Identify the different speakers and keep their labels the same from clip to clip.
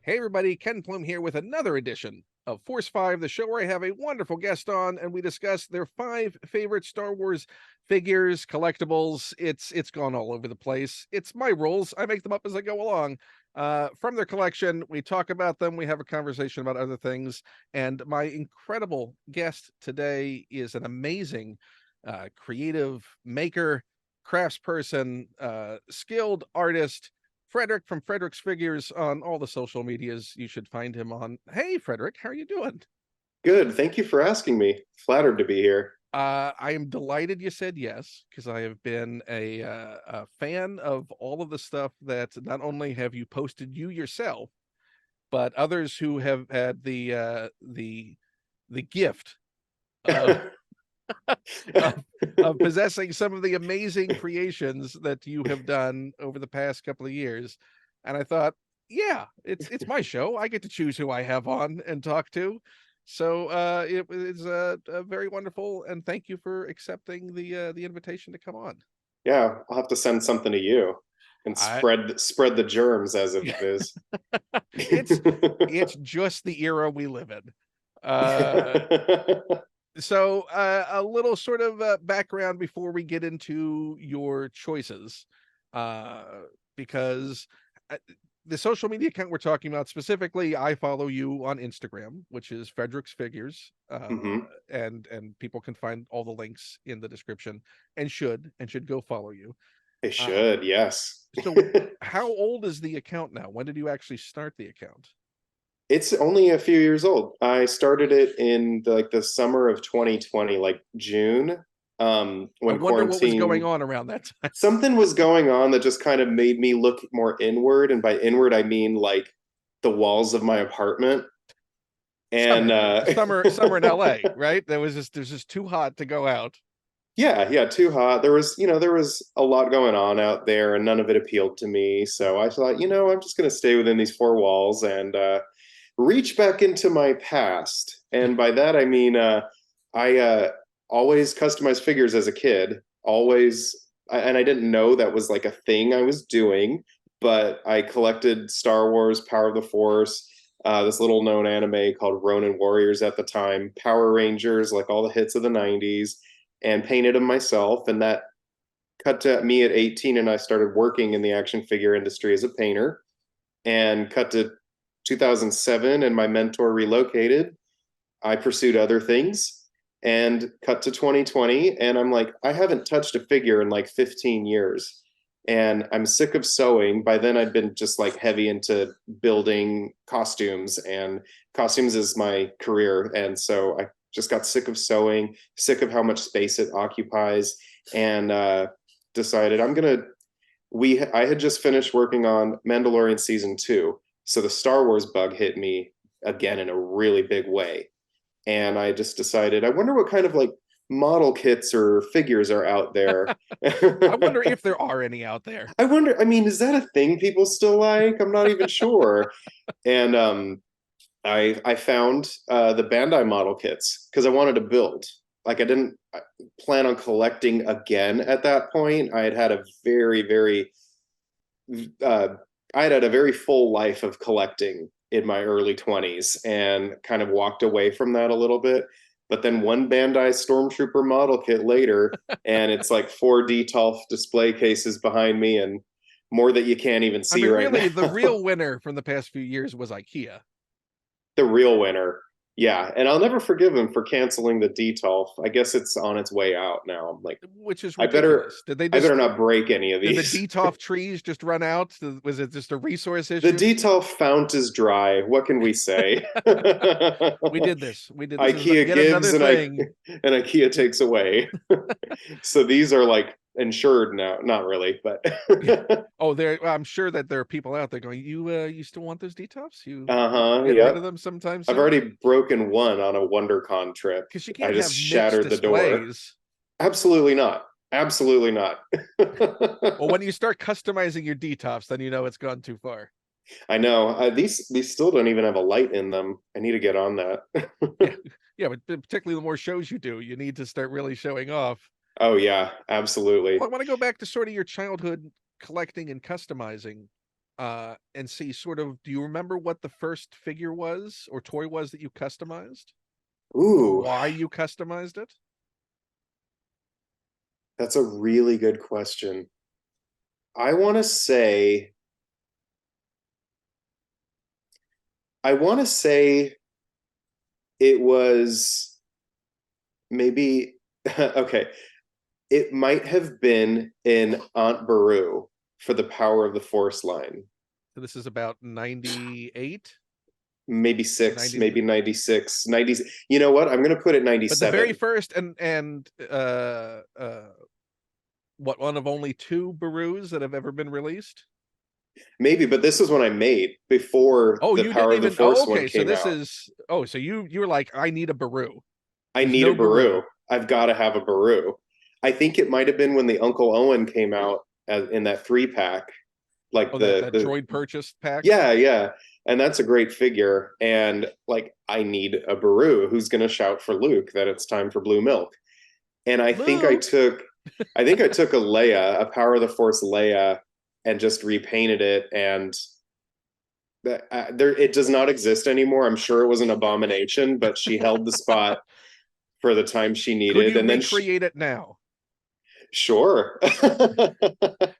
Speaker 1: Hey everybody, Ken Plume here with another edition of Force 5, the show where I have a wonderful guest on and we discuss their 5 favorite Star Wars figures, collectibles. It's gone all over the place. It's my rules. I make them up as I go along. From their collection, we talk about them, we have a conversation about other things, and my incredible guest today is an amazing creative maker, craftsperson, skilled artist, Frederick from FredrixFigures on all the social medias. You should find him on. Hey, Frederick, how are you doing?
Speaker 2: Good. Thank you for asking me. Flattered to be here.
Speaker 1: I am delighted you said yes, because I have been a fan of all of the stuff that not only have you posted you yourself, but others who have had the gift of of, of possessing some of the amazing creations that you have done over the past couple of years. And I thought, yeah, it's my show. I get to choose who I have on and talk to. So it is very wonderful, and thank you for accepting the invitation to come on.
Speaker 2: Yeah, I'll have to send something to you and
Speaker 1: I
Speaker 2: spread the germs as it is.
Speaker 1: it's it's just the era we live in. Uh, a little sort of background before we get into your choices, uh, because uh, the social media account we're talking about specifically, I follow you on Instagram, which is FredrixFigures,
Speaker 2: hmm
Speaker 1: and people can find all the links in the description and should go follow you.
Speaker 2: It
Speaker 1: Uh,
Speaker 2: should, yes.
Speaker 1: so, how old is the account now? When did you actually start the account?
Speaker 2: It's only a few years old. I started it in the summer of 2020, like June,
Speaker 1: I
Speaker 2: when
Speaker 1: wonder what was going
Speaker 2: quarantine
Speaker 1: on around that time.
Speaker 2: something was going on that just kind of made me look more inward, and by inward I mean like the walls of my apartment. And
Speaker 1: Summer, summer in LA, right? There's just too hot to go out.
Speaker 2: yeah, too hot. There was a lot going on out there, and none of it appealed to me. So I thought, I'm just going to stay within these four walls and reach back into my past. And by that, I mean, I always customized figures as a kid, always. And I didn't know that was like a thing I was doing, but I collected Star Wars, Power of the Force, this little known anime called Ronin Warriors at the time, Power Rangers, like all the hits of the 90s, and painted them myself. And that cut to me at 18, and I started working in the action figure industry as a painter. And cut to 2007, and my mentor relocated. I pursued other things, and cut to 2020, and I'm like, I haven't touched a figure in like 15 years. And I'm sick of sewing. By then, I'd been just like heavy into building costumes, and costumes is my career. And so I just got sick of sewing, sick of how much space it occupies, and decided I had just finished working on Mandalorian season 2, so the Star Wars bug hit me again in a really big way, and I just decided, I wonder what kind of like model kits or figures are out there.
Speaker 1: I wonder if there are any out there.
Speaker 2: I wonder. I mean, is that a thing people still like? I'm not even sure. And I found the Bandai model kits because I wanted to build. Like I didn't plan on collecting again at that point. I had had a very uh, I had had a very full life of collecting in my early 20s and kind of walked away from that a little bit. But then one Bandai Stormtrooper model kit later, and it's like 4D TOLF display cases behind me and more that you can't even
Speaker 1: I
Speaker 2: see
Speaker 1: mean,
Speaker 2: right
Speaker 1: really, the
Speaker 2: now.
Speaker 1: real winner from the past few years was IKEA.
Speaker 2: The real winner. Yeah, and I'll never forgive him for canceling the DTOLF. I guess it's on its way out now. I'm like,
Speaker 1: Which is
Speaker 2: I better
Speaker 1: ridiculous. Did they
Speaker 2: I better
Speaker 1: just
Speaker 2: not break any of
Speaker 1: did the
Speaker 2: these.
Speaker 1: DTOF trees just run out? Was it just a resource
Speaker 2: The
Speaker 1: issue?
Speaker 2: DTOLF fount is dry. What can we say?
Speaker 1: We did this. We did this. Is
Speaker 2: IKEA
Speaker 1: yet another
Speaker 2: gives and I
Speaker 1: thing.
Speaker 2: and IKEA takes away. So these are like insured now. Not really, but
Speaker 1: Yeah. Oh, I'm sure that there are people out there going, you still want those DTOFs? You
Speaker 2: uh-huh,
Speaker 1: get rid of
Speaker 2: yep.
Speaker 1: them sometime
Speaker 2: I've
Speaker 1: soon?
Speaker 2: already broken one on a WonderCon trip.
Speaker 1: Because you
Speaker 2: I
Speaker 1: can't
Speaker 2: just
Speaker 1: have mixed
Speaker 2: shattered the door.
Speaker 1: displays.
Speaker 2: Absolutely not. Absolutely not.
Speaker 1: Well, when you start customizing your DTOFs, then you know it's gone too far.
Speaker 2: I know. These still don't even have a light in them. I need to get on that.
Speaker 1: Yeah. Yeah, but particularly the more shows you do, you need to start really showing off.
Speaker 2: Oh yeah, absolutely.
Speaker 1: Well, I want to go back to sort of your childhood collecting and customizing. and see sort of, do you remember what the first figure was or toy was that you customized? Or
Speaker 2: Ooh,
Speaker 1: why you customized it?
Speaker 2: that's a really good question. I want to say, I want to say it was maybe, okay, it might have been in Aunt Beru for the Power of the Force line.
Speaker 1: So this is about 98,
Speaker 2: Maybe six,
Speaker 1: 90.
Speaker 2: maybe 96, 90. You know what? I'm going to put it
Speaker 1: But the very
Speaker 2: 97.
Speaker 1: first and what, one of only two Barus that have ever been released?
Speaker 2: Maybe, but this was when I made before
Speaker 1: Oh,
Speaker 2: the
Speaker 1: you
Speaker 2: Power
Speaker 1: didn't
Speaker 2: of the
Speaker 1: even. Oh,
Speaker 2: Force one
Speaker 1: okay. So
Speaker 2: came
Speaker 1: this
Speaker 2: out.
Speaker 1: is. Oh, so you were like, I need a Baru.
Speaker 2: I
Speaker 1: There's
Speaker 2: need a
Speaker 1: no Baru.
Speaker 2: Baru. I've got to have a Baru. I think it might have been when the Uncle Owen came out in that 3-pack, like
Speaker 1: Oh, that
Speaker 2: the
Speaker 1: that
Speaker 2: the
Speaker 1: droid purchase pack.
Speaker 2: yeah, yeah. And that's a great figure. And like, I need a Baru who's going to shout for Luke that it's time for blue milk. And
Speaker 1: Luke.
Speaker 2: I think I took a Leia, a Power of the Force Leia, and just repainted it. And it does not exist anymore. I'm sure it was an abomination, but she held the spot for the time she
Speaker 1: Could
Speaker 2: needed.
Speaker 1: you
Speaker 2: And then,
Speaker 1: recreate it now?
Speaker 2: sure.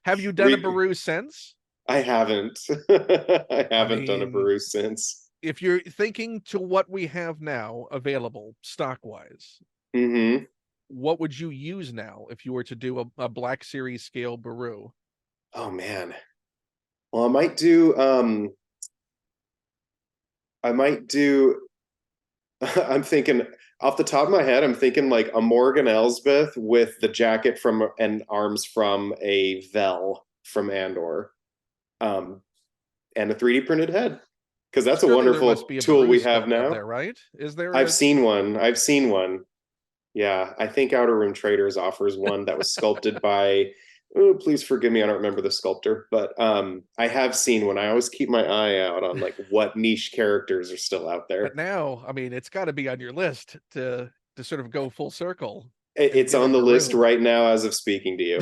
Speaker 1: Have you done a
Speaker 2: Re-
Speaker 1: Baru since?
Speaker 2: I haven't. I
Speaker 1: I
Speaker 2: haven't done a
Speaker 1: mean,
Speaker 2: Baru since.
Speaker 1: if you're thinking to what we have now available stock wise,
Speaker 2: Hmm.
Speaker 1: what would you use now if you were to do a Black Series scale Baru?
Speaker 2: Oh man. Well, I might do I'm thinking off the top of my head, I'm thinking like a Morgan Elsbeth with the jacket from and arms from a Vel from Andor. Um, and a 3D printed head. Because that's a
Speaker 1: Surely there must
Speaker 2: wonderful
Speaker 1: be a
Speaker 2: tool
Speaker 1: Baru
Speaker 2: we have
Speaker 1: sculpt out
Speaker 2: now.
Speaker 1: there, right? Is there
Speaker 2: I've
Speaker 1: a
Speaker 2: seen one. I've seen one. Yeah, I think Outer Rim Traders offers one that was sculpted by, oh, please forgive me, I don't remember the sculptor, but I have seen one. I always keep my eye out on like what niche characters are still out
Speaker 1: but
Speaker 2: there.
Speaker 1: now, I mean, it's got to be on your list to sort of go full circle and
Speaker 2: It's
Speaker 1: get a
Speaker 2: on the list
Speaker 1: Baru.
Speaker 2: right now as of speaking to you.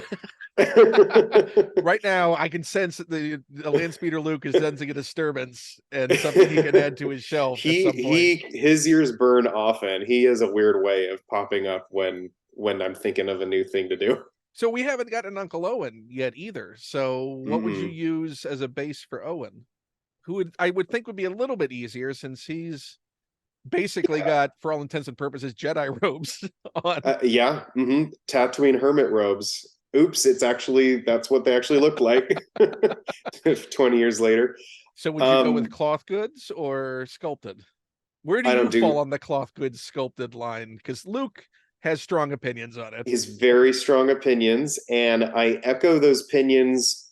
Speaker 1: Right now, I can sense that the land speeder Luke is sensing a disturbance and something he can add to his shelf at some point.
Speaker 2: His ears burn often. He has a weird way of popping up when I'm thinking of a new thing to do.
Speaker 1: So we haven't got an Uncle Owen yet either. So what would you
Speaker 2: Mm-mm.
Speaker 1: use as a base for Owen? Who would I would think would be a little bit easier since he's basically
Speaker 2: Yeah,
Speaker 1: got, for all intents and purposes, Jedi robes on.
Speaker 2: yeah. Tatooine hermit robes. Oops, it's actually that's what they actually look like 20 years later.
Speaker 1: So would you go with
Speaker 2: Um,
Speaker 1: cloth goods or sculpted? Where do
Speaker 2: I
Speaker 1: you
Speaker 2: don't
Speaker 1: fall
Speaker 2: do
Speaker 1: on the cloth goods sculpted line? Because Luke has strong opinions on it.
Speaker 2: his very strong opinions, and I echo those opinions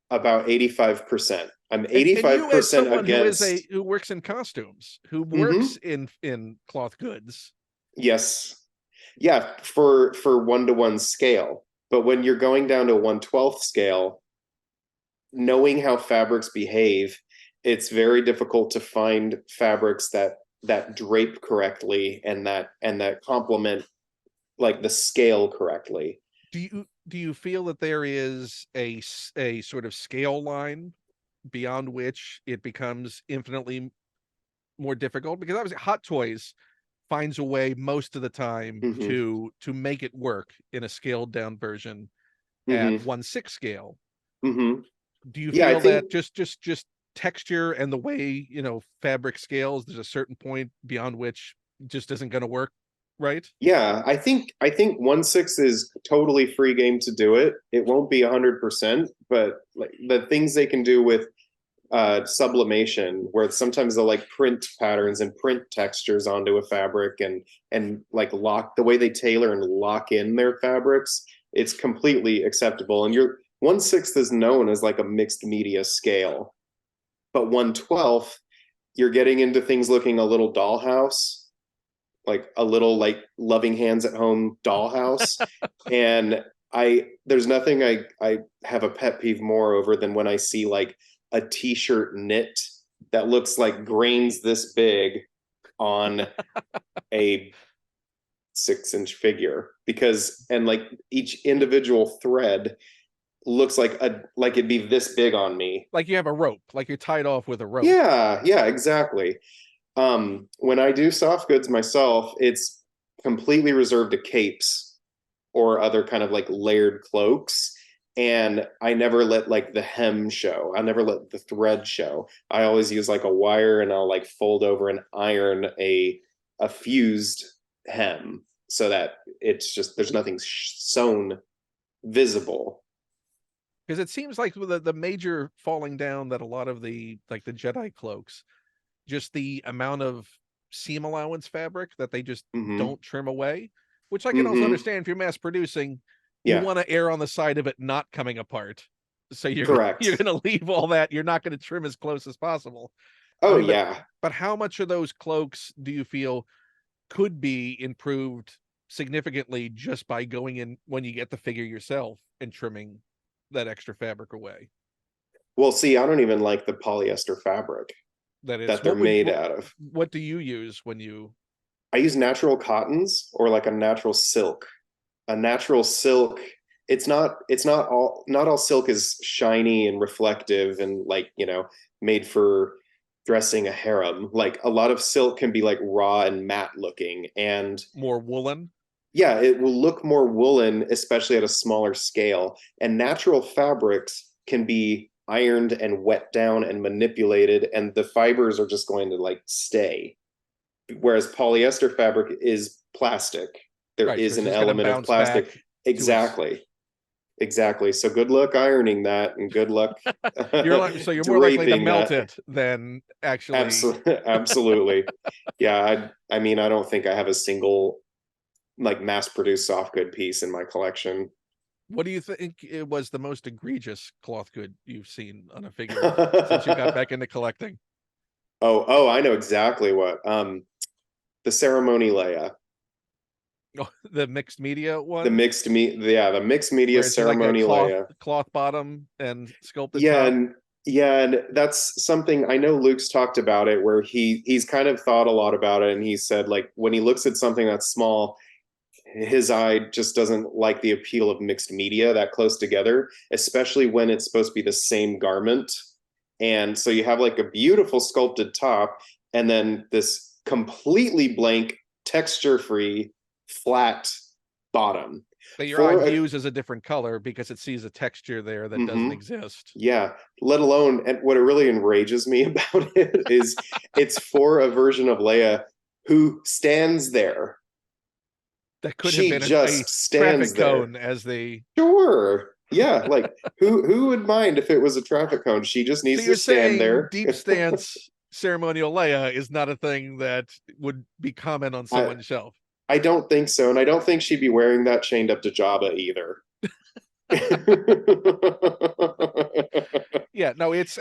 Speaker 2: about 85%. I'm
Speaker 1: And you, as
Speaker 2: 85%
Speaker 1: someone who is a
Speaker 2: against.
Speaker 1: who works in costumes, who
Speaker 2: Hmm.
Speaker 1: works in cloth goods,
Speaker 2: Yes. Yeah, for 1-to-1 scale. But when you're going down to 1/12 scale, knowing how fabrics behave, it's very difficult to find fabrics that drape correctly and that complement like the scale correctly.
Speaker 1: do you feel that there is a sort of scale line beyond which it becomes infinitely more difficult? Because obviously Hot Toys finds a way most of the time
Speaker 2: Hmm.
Speaker 1: to make it work in a scaled down version at
Speaker 2: Hmm.
Speaker 1: 1/6 scale.
Speaker 2: Hmm.
Speaker 1: Do you
Speaker 2: Yeah, I
Speaker 1: feel
Speaker 2: think
Speaker 1: that just texture and the way, fabric scales, there's a certain point beyond which just isn't going to work, right?
Speaker 2: yeah, I think 1/6 is totally free game to do it. It won't be 100%, but like the things they can do with sublimation, where sometimes they'll like print patterns and print textures onto a fabric and like lock the way they tailor and lock in their fabrics, it's completely acceptable. And your 1/6 is known as like a mixed media scale, but 1/12 you're getting into things looking a little dollhouse, like a little like loving hands at home dollhouse. And there's nothing I have a pet peeve more over than when I see like a t-shirt knit that looks like grains this big on a 6-inch figure, because and like each individual thread looks like it'd be this big on me.
Speaker 1: Like you have a rope, like you're tied off with a rope.
Speaker 2: Yeah, exactly. When I do soft goods myself, it's completely reserved to capes or other kind of like layered cloaks. And I never let like the hem show. I never let the thread show. I always use like a wire and I'll like fold over and iron a fused hem so that it's just there's nothing sewn visible.
Speaker 1: Because it seems like the major falling down that a lot of the like the Jedi cloaks, just the amount of seam allowance fabric that they just
Speaker 2: Mm-hmm.
Speaker 1: don't trim away, which I can also
Speaker 2: Mm-hmm.
Speaker 1: understand if you're mass producing, you
Speaker 2: Yeah,
Speaker 1: want to err on the side of it not coming apart. So you're
Speaker 2: correct.
Speaker 1: gonna leave all that. You're not going to trim as close as possible. I
Speaker 2: Oh
Speaker 1: mean,
Speaker 2: yeah.
Speaker 1: but how much of those cloaks do you feel could be improved significantly just by going in when you get the figure yourself and trimming that extra fabric away?
Speaker 2: Well, see, I don't even like the polyester fabric
Speaker 1: That is,
Speaker 2: that they're made out of.
Speaker 1: what do you use when you?
Speaker 2: I use natural cottons or like a natural silk. A natural silk, it's not all silk is shiny and reflective and like, made for dressing a harem. Like a lot of silk can be like raw and matte looking and
Speaker 1: More woolen?
Speaker 2: yeah, it will look more woolen, especially at a smaller scale. And natural fabrics can be ironed and wet down and manipulated, and the fibers are just going to like stay. Whereas polyester fabric is plastic. There
Speaker 1: Right, so
Speaker 2: is
Speaker 1: it's
Speaker 2: an
Speaker 1: just going to
Speaker 2: element of
Speaker 1: bounce back
Speaker 2: plastic.
Speaker 1: to its.
Speaker 2: Exactly. Exactly. So good luck ironing that and good luck
Speaker 1: You're more likely to
Speaker 2: draping
Speaker 1: melt
Speaker 2: that.
Speaker 1: it than actually.
Speaker 2: Absolutely. Absolutely. Yeah, I mean, I don't think I have a single like mass-produced soft good piece in my collection.
Speaker 1: What do you think it was the most egregious cloth good you've seen on a figure since you got
Speaker 2: Oh,
Speaker 1: back into collecting?
Speaker 2: I know exactly what. The ceremony Leia.
Speaker 1: Oh, the mixed media
Speaker 2: The
Speaker 1: one,
Speaker 2: mixed meat, yeah, the mixed media
Speaker 1: where it's like a
Speaker 2: ceremony Leia.
Speaker 1: cloth bottom and sculpted
Speaker 2: Yeah,
Speaker 1: top.
Speaker 2: and that's something I know Luke's talked about it where he's kind of thought a lot about it and he said like when he looks at something that's small, his eye just doesn't like the appeal of mixed media that close together, especially when it's supposed to be the same garment. And so you have like a beautiful sculpted top and then this completely blank, texture free, flat bottom.
Speaker 1: That your eye
Speaker 2: For a
Speaker 1: views as a different color because it sees a texture there that doesn't
Speaker 2: mm-hmm.
Speaker 1: exist.
Speaker 2: Yeah, let alone, and what it really enrages me about it is it's for a version of Leia who stands there.
Speaker 1: That could have
Speaker 2: She
Speaker 1: been a
Speaker 2: just
Speaker 1: traffic
Speaker 2: stands there.
Speaker 1: cone as the.
Speaker 2: Sure. Yeah, like who would mind if it was a traffic cone? She just
Speaker 1: So
Speaker 2: needs to
Speaker 1: you're
Speaker 2: stand
Speaker 1: saying
Speaker 2: there.
Speaker 1: deep stance ceremonial Leia is not a thing that would be common on
Speaker 2: I
Speaker 1: someone's shelf?
Speaker 2: I don't think so, and I don't think she'd be wearing that chained up to Jabba either.
Speaker 1: Yeah, no, it's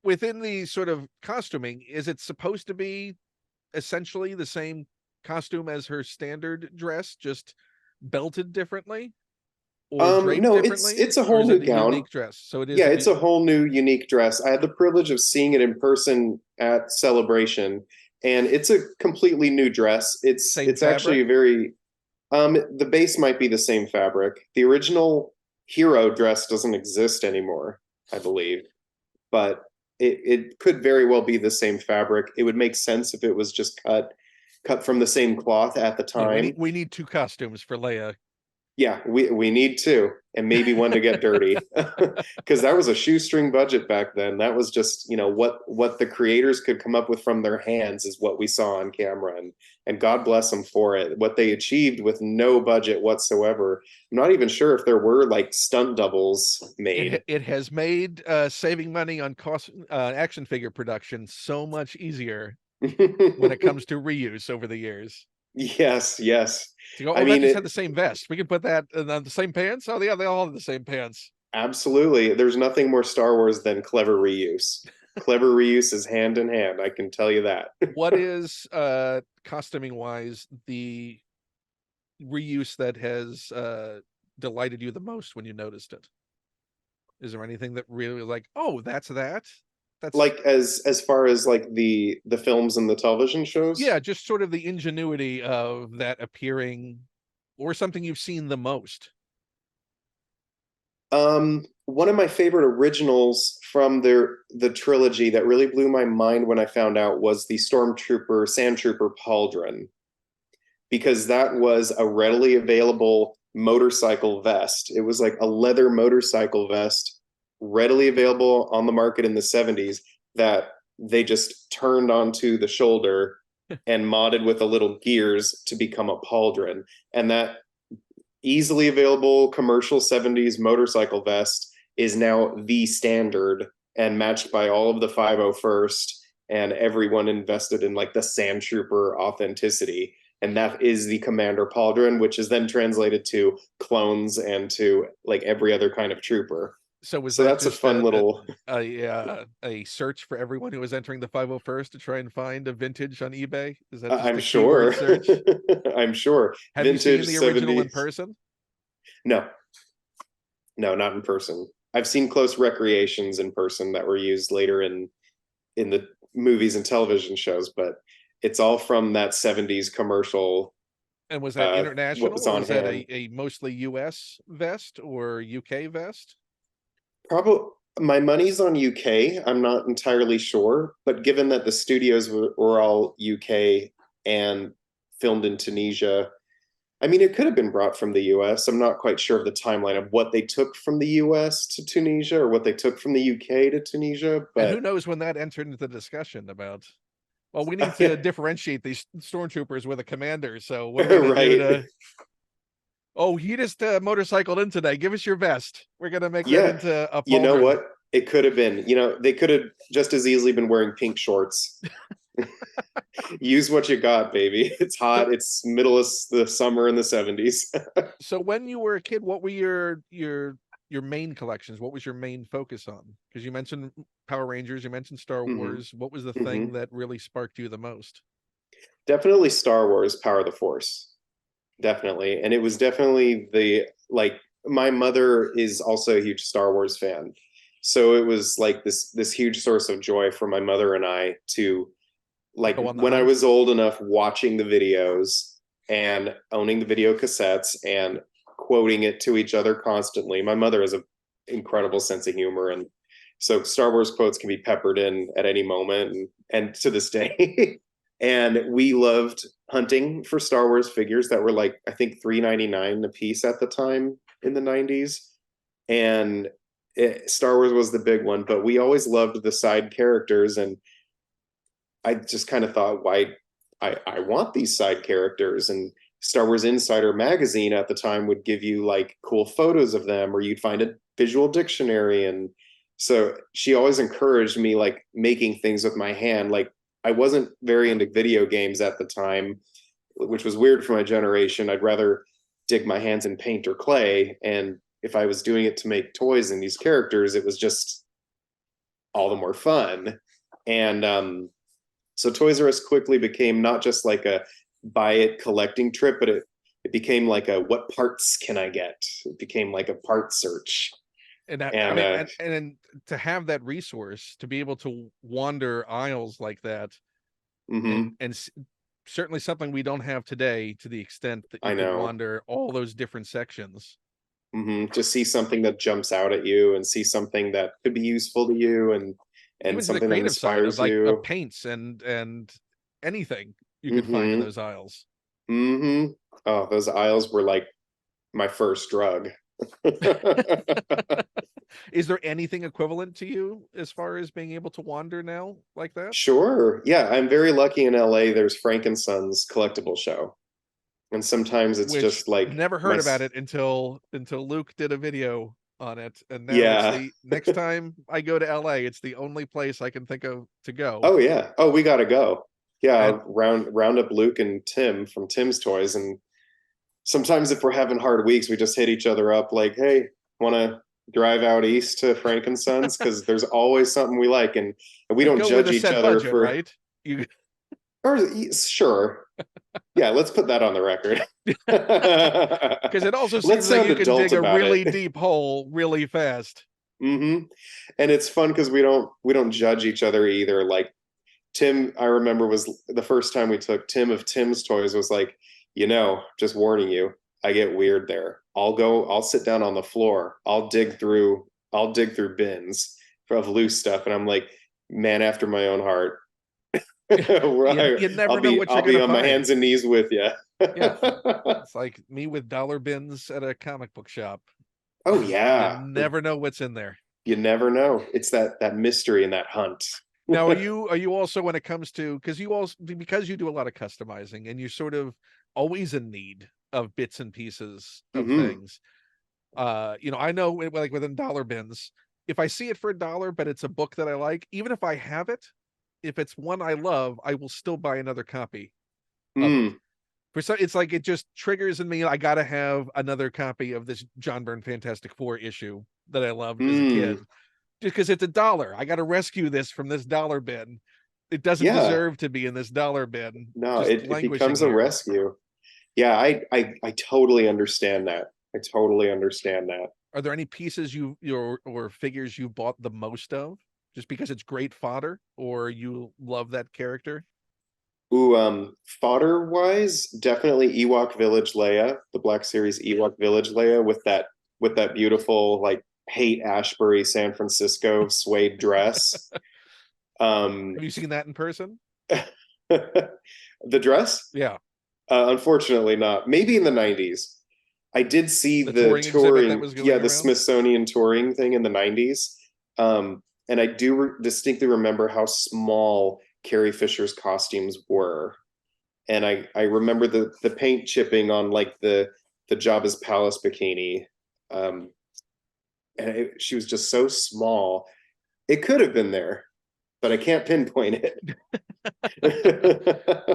Speaker 1: within the sort of costuming. Is it supposed to be essentially the same costume as her standard dress, just belted differently or draped
Speaker 2: no, it's
Speaker 1: differently,
Speaker 2: it's a
Speaker 1: or
Speaker 2: whole
Speaker 1: is
Speaker 2: new
Speaker 1: it a
Speaker 2: gown.
Speaker 1: unique dress? So it is.
Speaker 2: Yeah, it's a whole new unique dress. I had the privilege of seeing it in person at Celebration, and it's a completely new dress. It's
Speaker 1: Same
Speaker 2: it's actually
Speaker 1: fabric.
Speaker 2: a very the base might be the same fabric. The original hero dress doesn't exist anymore, I believe, but it could very well be the same fabric. It would make sense if it was just cut from the same cloth at the
Speaker 1: Yeah,
Speaker 2: time.
Speaker 1: we need two costumes for Leia.
Speaker 2: Yeah, we need two, and maybe one to get dirty, because that was a shoestring budget back then. That was just what the creators could come up with from their hands is what we saw on camera, and God bless them for it. What they achieved with no budget whatsoever. I'm not even sure if there were like stunt doubles made.
Speaker 1: It has made saving money on cost action figure production so much easier when it comes to reuse over the years.
Speaker 2: Yes, yes.
Speaker 1: To go,
Speaker 2: I
Speaker 1: oh, that
Speaker 2: mean,
Speaker 1: just had the same vest. We can put that in the same pants. Oh, yeah, they all have the same pants.
Speaker 2: absolutely. There's nothing more Star Wars than clever reuse. Clever reuse is hand in hand. I can tell you that.
Speaker 1: What is costuming wise the reuse that has delighted you the most when you noticed it? Is there anything that really like, oh, that's that? That's
Speaker 2: Like as far as like the films and the television
Speaker 1: yeah,
Speaker 2: shows.
Speaker 1: just sort of the ingenuity of that appearing, or something you've seen the most.
Speaker 2: One of my favorite originals from the trilogy that really blew my mind when I found out was the Stormtrooper Sandtrooper Pauldron, because that was a readily available motorcycle vest. It was like a leather motorcycle vest, readily available on the market in the 70s, that they just turned onto the shoulder and modded with a little gears to become a pauldron. And that easily available commercial 70s motorcycle vest is now the standard and matched by all of the 501st, and everyone invested in like the Sand Trooper authenticity. And that is the Commander Pauldron, which is then translated to clones and to like every other kind of trooper.
Speaker 1: So was
Speaker 2: So
Speaker 1: that
Speaker 2: that's a
Speaker 1: just
Speaker 2: fun little.
Speaker 1: a search for everyone who was entering the 501st to try and find a vintage on eBay? Is that just
Speaker 2: I'm
Speaker 1: a keyword
Speaker 2: sure.
Speaker 1: search?
Speaker 2: I'm sure.
Speaker 1: Have you seen
Speaker 2: Vintage
Speaker 1: the original in
Speaker 2: 70s.
Speaker 1: person?
Speaker 2: No, no, not in person. I've seen close recreations in person that were used later in the movies and television shows, but it's all from that 70s commercial.
Speaker 1: And was that
Speaker 2: What
Speaker 1: international,
Speaker 2: was
Speaker 1: or
Speaker 2: on
Speaker 1: was that
Speaker 2: hand?
Speaker 1: a mostly US vest or UK vest?
Speaker 2: Probably my money's on UK. I'm not entirely sure, but given that the studios were all UK and filmed in Tunisia, I mean, it could have been brought from the US. I'm not quite sure of the timeline of what they took from the US to Tunisia or what they took from the UK to Tunisia,
Speaker 1: And who
Speaker 2: but
Speaker 1: knows when that entered into the discussion about, well, we need to differentiate these stormtroopers with a commander. So what are we going to do
Speaker 2: right.
Speaker 1: to, oh, he just motorcycled in today. Give us your vest. We're going to make that
Speaker 2: Yeah.
Speaker 1: into a
Speaker 2: You know
Speaker 1: pauldron.
Speaker 2: what? It could have been, they could have just as easily been wearing pink shorts. Use what you got, baby. It's
Speaker 1: So,
Speaker 2: hot. It's middle of the summer in the 70s.
Speaker 1: so when you were a kid, what were your main collections? What was your main focus on? Because you mentioned Power Rangers, you mentioned Star
Speaker 2: hmm
Speaker 1: Wars. What was the
Speaker 2: hmm
Speaker 1: thing that really sparked you the most?
Speaker 2: Definitely Star Wars, Power of the Force. Definitely. And it was definitely my mother is also a huge Star Wars fan. So it was like this huge source of joy for my mother and I to, like,
Speaker 1: Go on the
Speaker 2: when I
Speaker 1: hunt.
Speaker 2: was old enough, watching the videos and owning the video cassettes and quoting it to each other constantly. My mother has an incredible sense of humor, and so Star Wars quotes can be peppered in at any moment, and to this day. And we loved hunting for Star Wars figures that were like, I think, $3.99 a piece at the time in the 90s. And Star Wars was the big one, but we always loved the side characters. And I just kind of thought, why I want these side characters. And Star Wars Insider magazine at the time would give you like cool photos of them, or you'd find a visual dictionary. And so she always encouraged me like making things with my hand. Like, I wasn't very into video games at the time, which was weird for my generation. I'd rather dig my hands in paint or clay. And if I was doing it to make toys and these characters, it was just all the more fun. And so Toys R Us quickly became not just like a buy it collecting trip, but it became like a what parts can I get? It became like a part search.
Speaker 1: And that, I
Speaker 2: And
Speaker 1: mean, and to have that resource to be able to wander aisles like that,
Speaker 2: mm-hmm,
Speaker 1: and certainly something we don't have today to the extent that you
Speaker 2: I
Speaker 1: could
Speaker 2: know.
Speaker 1: wander all those different sections.
Speaker 2: Mm-hmm. Just see something that jumps out at you and see something that could be useful to you, and
Speaker 1: Even to the
Speaker 2: something that
Speaker 1: creative side of
Speaker 2: inspires
Speaker 1: like of
Speaker 2: you.
Speaker 1: paints and anything you could find in
Speaker 2: Mm-hmm.
Speaker 1: those aisles.
Speaker 2: Mm-hmm. Oh, those aisles were like my first drug.
Speaker 1: Is there anything equivalent to you as far as being able to wander now like that?
Speaker 2: Sure. Yeah, I'm very lucky in LA. There's Frankenson's collectible show. And sometimes it's
Speaker 1: Which
Speaker 2: just like
Speaker 1: never
Speaker 2: my
Speaker 1: heard about it until Luke did a video on it, and now it's
Speaker 2: yeah.
Speaker 1: the next time I go to LA, it's the only place I can think of to go.
Speaker 2: Oh yeah. Oh, we gotta go. Yeah,
Speaker 1: And
Speaker 2: I'll round up Luke and Tim from Tim's Toys, and sometimes if we're having hard weeks, we just hit each other up like, hey, wanna drive out east to Frankenson's? Because there's always something we like, and we
Speaker 1: and
Speaker 2: don't
Speaker 1: go with
Speaker 2: judge
Speaker 1: a
Speaker 2: each
Speaker 1: set
Speaker 2: other
Speaker 1: budget,
Speaker 2: for.
Speaker 1: right? You
Speaker 2: Or sure. Yeah, let's put that on the record.
Speaker 1: because it also
Speaker 2: Let's
Speaker 1: seems like
Speaker 2: sound
Speaker 1: you can
Speaker 2: adult
Speaker 1: dig a
Speaker 2: about it.
Speaker 1: really deep hole really fast.
Speaker 2: Mm-hmm. And it's fun because we don't judge each other either. Like Tim, I remember, was the first time we took Tim of Tim's Toys was like, just warning you, I get weird there. I'll sit down on the floor. I'll dig through bins of loose stuff, and I'm like, man after my own heart.
Speaker 1: You never know what
Speaker 2: I'll
Speaker 1: you're
Speaker 2: be
Speaker 1: gonna
Speaker 2: on my
Speaker 1: find.
Speaker 2: hands and knees with you.
Speaker 1: Yeah, it's like me with dollar bins at a comic book shop.
Speaker 2: Oh
Speaker 1: You
Speaker 2: yeah.
Speaker 1: never know what's in there.
Speaker 2: You never know. It's that mystery and that hunt.
Speaker 1: Now, are you also, when it comes to, because you do a lot of customizing and you're sort of always in need of bits and pieces of
Speaker 2: Hmm.
Speaker 1: things. I know, like within dollar bins, if I see it for $1, but it's a book that I like, even if I have it, if it's one I love, I will still buy another copy of it.
Speaker 2: Mm.
Speaker 1: It's like it just triggers in me. I gotta have another copy of this John Byrne Fantastic Four issue that I loved as a kid,
Speaker 2: Mm.
Speaker 1: just because it's $1. I gotta rescue this from this dollar bin. It doesn't
Speaker 2: Yeah.
Speaker 1: deserve to be in this dollar bin,
Speaker 2: No,
Speaker 1: just
Speaker 2: it
Speaker 1: languishing
Speaker 2: becomes a
Speaker 1: here.
Speaker 2: rescue. Yeah, I totally understand that. I totally understand that.
Speaker 1: Are there any pieces or figures you bought the most of, just because it's great fodder, or you love that character?
Speaker 2: Ooh, fodder wise, definitely Ewok Village Leia, the Black Series Ewok Village Leia with that beautiful like Haight Ashbury San Francisco suede dress.
Speaker 1: Have
Speaker 2: Um,
Speaker 1: you seen that in person?
Speaker 2: the dress?
Speaker 1: Yeah,
Speaker 2: Unfortunately not. Maybe in the 90s. I did see
Speaker 1: the
Speaker 2: the
Speaker 1: touring exhibit that
Speaker 2: touring,
Speaker 1: was
Speaker 2: yeah,
Speaker 1: going
Speaker 2: the
Speaker 1: around.
Speaker 2: Smithsonian touring thing in the 90s. And I do distinctly remember how small Carrie Fisher's costumes were. And I remember the paint chipping on like the Jabba's palace bikini. Um, she was just so small. It could have been there, but I can't pinpoint it.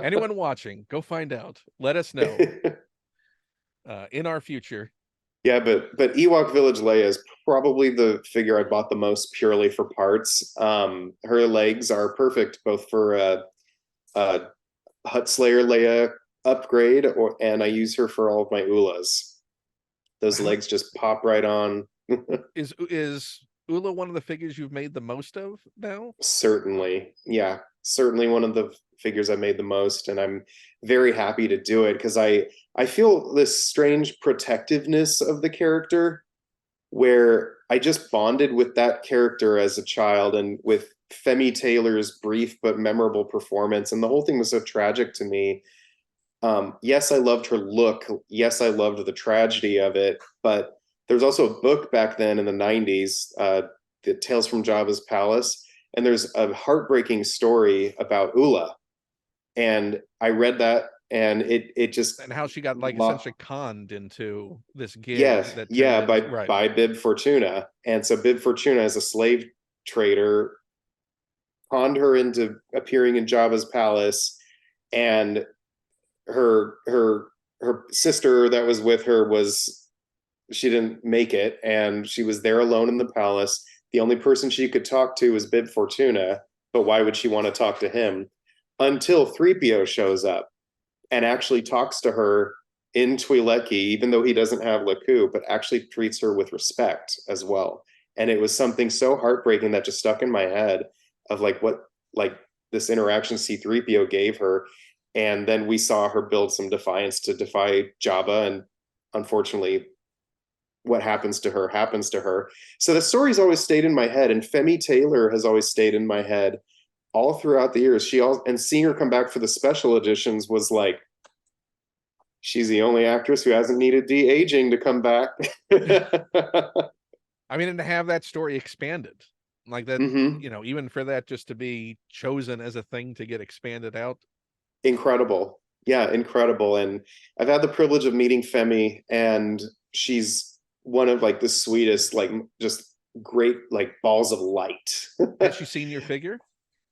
Speaker 1: Anyone watching, go find out. Let us know in our future.
Speaker 2: Yeah, but Ewok Village Leia is probably the figure I bought the most purely for parts. Her legs are perfect both for a Hut Slayer Leia upgrade, and I use her for all of my Oolas. Those
Speaker 1: How
Speaker 2: legs just pop right on.
Speaker 1: is Oola one of the figures you've made the most of now?
Speaker 2: Certainly, yeah, certainly one of the figures I made the most, and I'm very happy to do it because I feel this strange protectiveness of the character where I just bonded with that character as a child and with Femi Taylor's brief but memorable performance. And the whole thing was so tragic to me. Yes, I loved her look. Yes, I loved the tragedy of it. But there's also a book back then in the 90s, the Tales from Jabba's Palace. And there's a heartbreaking story about Oola. And I read that and it just
Speaker 1: And how she got, like, essentially conned into this
Speaker 2: yeah,
Speaker 1: gig that turned
Speaker 2: yeah,
Speaker 1: into, right.
Speaker 2: by Bib Fortuna. And so Bib Fortuna as a slave trader conned her into appearing in Jabba's palace, and her her sister that was with her was she didn't make it, and she was there alone in the palace. The only person she could talk to was Bib Fortuna, but why would she want to talk to him? Until 3PO shows up and actually talks to her in Twi'leki, even though he doesn't have Laku, but actually treats her with respect as well. And it was something so heartbreaking that just stuck in my head of like this interaction C3PO gave her. And then we saw her build some defiance to defy Jabba. And unfortunately, what happens to her happens to her. So the story's always stayed in my head. And Femi Taylor has always stayed in my head all throughout the years. And seeing her come back for the special editions was like, she's the only actress who hasn't needed de-aging to come back.
Speaker 1: I mean, and to have that story expanded like that,
Speaker 2: Hmm.
Speaker 1: even for that just to be chosen as a thing to get expanded out.
Speaker 2: Incredible. Yeah, incredible. And I've had the privilege of meeting Femi, and she's one of like the sweetest, like just great, like balls of light.
Speaker 1: Has she seen your figure?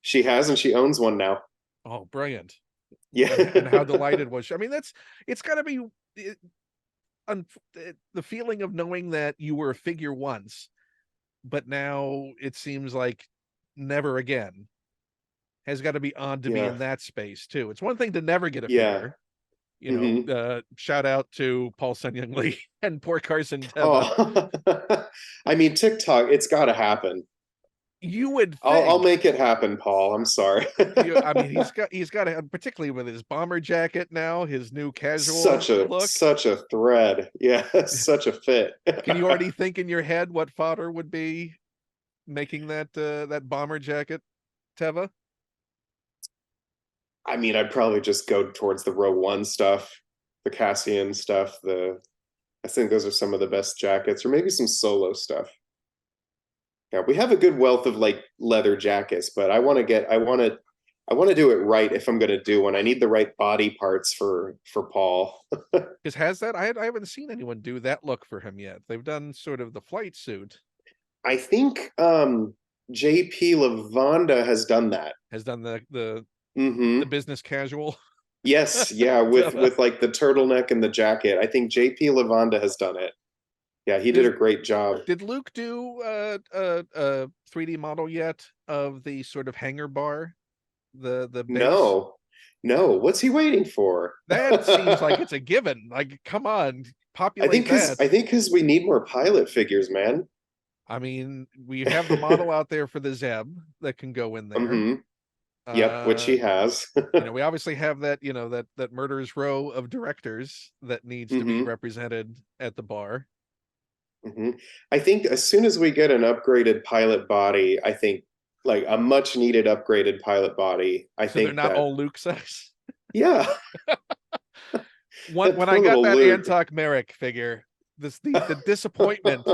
Speaker 2: She has, and she owns one now.
Speaker 1: Oh, brilliant. And how
Speaker 2: Yeah.
Speaker 1: delighted was she? I mean, it's got to be it, the feeling of knowing that you were a figure once, but now it seems like never again, has got to be odd to be
Speaker 2: Yeah.
Speaker 1: in that space too. It's one thing to never get a
Speaker 2: Yeah.
Speaker 1: figure,
Speaker 2: Hmm.
Speaker 1: shout out to Paul Sun Young Lee and poor Carson Teva.
Speaker 2: Oh, I mean, TikTok, it's got to happen.
Speaker 1: You would
Speaker 2: I'll
Speaker 1: think.
Speaker 2: make it happen, Paul. I'm sorry.
Speaker 1: I mean, he's got a, particularly with his bomber jacket now, his new casual look.
Speaker 2: Such a thread. Yeah, such a fit.
Speaker 1: Can you already think in your head what fodder would be making that bomber jacket, Teva?
Speaker 2: I mean, I'd probably just go towards the row one stuff, the Cassian stuff. I think those are some of the best jackets, or maybe some solo stuff. Yeah, we have a good wealth of like leather jackets, but I want to do it right if I'm going to do one. I need the right body parts for Paul.
Speaker 1: Because has that I haven't seen anyone do that look for him yet. They've done sort of the flight suit.
Speaker 2: I think JP Lavanda has done that.
Speaker 1: Has done the
Speaker 2: Mm-hmm.
Speaker 1: business casual.
Speaker 2: Yes, yeah, with like the turtleneck and the jacket. I think JP Lavanda has done it. Yeah, he did a great job.
Speaker 1: Did Luke do a 3D model yet of the sort of hangar bar? The base?
Speaker 2: No. No, what's he waiting for?
Speaker 1: That seems like it's a given. Like, come on, populate that.
Speaker 2: I think because we need more pilot figures, man.
Speaker 1: I mean, we have the model out there for the Zeb that can go in there.
Speaker 2: Mm-hmm. Yep, which he has.
Speaker 1: We obviously have that, that murderer's row of directors that needs to be represented at the bar.
Speaker 2: Mm-hmm. I think as soon as we get an upgraded pilot body, I think like a much needed upgraded pilot body. I think
Speaker 1: they're not all Luke size.
Speaker 2: Yeah.
Speaker 1: When I got that Antok Merrick figure, the disappointment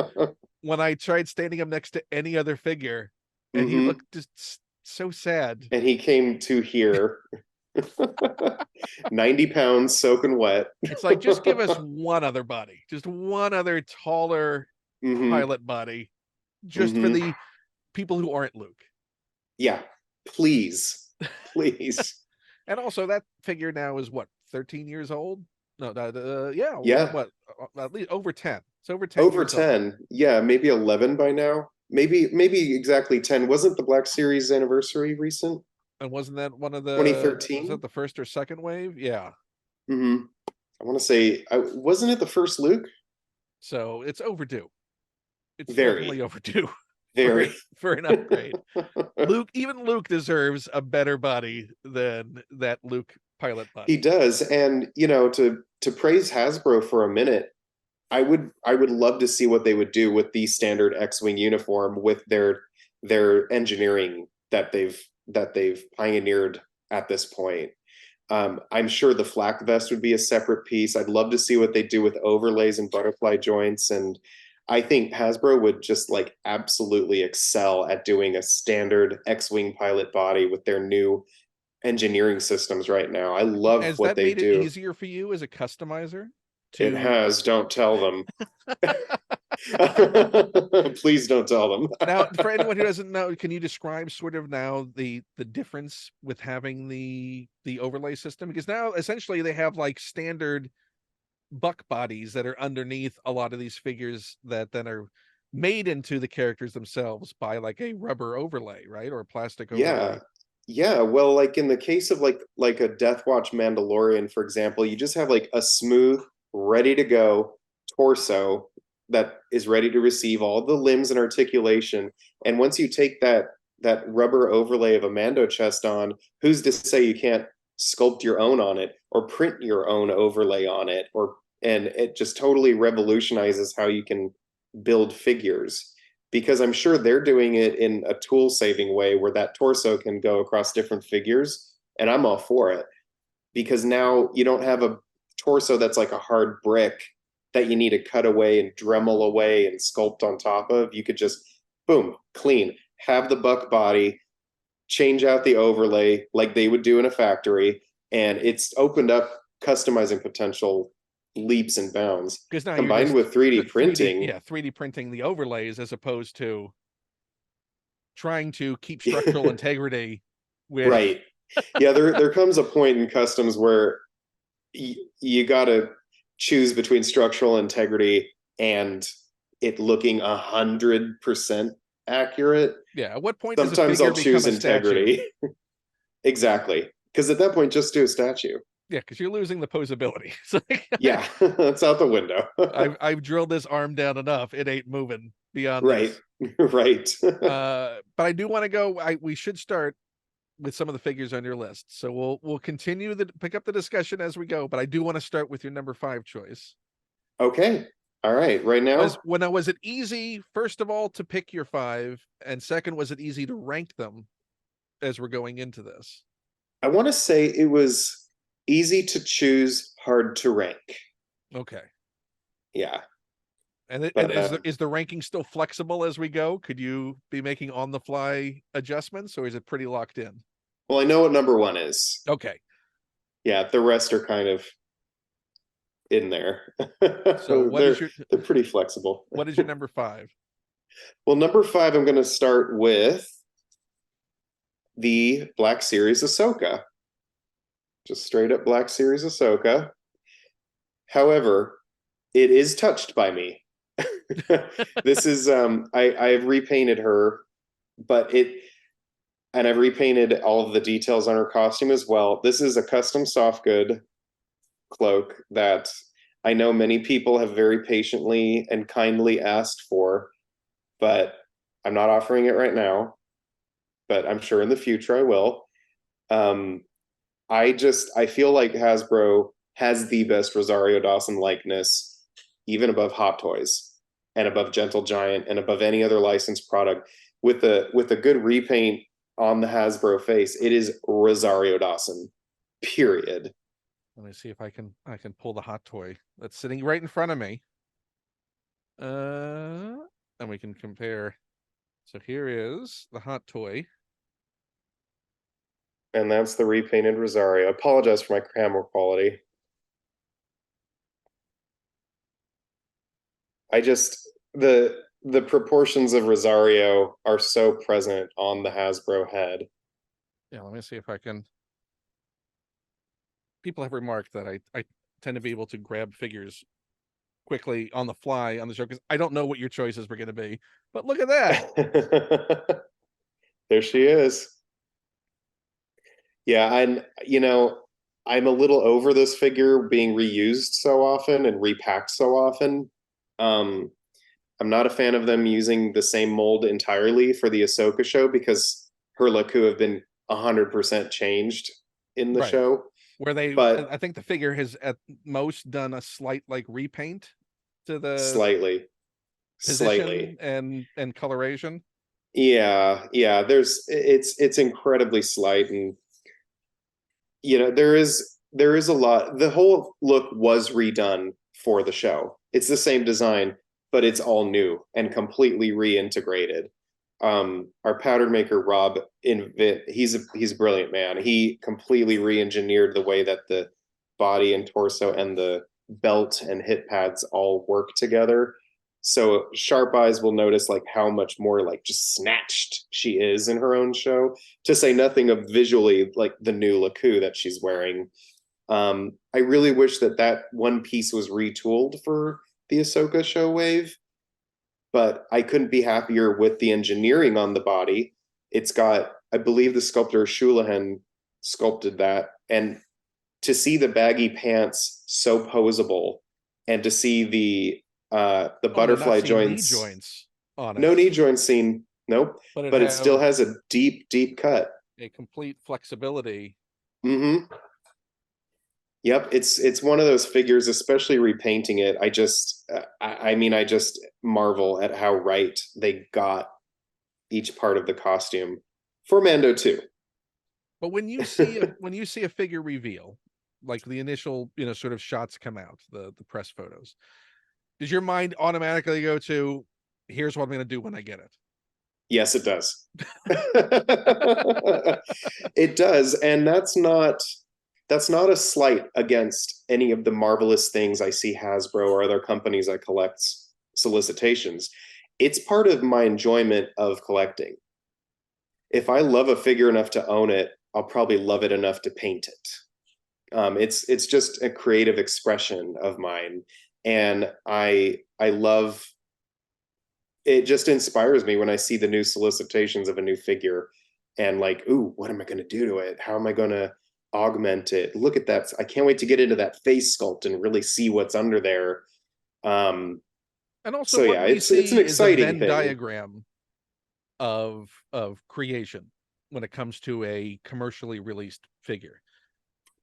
Speaker 1: when I tried standing him next to any other figure, and he looked just so sad.
Speaker 2: And he came to here. 90 pounds soaking wet.
Speaker 1: It's like, just give us one other body, just one other taller pilot body, just for the people who aren't Luke.
Speaker 2: Yeah, please.
Speaker 1: And also, that figure now is what, 13 years old? No,
Speaker 2: yeah.
Speaker 1: What, at least over 10. It's over 10.
Speaker 2: Over 10. Old. Yeah, maybe 11 by now. Maybe exactly 10. Wasn't the Black Series anniversary recent?
Speaker 1: And wasn't that one of the
Speaker 2: 2013?
Speaker 1: Was that the first or second wave? Yeah.
Speaker 2: I want to say, wasn't it the first Luke?
Speaker 1: So it's overdue. It's
Speaker 2: very
Speaker 1: definitely overdue.
Speaker 2: Very
Speaker 1: for an upgrade. Even Luke deserves a better body than that Luke pilot body.
Speaker 2: He does, and to praise Hasbro for a minute, I would love to see what they would do with the standard X-wing uniform with their engineering that they've pioneered at this point. I'm sure the flak vest would be a separate piece. I'd love to see what they do with overlays and butterfly joints, and I think Hasbro would just like absolutely excel at doing a standard X-wing pilot body with their new engineering systems right now. I love what they do. Has that
Speaker 1: made it easier for you as a customizer?
Speaker 2: It has. Don't tell them. Please don't tell them.
Speaker 1: Now, for anyone who doesn't know, can you describe sort of now the difference with having the overlay system? Because now essentially they have like standard buck bodies that are underneath a lot of these figures that then are made into the characters themselves by like a rubber overlay, right? Or a plastic overlay.
Speaker 2: Yeah, well, like in the case of like a Death Watch Mandalorian, for example, you just have like a smooth, ready to go torso that is ready to receive all the limbs and articulation. And once you take that rubber overlay of a Mando chest on, who's to say you can't sculpt your own on it or print your own overlay on it, and it just totally revolutionizes how you can build figures, because I'm sure they're doing it in a tool saving way where that torso can go across different figures, and I'm all for it, because now you don't have a torso that's like a hard brick that you need to cut away and Dremel away and sculpt on top of. You could just boom, clean, have the buck body, change out the overlay like they would do in a factory, and it's opened up customizing potential leaps and bounds.
Speaker 1: Because now
Speaker 2: combined with 3D printing.
Speaker 1: 3D printing the overlays as opposed to trying to keep structural integrity with
Speaker 2: right. Yeah, there comes a point in customs where you got to choose between structural integrity and it looking 100% accurate.
Speaker 1: Yeah, at what point
Speaker 2: sometimes I'll choose integrity? Exactly, because at that point, just do a statue.
Speaker 1: Yeah, because you're losing the posability.
Speaker 2: Yeah, that's out the window.
Speaker 1: I've drilled this arm down enough; it ain't moving beyond
Speaker 2: Right.
Speaker 1: this.
Speaker 2: Right.
Speaker 1: But I do want to go. We should start with some of the figures on your list. So we'll continue the pick up the discussion as we go. But I do want to start with your number 5 choice.
Speaker 2: Okay. All right. Right now,
Speaker 1: Was it easy, first of all, to pick your 5, and second, was it easy to rank them as we're going into this?
Speaker 2: I want to say it was easy to choose, hard to rank.
Speaker 1: Okay.
Speaker 2: Yeah.
Speaker 1: And
Speaker 2: But
Speaker 1: is the ranking still flexible as we go? Could you be making on the fly adjustments, or is it pretty locked in?
Speaker 2: well, I know what number 1 is.
Speaker 1: Okay.
Speaker 2: Yeah, the rest are kind of in there.
Speaker 1: So
Speaker 2: they're pretty flexible.
Speaker 1: what is your number 5?
Speaker 2: Well, number 5, I'm going to start with the Black Series Ahsoka. Just straight up Black Series Ahsoka. However, it is touched by me. This is I've repainted her, but and I've repainted all of the details on her costume as well. This is a custom soft good cloak that I know many people have very patiently and kindly asked for, but I'm not offering it right now, but I'm sure in the future I will. I feel like Hasbro has the best Rosario Dawson likeness, even above Hot Toys and above Gentle Giant and above any other licensed product. With a good repaint on the Hasbro face, it is Rosario Dawson. Period.
Speaker 1: Let me see if I can pull the hot toy that's sitting right in front of me. And we can compare. So here is the hot toy.
Speaker 2: And that's the repainted Rosario. I apologize for my camera quality. I just the proportions of Rosario are so present on the Hasbro head.
Speaker 1: Yeah, let me see if I can. People have remarked that I tend to be able to grab figures quickly on the fly on the show because I don't know what your choices were going to be. But look at that.
Speaker 2: There she is. Yeah, I'm a little over this figure being reused so often and repacked so often. I'm not a fan of them using the same mold entirely for the Ahsoka show because her Laku have been 100% changed in the
Speaker 1: Right.
Speaker 2: show.
Speaker 1: Where
Speaker 2: But
Speaker 1: I think the figure has at most done a slight like repaint to the
Speaker 2: slightly
Speaker 1: position and coloration.
Speaker 2: Yeah, it's incredibly slight, and there is a lot. The whole look was redone for the show. It's the same design, but it's all new and completely reintegrated. Our powder maker Rob, he's a brilliant man. He completely re-engineered the way that the body and torso and the belt and hip pads all work together. So sharp eyes will notice like how much more like just snatched she is in her own show, to say nothing of visually like the new Laku that she's wearing. I really wish that one piece was retooled for the Ahsoka show wave, but I couldn't be happier with the engineering on the body. It's got, I believe the sculptor Shulahan sculpted that, and to see the baggy pants so posable, and to see the butterfly joints.
Speaker 1: Knee joints on it.
Speaker 2: No knee joint scene. Nope. But it still has a deep, deep cut.
Speaker 1: A complete flexibility.
Speaker 2: Mm-hmm. Yep, it's one of those figures, especially repainting it. I just marvel at how right they got each part of the costume for Mando too.
Speaker 1: But when you see a figure reveal, like the initial, sort of shots come out, the press photos, does your mind automatically go to, here's what I'm going to do when I get it?
Speaker 2: Yes, it does. It does, and that's not a slight against any of the marvelous things I see Hasbro or other companies I collect solicitations. It's part of my enjoyment of collecting. If I love a figure enough to own it, I'll probably love it enough to paint it. It's just a creative expression of mine, and I love. It just inspires me when I see the new solicitations of a new figure, and like, ooh, what am I going to do to it? How am I going to augment it? Look at that! I can't wait to get into that face sculpt and really see what's under there.
Speaker 1: And also
Speaker 2: So
Speaker 1: what
Speaker 2: yeah,
Speaker 1: we
Speaker 2: it's an
Speaker 1: see is a
Speaker 2: exciting
Speaker 1: Venn
Speaker 2: thing.
Speaker 1: diagram of creation when it comes to a commercially released figure,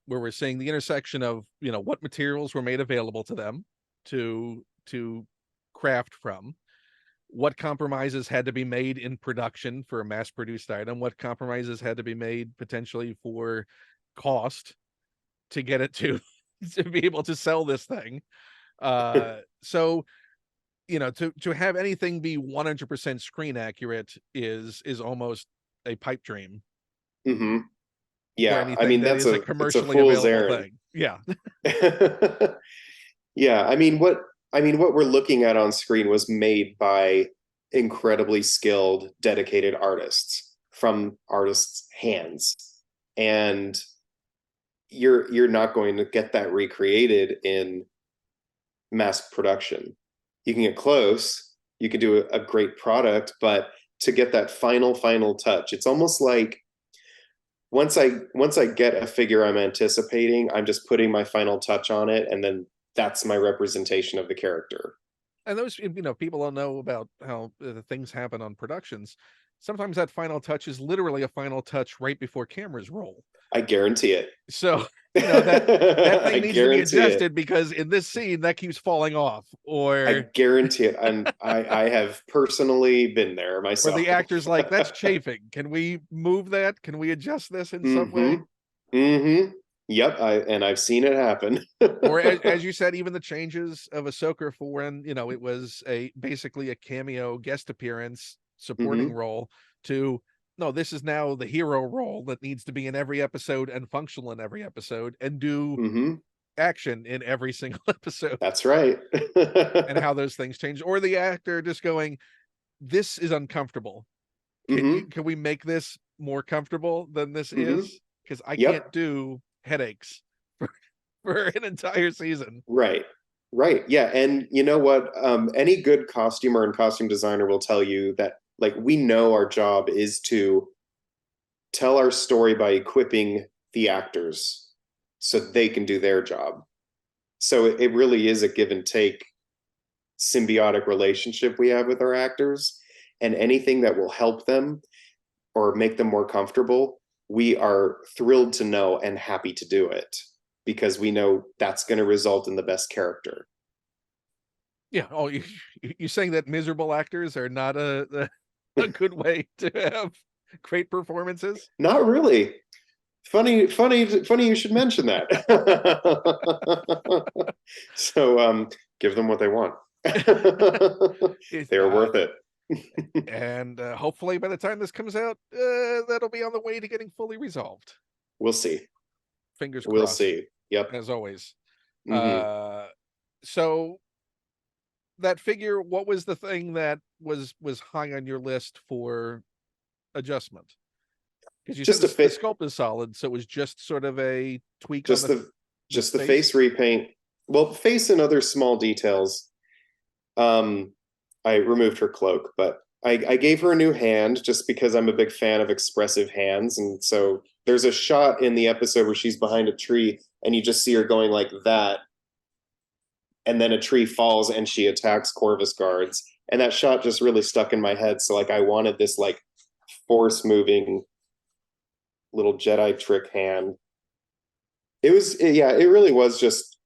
Speaker 1: where we're seeing the intersection of, you know, what materials were made available to them to craft from, what compromises had to be made in production for a mass produced item, what compromises had to be made potentially for cost to get it to to be able to sell this thing. So you know, to have anything be 100% screen accurate is almost a pipe dream
Speaker 2: Hmm.
Speaker 1: for
Speaker 2: Yeah, I
Speaker 1: anything
Speaker 2: mean
Speaker 1: that
Speaker 2: that's
Speaker 1: is a
Speaker 2: it's a
Speaker 1: commercially
Speaker 2: fool's
Speaker 1: available
Speaker 2: errand.
Speaker 1: thing. Yeah.
Speaker 2: Yeah, I mean what we're looking at on screen was made by incredibly skilled, dedicated artists from artists' hands. And you're not going to get that recreated in mass production. You can get close, you can do a great product, but to get that final touch, it's almost like once I get a figure I'm anticipating, I'm just putting my final touch on it, and then that's my representation of the character.
Speaker 1: And those, you know, people don't know about how the things happen on productions. Sometimes that final touch is literally a final touch right before cameras roll.
Speaker 2: I guarantee it.
Speaker 1: So, you know, that thing
Speaker 2: I
Speaker 1: needs to be
Speaker 2: guarantee it.
Speaker 1: adjusted because in this scene that keeps falling off,
Speaker 2: I guarantee it. And I have personally been there
Speaker 1: or the
Speaker 2: myself.
Speaker 1: actor's like, that's chafing. Can we move that? Can we adjust this in some
Speaker 2: Mm-hmm.
Speaker 1: way?
Speaker 2: Mm-hmm. Yep. I've seen it happen.
Speaker 1: Or as you said, even the changes of Ahsoka for when, you know, it was a basically a cameo guest appearance supporting
Speaker 2: Mm-hmm.
Speaker 1: role to no, this is now the hero role that needs to be in every episode and functional in every episode and do
Speaker 2: Mm-hmm.
Speaker 1: action in every single episode,
Speaker 2: That's right.
Speaker 1: and how those things change. Or the actor just going, this is uncomfortable.
Speaker 2: Mm-hmm.
Speaker 1: Can we make this more comfortable than this
Speaker 2: Mm-hmm.
Speaker 1: is? Because I can't
Speaker 2: Yep.
Speaker 1: do headaches for, for an entire season.
Speaker 2: Right. Right. Yeah. And you know what? Any good costumer and costume designer will tell you that, like, we know our job is to tell our story by equipping the actors so they can do their job. So it really is a give and take symbiotic relationship we have with our actors. And anything that will help them or make them more comfortable, we are thrilled to know and happy to do it because we know that's going to result in the best character.
Speaker 1: Yeah. Oh, you saying that miserable actors are not a good way to have great performances?
Speaker 2: Not really. Funny you should mention that. So give them what they want.
Speaker 1: It,
Speaker 2: They're worth it.
Speaker 1: and hopefully by the time this comes out, that'll be on the way to getting fully resolved.
Speaker 2: We'll see.
Speaker 1: Fingers
Speaker 2: We'll
Speaker 1: crossed,
Speaker 2: see. Yep.
Speaker 1: as always.
Speaker 2: Hmm.
Speaker 1: So that figure, what was the thing that was high on your list for adjustment? Because you said
Speaker 2: Just a
Speaker 1: the
Speaker 2: fit.
Speaker 1: sculpt is solid, so it was just sort of a tweak on
Speaker 2: Just
Speaker 1: the
Speaker 2: the face
Speaker 1: face.
Speaker 2: repaint. Well, face and other small details. Um, I removed her cloak, but I gave her a new hand just because I'm a big fan of expressive hands. And so there's a shot in the episode where she's behind a tree and you just see her going like that. And then a tree falls and she attacks Corvus guards. And that shot just really stuck in my head. So like I wanted this like force moving little Jedi trick hand. Yeah, it really was just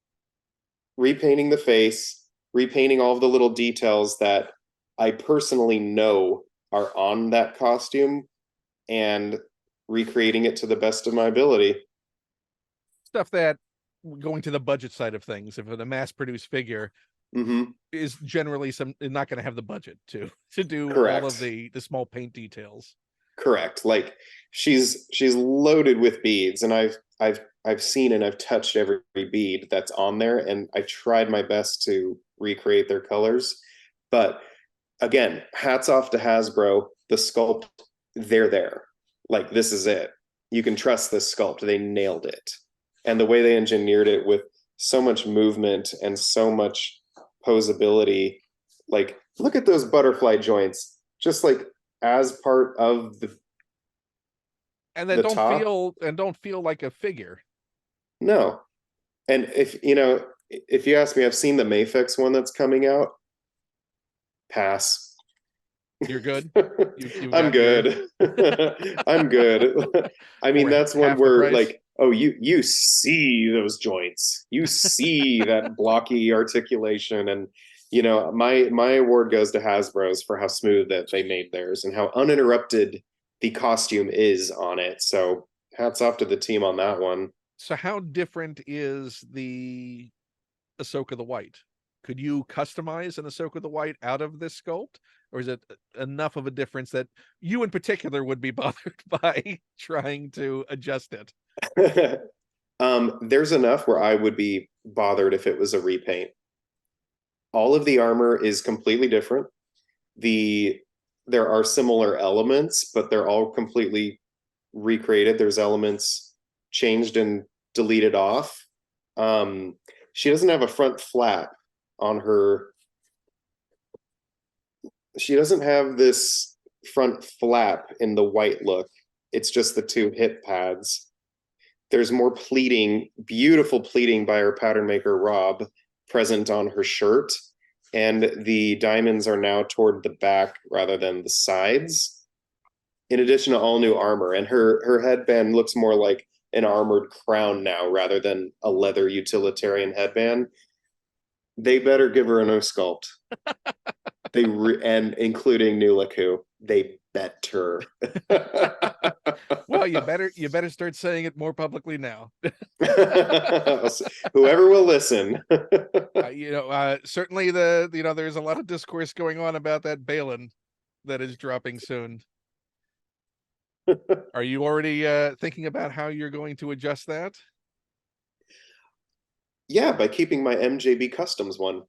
Speaker 2: repainting the face, repainting all of the little details that I personally know are on that costume, and recreating it to the best of my ability.
Speaker 1: Stuff that, going to the budget side of things, if it's a mass produced figure,
Speaker 2: Mm-hmm.
Speaker 1: is generally not going to have the budget to do all of
Speaker 2: Correct.
Speaker 1: the small paint details.
Speaker 2: Correct. Like she's loaded with beads, and I've seen and I've touched every bead that's on there, and I tried my best to recreate their colors. But again, hats off to Hasbro. The sculpt, they're there. Like this is it. You can trust this sculpt. They nailed it. And the way they engineered it with so much movement and so much posability, like look at those butterfly joints, just like as part of
Speaker 1: And
Speaker 2: the top.
Speaker 1: don't feel like a figure.
Speaker 2: No. And if you know, if you ask me, I've seen the Mafex one that's coming out. Pass.
Speaker 1: You're good. You've
Speaker 2: I'm
Speaker 1: got your
Speaker 2: good. I'm good. I mean,
Speaker 1: for
Speaker 2: that's one
Speaker 1: half the
Speaker 2: where
Speaker 1: price.
Speaker 2: like, oh, you see those joints. You see that blocky articulation, and my award goes to Hasbro's for how smooth that they made theirs and how uninterrupted the costume is on it. So hats off to the team on that one.
Speaker 1: So how different is the Ahsoka the White? Could you customize an Ahsoka the White out of this sculpt? Or is it enough of a difference that you in particular would be bothered by trying to adjust it?
Speaker 2: There's enough where I would be bothered if it was a repaint. All of the armor is completely different. There are similar elements, but they're all completely recreated. There's elements changed and deleted off. She doesn't have a front flap on her. She doesn't have this front flap in the white look. It's just the two hip pads. There's more pleating, beautiful pleating by our pattern maker, Rob, present on her shirt. And the diamonds are now toward the back rather than the sides. In addition to all new armor. And her headband looks more like an armored crown now rather than a leather utilitarian headband. They better give her a new sculpt. And including new Laku. They better.
Speaker 1: Well, you better start saying it more publicly now.
Speaker 2: Whoever will listen.
Speaker 1: Certainly there's a lot of discourse going on about that Balin that is dropping soon. Are you already thinking about how you're going to adjust that?
Speaker 2: Yeah, by keeping my MJB Customs one.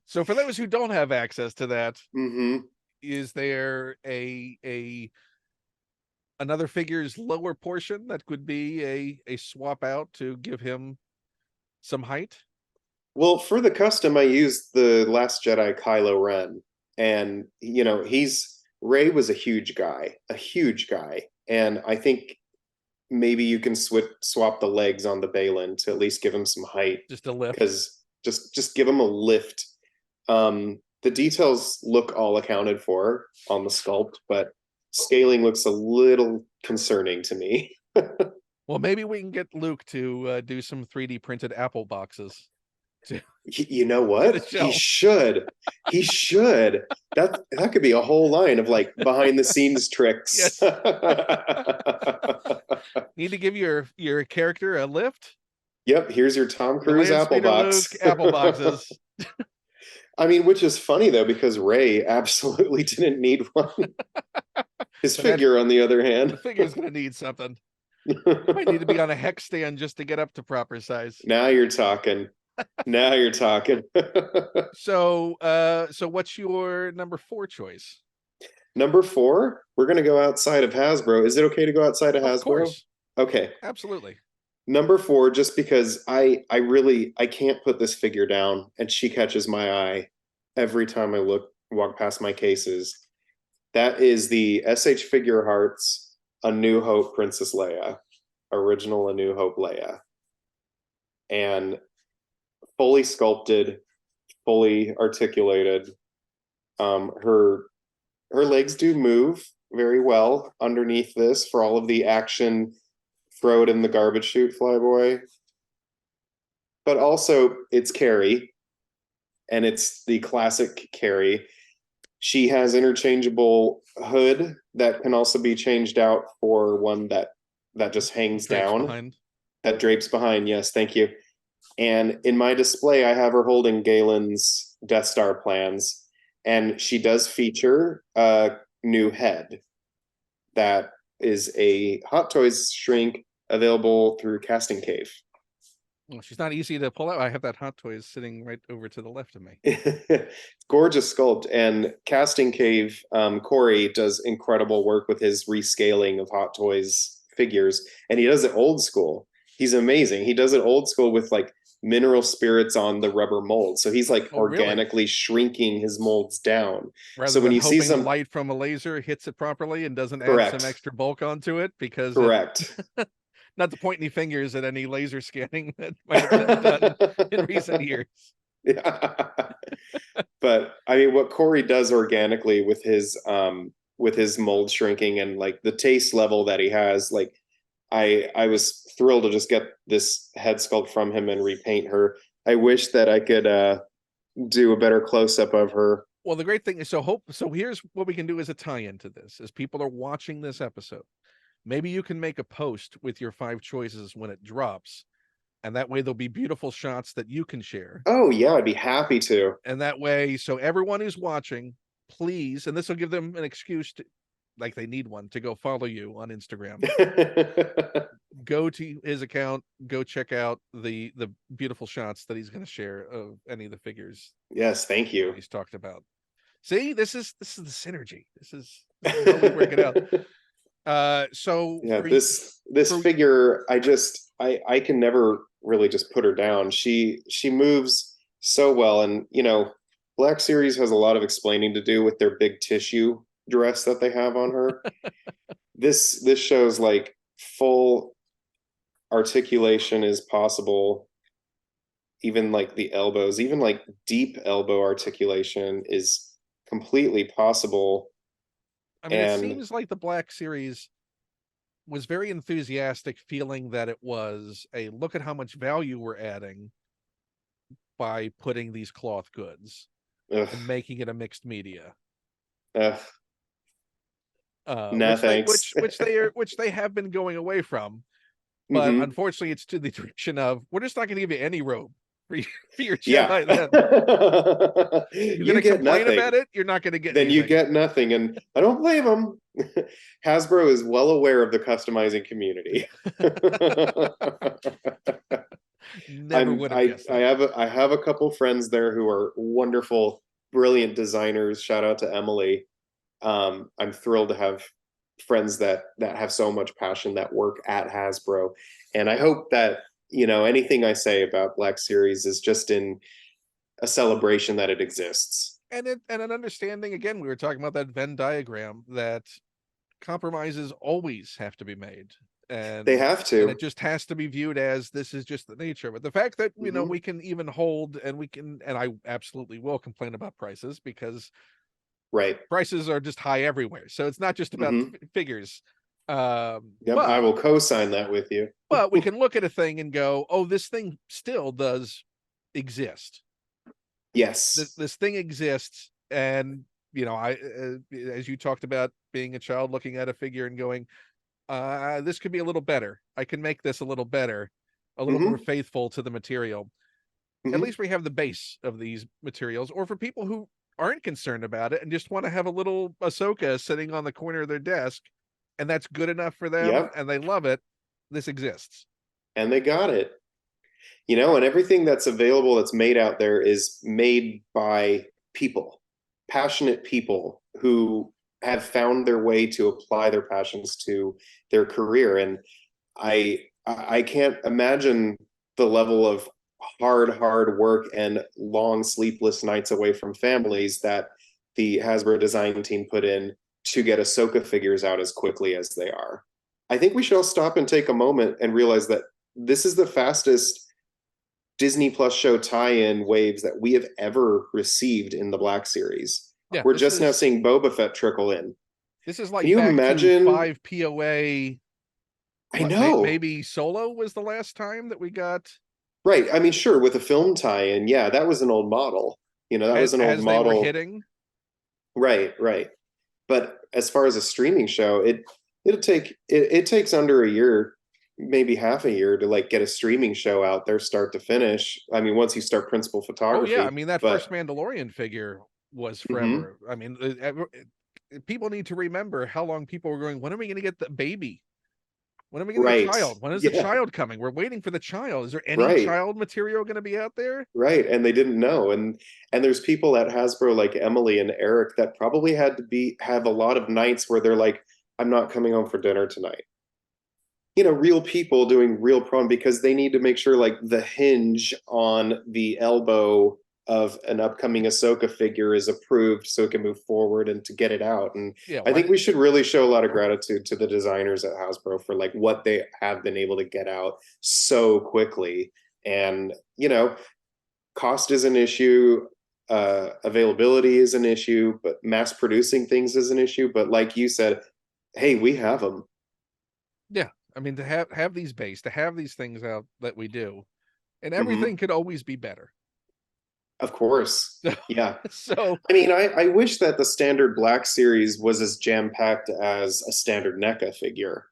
Speaker 1: So for those who don't have access to that,
Speaker 2: mm-hmm.
Speaker 1: Is there another figure's lower portion that could be a swap out to give him some height?
Speaker 2: Well, for the custom, I used the Last Jedi Kylo Ren, and Rey was a huge guy, and I think maybe you can swap the legs on the Balin to at least give him some height,
Speaker 1: just a lift,
Speaker 2: because just give him a lift. The details look all accounted for on the sculpt, but scaling looks a little concerning to me.
Speaker 1: Well, maybe we can get Luke to do some 3D printed apple boxes.
Speaker 2: You know what? He should. That could be a whole line of like behind the scenes tricks.
Speaker 1: Yes. Need to give your character a lift?
Speaker 2: Yep, here's your Tom Cruise apple box.
Speaker 1: Luke apple boxes.
Speaker 2: I mean, which is funny though, because Rey absolutely didn't need one. His figure, on the other hand,
Speaker 1: the figure's gonna need something. Might need to be on a hex stand just to get up to proper size.
Speaker 2: Now you're talking.
Speaker 1: So what's your number 4 choice?
Speaker 2: Number 4, we're gonna go outside of Hasbro. Is it okay to go outside of Hasbro?
Speaker 1: Of course.
Speaker 2: Okay.
Speaker 1: Absolutely.
Speaker 2: Number 4, just because I can't put this figure down, and she catches my eye every time I walk past my cases. That is the SH Figure Hearts A New Hope Princess Leia, original A New Hope Leia, and fully sculpted, fully articulated. Her legs do move very well underneath this for all of the action. Throw it in the garbage chute, Flyboy. But also, it's Carrie, and it's the classic Carrie. She has interchangeable hood that can also be changed out for one that just hangs down.
Speaker 1: Behind.
Speaker 2: That drapes behind, yes, thank you. And in my display, I have her holding Galen's Death Star plans, and she does feature a new head that is a Hot Toys shrink available through Casting Cave.
Speaker 1: Well, she's not easy to pull out. I have that Hot Toys sitting right over to the left of me.
Speaker 2: Gorgeous sculpt. And Casting Cave, Corey does incredible work with his rescaling of Hot Toys figures, and he does it old school. He's amazing. He does it old school with like mineral spirits on the rubber mold. So he's like organically shrinking his molds down.
Speaker 1: Rather
Speaker 2: so when
Speaker 1: than
Speaker 2: you see some
Speaker 1: light from a laser hits it properly and doesn't
Speaker 2: Correct.
Speaker 1: add some extra bulk onto it, because
Speaker 2: correct.
Speaker 1: not to point any fingers at any laser scanning that might have been done in recent years.
Speaker 2: Yeah. But I mean, what Corey does organically with his mold shrinking and like the taste level that he has, like I was thrilled to just get this head sculpt from him and repaint her. I wish that I could do a better close up of her.
Speaker 1: Well, the great thing is, so here's what we can do as a tie-in to this: as people are watching this episode, maybe you can make a post with your 5 choices when it drops, and that way there'll be beautiful shots that you can share.
Speaker 2: Oh yeah, I'd be happy to.
Speaker 1: And that way, so everyone who's watching, please, and this will give them an excuse to, like they need one, to go follow you on Instagram. Go to his account, go check out the beautiful shots that he's going to share of any of the figures.
Speaker 2: Yes, thank you.
Speaker 1: He's talked about. See, this is the synergy. This is how we work it out. So
Speaker 2: yeah, this figure, I can never really just put her down. She moves so well, and you know, Black Series has a lot of explaining to do with their big tissue dress that they have on her. This shows like full articulation is possible. Even like the elbows, even like deep elbow articulation is completely possible.
Speaker 1: I mean, it seems like the Black Series was very enthusiastic, feeling that it was a look at how much value we're adding by putting these cloth goods and making it a mixed media.
Speaker 2: No thanks.
Speaker 1: which they have been going away from, but unfortunately, it's to the direction of we're just not going to give you any robe for your Jedi. Then you're going to complain nothing about it. You're not going to get.
Speaker 2: Then
Speaker 1: anything.
Speaker 2: You get nothing, and I don't blame them. Hasbro is well aware of the customizing community.
Speaker 1: Never would have guessed
Speaker 2: that. I have a couple friends there who are wonderful, brilliant designers. Shout out to Emily. I'm thrilled to have friends that have so much passion that work at Hasbro, and I hope that, you know, anything I say about Black Series is just in a celebration that it exists,
Speaker 1: and an understanding. Again, we were talking about that Venn diagram, that compromises always have to be made, and
Speaker 2: they have to,
Speaker 1: and it just has to be viewed as this is just the nature of it. The fact that, you know, we can even hold, and I absolutely will complain about prices, because prices are just high everywhere, so it's not just about figures.
Speaker 2: I will co-sign that with you.
Speaker 1: But we can look at a thing and go, oh, this thing still does exist.
Speaker 2: Yes,
Speaker 1: this thing exists. And you know, as you talked about being a child looking at a figure and going, this could be a little better. I can make this a little better, a little more faithful to the material. At least we have the base of these materials. Or for people who aren't concerned about it and just want to have a little Ahsoka sitting on the corner of their desk, and that's good enough for them, and they love it, this exists.
Speaker 2: And they got it. You know, and everything that's available that's made out there is made by people, passionate people who have found their way to apply their passions to their career. And I can't imagine the level of hard work and long sleepless nights away from families that the Hasbro design team put in to get Ahsoka figures out as quickly as they are. I think we should all stop and take a moment and realize that this is the fastest Disney Plus show tie-in waves that we have ever received in the Black Series. Yeah, we're just now seeing Boba Fett trickle in.
Speaker 1: This is like,
Speaker 2: can you imagine
Speaker 1: 5 POA?
Speaker 2: I know.
Speaker 1: Maybe Solo was the last time that we got.
Speaker 2: Right. I mean, sure, with a film tie-in, yeah, that was an old model. You know, that was an old model.
Speaker 1: They were hitting.
Speaker 2: Right. But as far as a streaming show, it takes under a year, maybe half a year, to like get a streaming show out there start to finish. I mean, once you start principal photography.
Speaker 1: Oh yeah, I mean that first Mandalorian figure was forever. I mean, people need to remember how long people were going, when are we going to get the baby? When are we going to get the child? When is the child coming? We're waiting for the child. Is there any child material going to be out there? Right.
Speaker 2: And they didn't know. And there's people at Hasbro like Emily and Eric that probably had to have a lot of nights where they're like, I'm not coming home for dinner tonight. You know, real people doing real because they need to make sure like the hinge on the elbow of an upcoming Ahsoka figure is approved so it can move forward and to get it out. And
Speaker 1: Yeah,
Speaker 2: I think we should really show a lot of gratitude to the designers at Hasbro for like what they have been able to get out so quickly. And, you know, cost is an issue, availability is an issue, but mass producing things is an issue. But like you said, hey, we have them.
Speaker 1: Yeah, I mean, to have these base, to have these things out that we do, and
Speaker 2: Mm-hmm.
Speaker 1: everything could always be better.
Speaker 2: Of course. Yeah.
Speaker 1: So
Speaker 2: I mean, I wish that the standard Black series was as jam-packed as a standard NECA figure.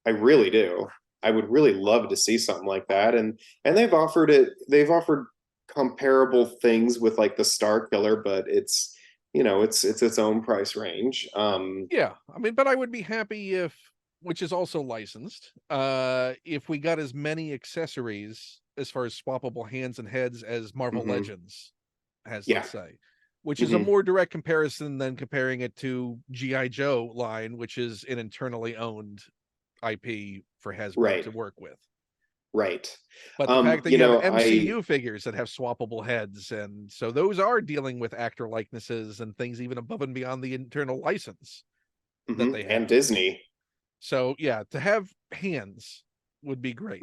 Speaker 2: I really do. I would really love to see something like that. And they've offered comparable things with like the Star Killer, but it's, you know, it's its own price range.
Speaker 1: yeah, I mean, but I would be happy if, which is also licensed, if we got as many accessories as far as swappable hands and heads as Marvel Legends has,
Speaker 2: Yeah.
Speaker 1: let's say, which is a more direct comparison than comparing it to G.I. Joe line, which is an internally owned IP for Hasbro to work with.
Speaker 2: Right.
Speaker 1: But the fact that you
Speaker 2: know,
Speaker 1: have MCU figures that have swappable heads, and so those are dealing with actor likenesses and things even above and beyond the internal license that they have.
Speaker 2: And Disney.
Speaker 1: So yeah, to have hands would be great.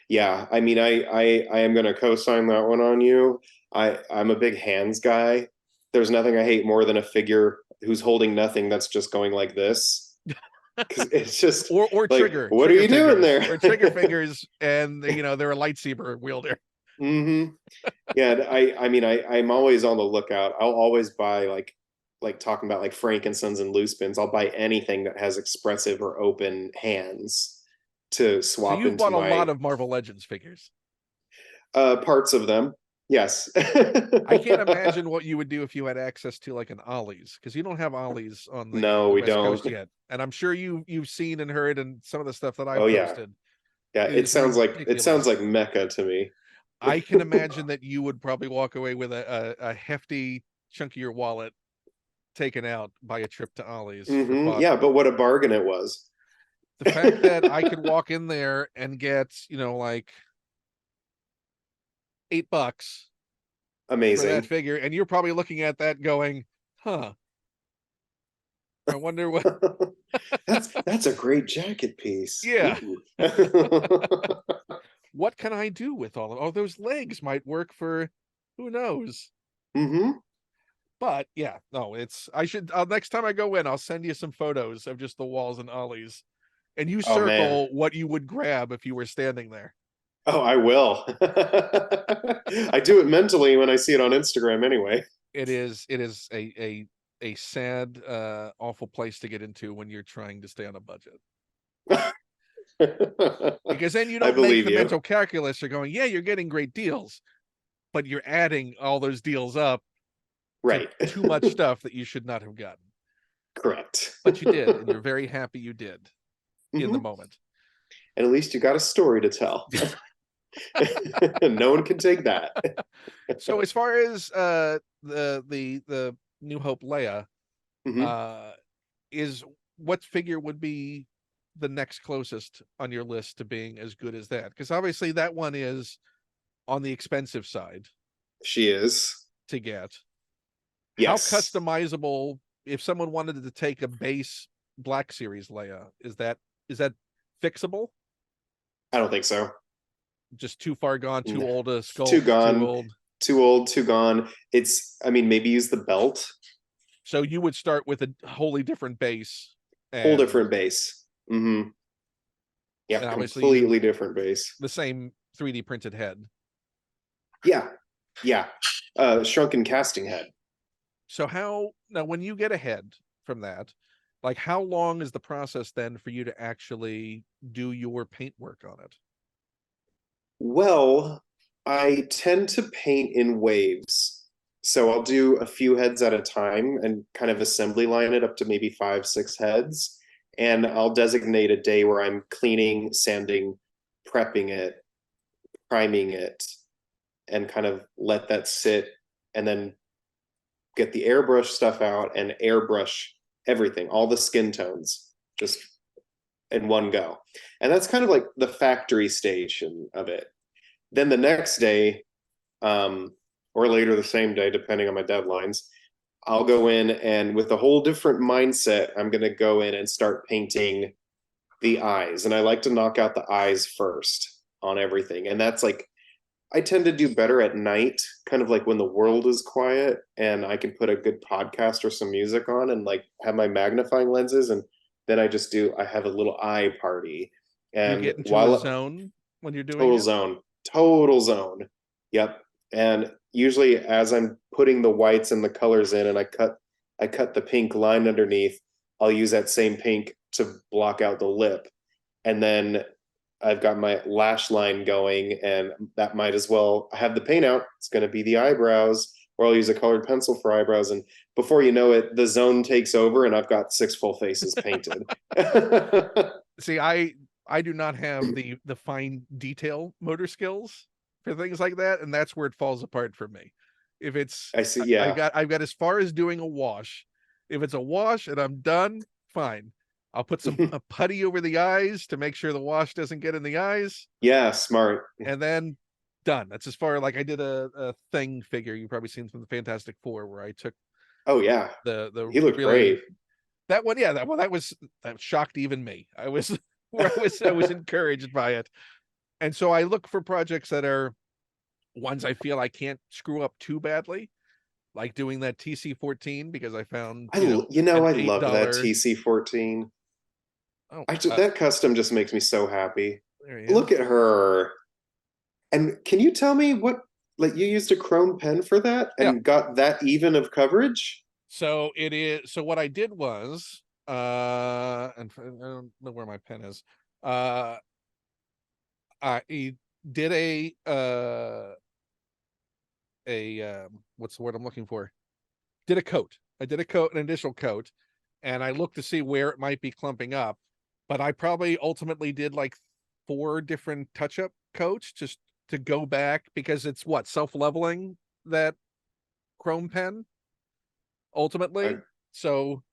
Speaker 2: Yeah, I mean, I am going to co-sign that one on you. I'm a big hands guy. There's nothing I hate more than a figure who's holding nothing that's just going like this. Because it's just
Speaker 1: or
Speaker 2: like,
Speaker 1: trigger.
Speaker 2: What
Speaker 1: trigger
Speaker 2: are you
Speaker 1: figures,
Speaker 2: doing there?
Speaker 1: or trigger figures, and you know they're a lightsaber wielder.
Speaker 2: Yeah, I mean, I'm always on the lookout. I'll always buy like talking about like Frankensteins and loose bins. I'll buy anything that has expressive or open hands to swap
Speaker 1: So you've
Speaker 2: into
Speaker 1: bought a
Speaker 2: my
Speaker 1: lot of Marvel Legends figures.
Speaker 2: Parts of them. Yes.
Speaker 1: I can't imagine what you would do if you had access to like an Ollie's, because you don't have Ollie's on the
Speaker 2: No, we
Speaker 1: West
Speaker 2: don't.
Speaker 1: Coast yet. And I'm sure you've seen and heard, and some of the stuff that I've
Speaker 2: Oh yeah.
Speaker 1: posted.
Speaker 2: Yeah, it sounds
Speaker 1: ridiculous.
Speaker 2: like Mecca to me.
Speaker 1: I can imagine that you would probably walk away with a hefty chunk of your wallet taken out by a trip to Ollie's for fun.
Speaker 2: Yeah, but what a bargain it was.
Speaker 1: The fact that I could walk in there and get, you know, like $8
Speaker 2: Amazing
Speaker 1: for that figure, and you're probably looking at that going, huh, I wonder what.
Speaker 2: that's a great jacket piece.
Speaker 1: Yeah. What can I do with all those legs? Might work for who knows. But yeah, no, I should next time I go in, I'll send you some photos of just the walls and Ollie's, and you circle what you would grab if you were standing there.
Speaker 2: Oh, I will. I do it mentally when I see it on Instagram anyway.
Speaker 1: It is a sad, awful place to get into when you're trying to stay on a budget. Because then you don't make the mental calculus. You're going, yeah, you're getting great deals, but you're adding all those deals up.
Speaker 2: Right.
Speaker 1: Too much stuff that you should not have gotten.
Speaker 2: Correct.
Speaker 1: But you did, and you're very happy you did in the moment.
Speaker 2: And at least you got a story to tell. No one can take that.
Speaker 1: So as far as the New Hope Leia, is what figure would be the next closest on your list to being as good as that? Because obviously that one is on the expensive side.
Speaker 2: She is
Speaker 1: to get.
Speaker 2: Yes.
Speaker 1: How customizable, if someone wanted to take a base Black Series Leia, is that fixable?
Speaker 2: I don't think so.
Speaker 1: Just too far gone, too old a skull,
Speaker 2: too gone,
Speaker 1: too old,
Speaker 2: too gone. It's, I mean, maybe use the belt.
Speaker 1: So you would start with a wholly different base.
Speaker 2: Whole different base. Yeah, completely different base.
Speaker 1: The same 3D printed head.
Speaker 2: Yeah. Shrunken casting head.
Speaker 1: So now when you get a head from that, like how long is the process then for you to actually do your paint work on it?
Speaker 2: Well, I tend to paint in waves. So I'll do a few heads at a time and kind of assembly line it up to maybe 5, 6 heads. And I'll designate a day where I'm cleaning, sanding, prepping it, priming it, and kind of let that sit, and then get the airbrush stuff out and airbrush everything, all the skin tones, just in one go. And that's kind of like the factory station of it. Then the next day, or or later the same day, depending on my deadlines, I'll go in and with a whole different mindset, I'm going to go in and start painting the eyes. And I like to knock out the eyes first on everything. And that's like, I tend to do better at night, kind of like when the world is quiet and I can put a good podcast or some music on and like have my magnifying lenses. And then I have a little eye party.
Speaker 1: You
Speaker 2: And
Speaker 1: get into a
Speaker 2: while
Speaker 1: zone when you're doing
Speaker 2: total
Speaker 1: it.
Speaker 2: zone, total zone. Yep. And usually as I'm putting the whites and the colors in and I cut the pink line underneath, I'll use that same pink to block out the lip. And then I've got my lash line going, and that might as well, I have the paint out. It's going to be the eyebrows, or I'll use a colored pencil for eyebrows. And before you know it, the zone takes over and I've got 6 full faces painted.
Speaker 1: See, I do not have the fine detail motor skills for things like that, and that's where it falls apart for me. If it's
Speaker 2: I see, yeah.
Speaker 1: I've got as far as doing a wash. If it's a wash and I'm done, fine. I'll put some a putty over the eyes to make sure the wash doesn't get in the eyes.
Speaker 2: Yeah, smart.
Speaker 1: And then done. That's as far like I did a thing figure you've probably seen from the Fantastic Four where I took
Speaker 2: Oh yeah.
Speaker 1: the
Speaker 2: He looked
Speaker 1: really
Speaker 2: great.
Speaker 1: that one, yeah, that shocked even me. I was I was encouraged by it. And so I look for projects that are ones I feel I can't screw up too badly, like doing that TC14 because I found,
Speaker 2: I
Speaker 1: an
Speaker 2: love that
Speaker 1: $8.
Speaker 2: TC14.
Speaker 1: Oh,
Speaker 2: That custom just makes me so happy.
Speaker 1: there he
Speaker 2: Look
Speaker 1: is.
Speaker 2: at her. And can you tell me what, like, you used a chrome pen for that
Speaker 1: Yeah.
Speaker 2: and got that even of coverage?
Speaker 1: So it is. So what I did was, and I don't know where my pen is. I did what's the word I'm looking for? Did a coat. I did a coat, an initial coat, and I looked to see where it might be clumping up. But I probably ultimately did like 4 different touch-up coats just to go back because it's what self-leveling that chrome pen
Speaker 2: I,
Speaker 1: ultimately. So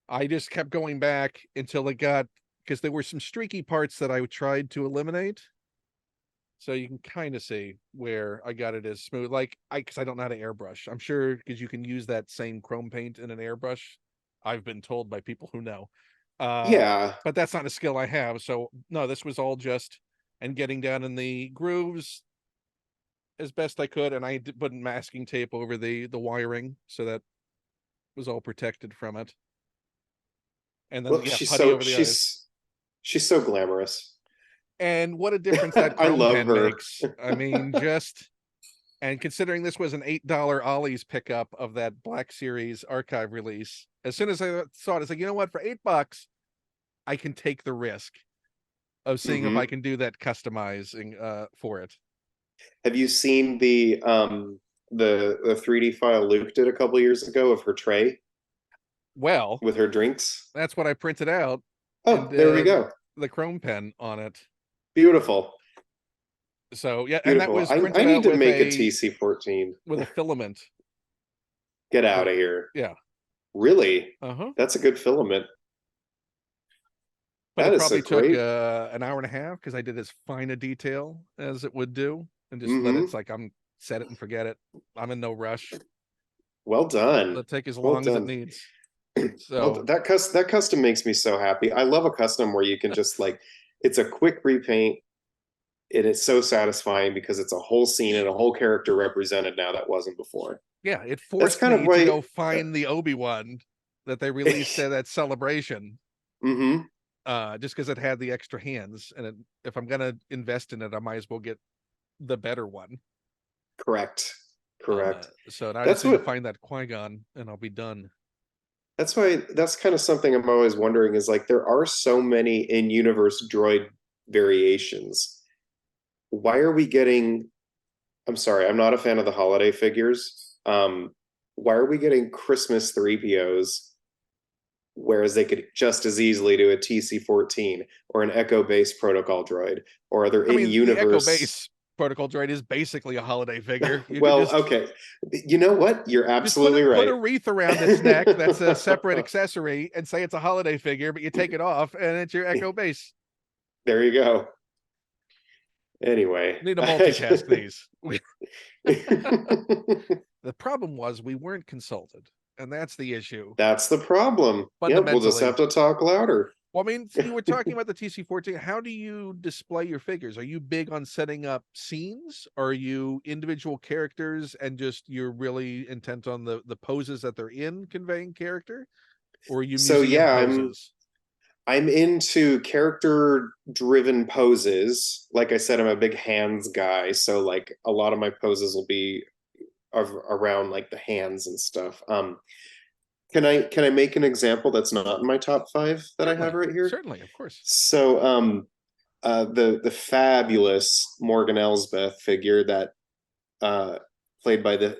Speaker 1: I just kept going back until it got because there were some streaky parts that I tried to eliminate. So you can kind of see where I got it as smooth. Like because I don't know how to airbrush. I'm sure because you can use that same chrome paint in an airbrush. I've been told by people who know.
Speaker 2: yeah.
Speaker 1: But that's not a skill I have. So no, this was all just and getting down in the grooves as best I could, and I put masking tape over the wiring so that was all protected from it. And then
Speaker 2: Well,
Speaker 1: yeah, putty over the eyes.
Speaker 2: she's so glamorous.
Speaker 1: And what a difference that
Speaker 2: I
Speaker 1: chrome
Speaker 2: love
Speaker 1: pen
Speaker 2: her.
Speaker 1: makes. I mean, just and considering this was an $8 Ollie's pickup of that Black Series archive release, as soon as I saw it, it's like, you know what, for $8, I can take the risk of seeing if I can do that customizing for it.
Speaker 2: Have you seen the 3D file Luke did a couple years ago of her tray
Speaker 1: Well,
Speaker 2: with her drinks?
Speaker 1: that's what I printed out and
Speaker 2: Oh, there we
Speaker 1: did
Speaker 2: go.
Speaker 1: the chrome pen on it.
Speaker 2: Beautiful.
Speaker 1: So yeah, and that
Speaker 2: Beautiful.
Speaker 1: was
Speaker 2: I
Speaker 1: printed
Speaker 2: need
Speaker 1: out
Speaker 2: to make a TC14.
Speaker 1: with a filament.
Speaker 2: Get out of here.
Speaker 1: Yeah.
Speaker 2: Really?
Speaker 1: Uh-huh.
Speaker 2: That's a good filament.
Speaker 1: But
Speaker 2: That
Speaker 1: it
Speaker 2: is a
Speaker 1: probably took
Speaker 2: great.
Speaker 1: an hour and a half because I did as fine a detail as it would do and just let it.
Speaker 2: Mm-hmm.
Speaker 1: It's like I'm set it and forget it. I'm in no rush.
Speaker 2: Well done.
Speaker 1: Let it take as
Speaker 2: Well
Speaker 1: long as it
Speaker 2: done.
Speaker 1: needs.
Speaker 2: Well,
Speaker 1: So
Speaker 2: that custom makes me so happy. I love a custom where you can just like, it's a quick repaint. It is so satisfying because it's a whole scene and a whole character represented now that wasn't before.
Speaker 1: yeah, it
Speaker 2: That's
Speaker 1: forced
Speaker 2: kind of
Speaker 1: me to
Speaker 2: why.
Speaker 1: go find the Obi-Wan that they released at that celebration.
Speaker 2: Mm-hmm.
Speaker 1: Just because it had the extra hands, and if I'm gonna invest in it, I might as well get the better one.
Speaker 2: Correct. Correct.
Speaker 1: So now I just
Speaker 2: That's
Speaker 1: need to
Speaker 2: what.
Speaker 1: find that Qui-Gon, and I'll be done.
Speaker 2: That's why. That's kind of something I'm always wondering is like there are so many in-universe droid variations. Why are we getting? I'm sorry, I'm not a fan of the holiday figures. Why are we getting Christmas 3POs whereas they could just as easily do a TC14 or an Echo based protocol droid, or other
Speaker 1: I
Speaker 2: in
Speaker 1: mean, the Echo
Speaker 2: universe?
Speaker 1: Base protocol droid is basically a holiday figure. You could
Speaker 2: Well, okay. You know what? You're
Speaker 1: just
Speaker 2: absolutely
Speaker 1: put
Speaker 2: right.
Speaker 1: a wreath around its neck that's a separate accessory and say it's a holiday figure, but you take it off and it's your Echo Base.
Speaker 2: There you go. Anyway,
Speaker 1: Need to multitask these. The problem was we weren't consulted, and that's the issue.
Speaker 2: That's the problem. Yep, we'll just
Speaker 1: Fundamentally.
Speaker 2: have to talk louder.
Speaker 1: Well, I mean, you were talking about the TC-14. How do you display your figures? Are you big on setting up scenes? Or are you individual characters and just you're really intent on the poses that they're in conveying character? Or are you
Speaker 2: So
Speaker 1: museum
Speaker 2: yeah,
Speaker 1: poses?
Speaker 2: I'm into character driven poses. Like I said, I'm a big hands guy, so like a lot of my poses will be around like the hands and stuff. Can I make an example that's not in my top 5 that I have right here?
Speaker 1: Certainly, of course.
Speaker 2: So the fabulous Morgan Elsbeth figure that played by the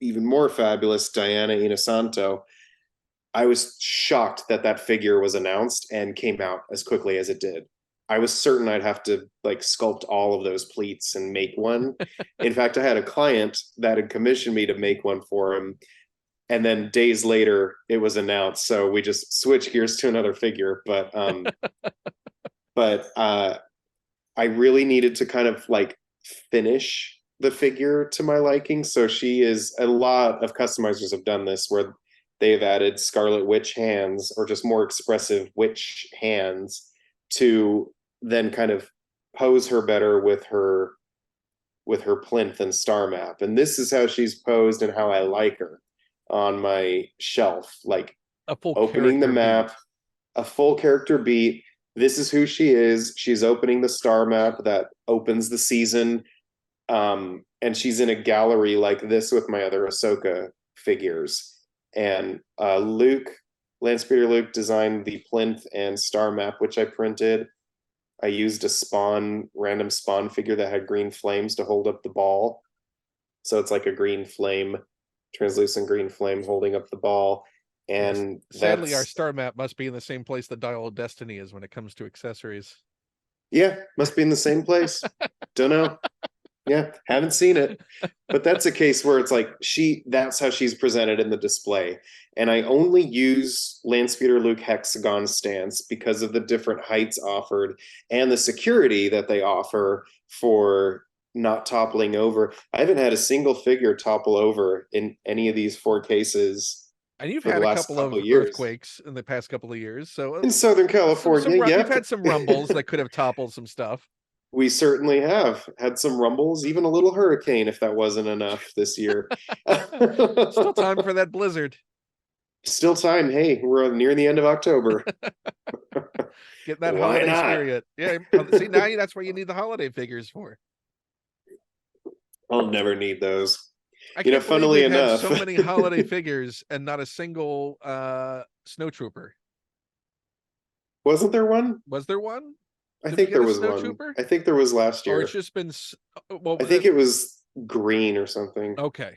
Speaker 2: even more fabulous Diana Inosanto. I was shocked that that figure was announced and came out as quickly as it did. I was certain I'd have to like sculpt all of those pleats and make one. In fact, I had a client that had commissioned me to make one for him. And then days later it was announced. So we just switched gears to another figure. But I really needed to kind of like finish the figure to my liking. So she is, a lot of customizers have done this where they've added Scarlet Witch hands or just more expressive witch hands to then kind of pose her better with her plinth and star map. And this is how she's posed and how I like her on my shelf, like
Speaker 1: A full
Speaker 2: opening the map,
Speaker 1: beat.
Speaker 2: a full character beat. This is who she is. She's opening the star map that opens the season. And she's in a gallery like this with my other Ahsoka figures. And Landspeeder Luke designed the plinth and star map, which I printed. I used a random spawn figure that had green flames to hold up the ball. So it's like a green flame, translucent green flame holding up the ball. And
Speaker 1: sadly, our star map must be in the same place the Dial of Destiny is when it comes to accessories.
Speaker 2: Yeah, must be in the same place. Don't know. Yeah, haven't seen it. But that's a case where it's like that's how she's presented in the display. And I only use Landspeeder Luke hexagon stance because of the different heights offered and the security that they offer for not toppling over. I haven't had a single figure topple over in any of these 4 cases.
Speaker 1: And you've
Speaker 2: for
Speaker 1: had
Speaker 2: the
Speaker 1: a
Speaker 2: last
Speaker 1: couple of
Speaker 2: years.
Speaker 1: Earthquakes in the past couple of years. So
Speaker 2: in Southern California,
Speaker 1: you've had some rumbles that could have toppled some stuff.
Speaker 2: We certainly have had some rumbles, even a little hurricane, if that wasn't enough this year.
Speaker 1: Still time for that blizzard.
Speaker 2: Still time. Hey, we're near the end of October.
Speaker 1: Get that holiday spirit. Yeah, see, now that's where you need the holiday figures for.
Speaker 2: I'll never need those.
Speaker 1: Funnily enough, so many holiday figures and not a single snow trooper.
Speaker 2: Wasn't there one?
Speaker 1: Was there one?
Speaker 2: I think there was one. Trooper? I think there was last year.
Speaker 1: Or it's just been.
Speaker 2: I think it was green or something.
Speaker 1: Okay.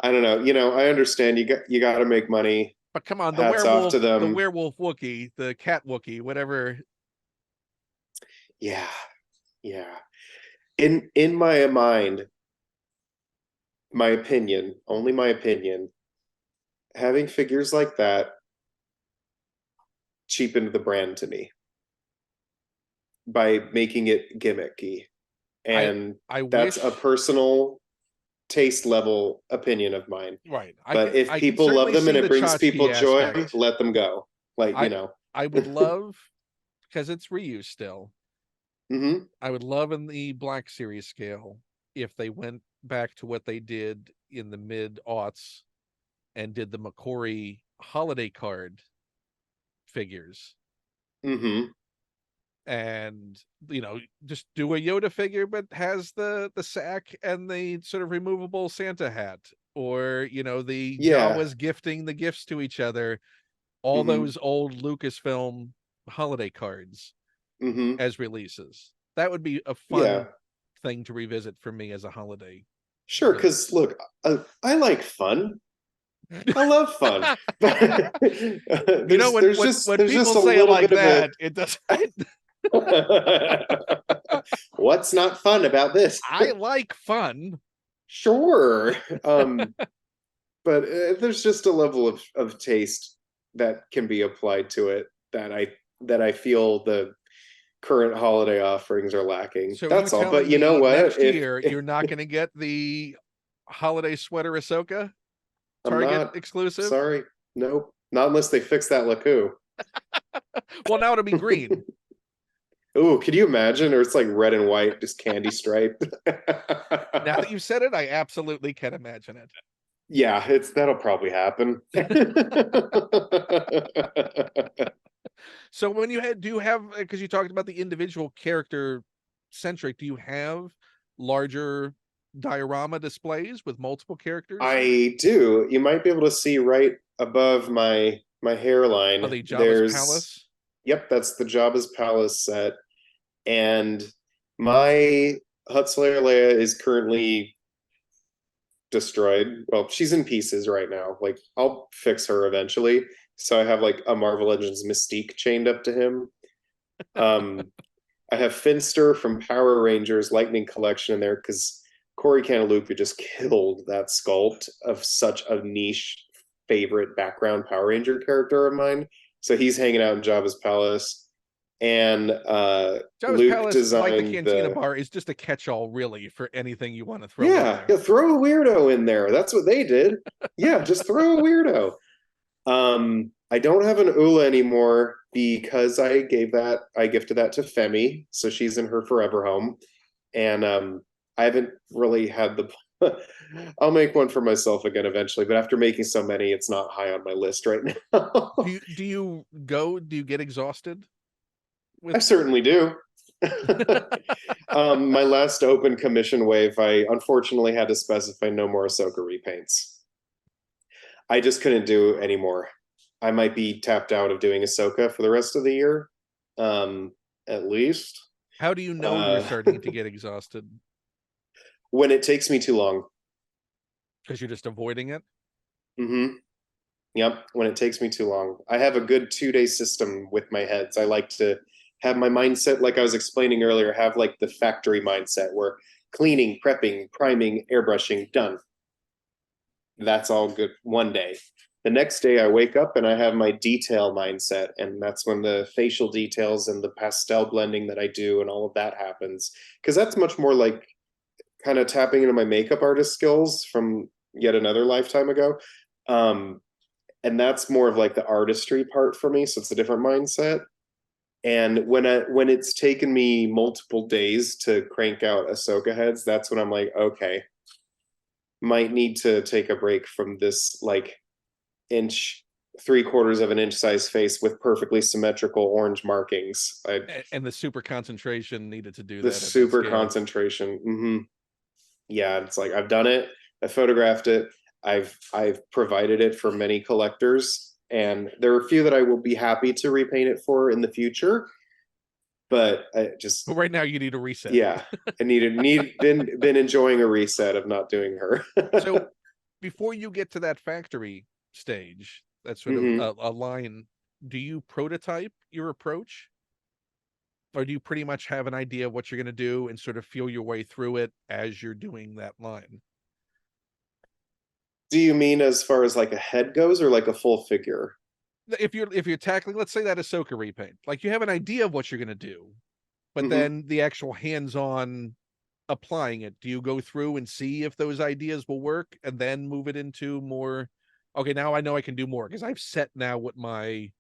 Speaker 2: I don't know. I understand you got to make money.
Speaker 1: But come on,
Speaker 2: the
Speaker 1: werewolf Wookiee, the cat Wookiee, whatever.
Speaker 2: Yeah. In my mind, my opinion, only my opinion, having figures like that cheapened the brand to me by making it gimmicky. And that's a personal taste level opinion of mine.
Speaker 1: Right.
Speaker 2: But if people love them and it brings people joy, let them go.
Speaker 1: I would love, because it's reused still.
Speaker 2: Mm-hmm.
Speaker 1: I would love in the Black Series scale if they went back to what they did in the mid-aughts and did the McCory holiday card figures.
Speaker 2: Mm-hmm.
Speaker 1: And just do a Yoda figure but has the sack and the sort of removable Santa hat, or the Jawas gifting the gifts to each other, all those old Lucasfilm holiday cards as releases. That would be a fun thing to revisit for me as a holiday.
Speaker 2: Sure, because look, I like fun. I love fun.
Speaker 1: When people say it like that, it doesn't.
Speaker 2: What's not fun about this?
Speaker 1: I like fun.
Speaker 2: Sure. But there's just a level of taste that can be applied to it that that I feel the current holiday offerings are lacking.
Speaker 1: So you
Speaker 2: That's all. But
Speaker 1: telling
Speaker 2: you know
Speaker 1: me
Speaker 2: what?
Speaker 1: next year you're not going to get the holiday sweater Ahsoka
Speaker 2: I'm
Speaker 1: Target
Speaker 2: not
Speaker 1: exclusive?
Speaker 2: sorry. Nope. Not unless they fix that Laku.
Speaker 1: Well, now it'll be green.
Speaker 2: Ooh, could you imagine? Or it's like red and white, just candy striped.
Speaker 1: Now that you've said it, I absolutely can imagine it.
Speaker 2: Yeah, that'll probably happen.
Speaker 1: So when do you have, because you talked about the individual character centric, do you have larger diorama displays with multiple characters?
Speaker 2: I do. You might be able to see right above my
Speaker 1: Are
Speaker 2: hairline.
Speaker 1: they Jabba's
Speaker 2: There's
Speaker 1: palace?
Speaker 2: Yep, that's the Jabba's palace set. And my Huttslayer Leia is currently destroyed. Well, she's in pieces right now. Like I'll fix her eventually. So I have like a Marvel Legends Mystique chained up to him. Um, I have Finster from Power Rangers Lightning Collection in there because Corey Cantaloupe just killed that sculpt of such a niche favorite background Power Ranger character of mine. So he's hanging out in Jabba's palace. And
Speaker 1: Jabba's
Speaker 2: Luke
Speaker 1: palace, like the
Speaker 2: designed
Speaker 1: Cantina
Speaker 2: the
Speaker 1: bar, is just a catch-all, really, for anything you want to throw in
Speaker 2: yeah,
Speaker 1: there.
Speaker 2: yeah, throw a weirdo in there. That's what they did. Yeah, just throw a weirdo. I don't have an Oola anymore because I gifted that to Femi, so she's in her forever home. And I haven't really had the I'll make one for myself again eventually, but after making so many, it's not high on my list right now.
Speaker 1: Do you get exhausted
Speaker 2: I
Speaker 1: with
Speaker 2: certainly do. My last open commission wave, I unfortunately had to specify no more Ahsoka repaints. I just couldn't do anymore. I might be tapped out of doing Ahsoka for the rest of the year, at least.
Speaker 1: how do you know you're
Speaker 2: Uh,
Speaker 1: starting to get exhausted?
Speaker 2: when it takes me too long.
Speaker 1: Because you're just avoiding it?
Speaker 2: Mm-hmm. Yep, when it takes me too long. I have a good 2 day system with my heads. I like to have my mindset, like I was explaining earlier, have like the factory mindset where cleaning, prepping, priming, airbrushing, done. That's all good one day. The next day I wake up and I have my detail mindset, and that's when the facial details and the pastel blending that I do and all of that happens, because that's much more like kind of tapping into my makeup artist skills from yet another lifetime ago. um and that's more of like the artistry part for me, so it's a different mindset. And when it's taken me multiple days to crank out Ahsoka heads, that's when I'm like, okay, might need to take a break from this like inch, 3/4 of an inch size face with perfectly symmetrical orange markings.
Speaker 1: And the super concentration needed to do
Speaker 2: The
Speaker 1: that at that
Speaker 2: super
Speaker 1: scale.
Speaker 2: concentration. Yeah, it's like I've done it. I photographed it. I've provided it for many collectors, and there are a few that I will be happy to repaint it for in the future. But I
Speaker 1: But
Speaker 2: just
Speaker 1: right now you need a reset.
Speaker 2: yeah, I been enjoying a reset of not doing her.
Speaker 1: So before you get to that factory stage, that sort of
Speaker 2: Hmm.
Speaker 1: a line, do you prototype your approach? Or do you pretty much have an idea of what you're going to do and sort of feel your way through it as you're doing that line?
Speaker 2: Do you mean as far as like a head goes, or like a full figure?
Speaker 1: If you're tackling, let's say, that Ahsoka repaint, like you have an idea of what you're going to do, but
Speaker 2: Hmm.
Speaker 1: then the actual hands-on applying it, do you go through and see if those ideas will work and then move it into more, okay, now I know I can do more because I've set now what my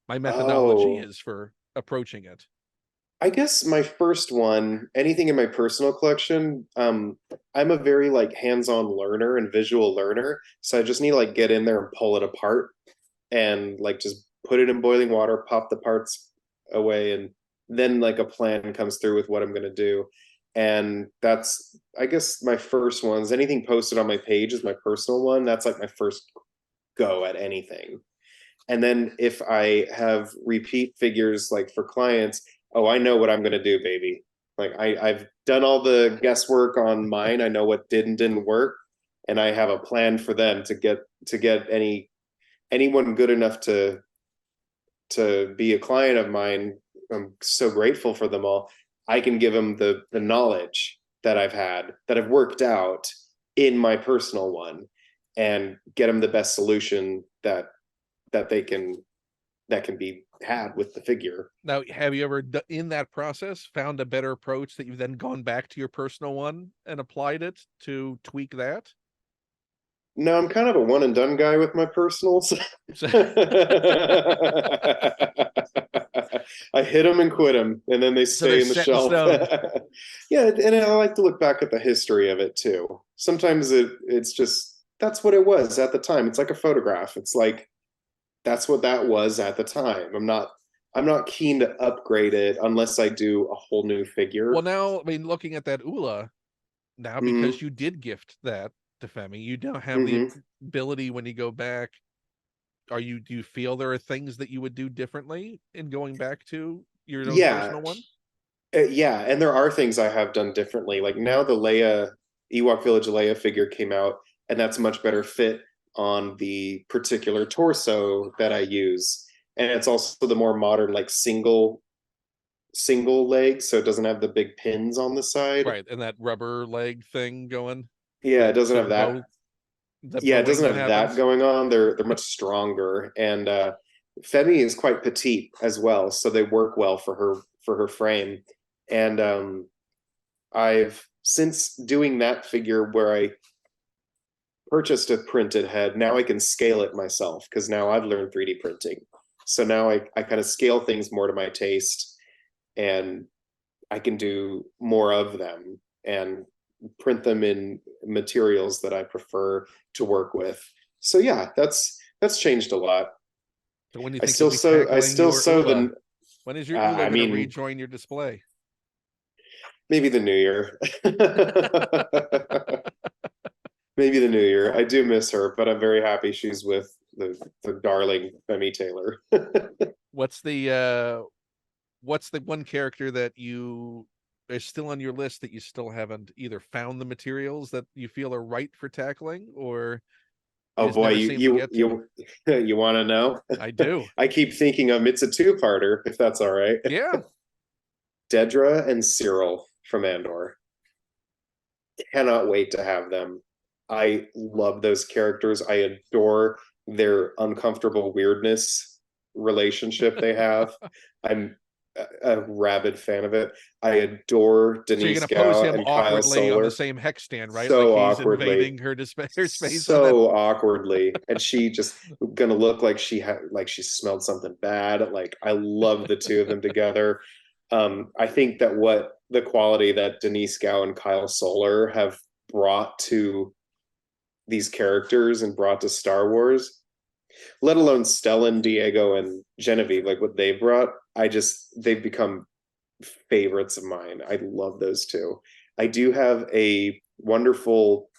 Speaker 1: methodology
Speaker 2: Oh,
Speaker 1: is for approaching it?
Speaker 2: I guess my first one, anything in my personal collection, I'm a very like hands-on learner and visual learner. So I just need to like get in there and pull it apart and like just put it in boiling water, pop the parts away, and then like a plan comes through with what I'm gonna do. And that's I guess my first ones. Anything posted on my page is my personal one. That's like my first go at anything. And then if I have repeat figures like for clients, oh, I know what I'm gonna do, baby. Like I've done all the guesswork on mine. I know what did and didn't work, and I have a plan for them to get anyone good enough to be a client of mine. I'm so grateful for them all. I can give them the knowledge that I've had that I've worked out in my personal one, and get them the best solution that they can that can be had with the figure.
Speaker 1: Now, have you ever in that process found a better approach that you've then gone back to your personal one and applied it to tweak that?
Speaker 2: No, I'm kind of a one and done guy with my personals.
Speaker 1: So,
Speaker 2: I hit them and quit them, and then they
Speaker 1: so they're
Speaker 2: stay in the
Speaker 1: set in
Speaker 2: shelf.
Speaker 1: stone.
Speaker 2: Yeah, and I like to look back at the history of it too. Sometimes it's just that's what it was at the time. It's like a photograph. It's like that's what that was at the time. I'm not keen to upgrade it unless I do a whole new figure.
Speaker 1: Well, now, I mean, looking at that Oola, now
Speaker 2: Hmm.
Speaker 1: because you did gift that to Femi, you don't have the
Speaker 2: Hmm.
Speaker 1: ability when you go back. Do you feel there are things that you would do differently in going back to your own
Speaker 2: Yeah,
Speaker 1: personal one?
Speaker 2: yeah, and there are things I have done differently. Like now the Leia Ewok Village Leia figure came out, and that's a much better fit on the particular torso that I use. And it's also the more modern, like single leg, so it doesn't have the big pins on the side.
Speaker 1: Right, and that rubber leg thing going,
Speaker 2: Yeah, it
Speaker 1: that
Speaker 2: doesn't
Speaker 1: sort
Speaker 2: have
Speaker 1: of
Speaker 2: that. Yeah, it
Speaker 1: bowing
Speaker 2: doesn't
Speaker 1: that
Speaker 2: have that
Speaker 1: happens.
Speaker 2: going on. They're much stronger, and Femi is quite petite as well, so they work well for her frame. And I've since doing that figure where I purchased a printed head, now I can scale it myself because now I've learned 3D printing. So now I kind of scale things more to my taste, and I can do more of them and print them in materials that I prefer to work with. So yeah, that's changed a lot.
Speaker 1: So when do you
Speaker 2: I
Speaker 1: think you'll
Speaker 2: still
Speaker 1: be
Speaker 2: sew I
Speaker 1: tackling
Speaker 2: still
Speaker 1: your
Speaker 2: sew
Speaker 1: Oola?
Speaker 2: the
Speaker 1: When is your Oola
Speaker 2: I
Speaker 1: going to
Speaker 2: mean
Speaker 1: rejoin your display?
Speaker 2: maybe the new year. Maybe the new year. I do miss her, but I'm very happy she's with the darling Femi Taylor.
Speaker 1: What's the one character that you is still on your list that you still haven't either found the materials that you feel are right for tackling, or you
Speaker 2: Oh
Speaker 1: just
Speaker 2: boy,
Speaker 1: never seem to get to?
Speaker 2: you want to know?
Speaker 1: I do.
Speaker 2: I keep thinking of it's a two-parter, if that's all right.
Speaker 1: Yeah.
Speaker 2: Dedra and Cyril from Andor. Cannot wait to have them. I love those characters. I adore their uncomfortable weirdness relationship they have. I'm a rabid fan of it. I adore
Speaker 1: So you're
Speaker 2: Denise
Speaker 1: gonna pose
Speaker 2: Gow
Speaker 1: him
Speaker 2: and Kyle
Speaker 1: awkwardly on the
Speaker 2: Solar
Speaker 1: same hex stand, right? Like
Speaker 2: so
Speaker 1: he's
Speaker 2: awkwardly,
Speaker 1: invading her space, and then
Speaker 2: so awkwardly, and she just gonna look like she smelled something bad. Like I love the two of them together. I think that what the quality that Denise Gow and Kyle Solar have brought to these characters and brought to Star Wars, let alone Stellan, Diego, and Genevieve, like what they brought, they've become favorites of mine. I love those two. I do have a wonderful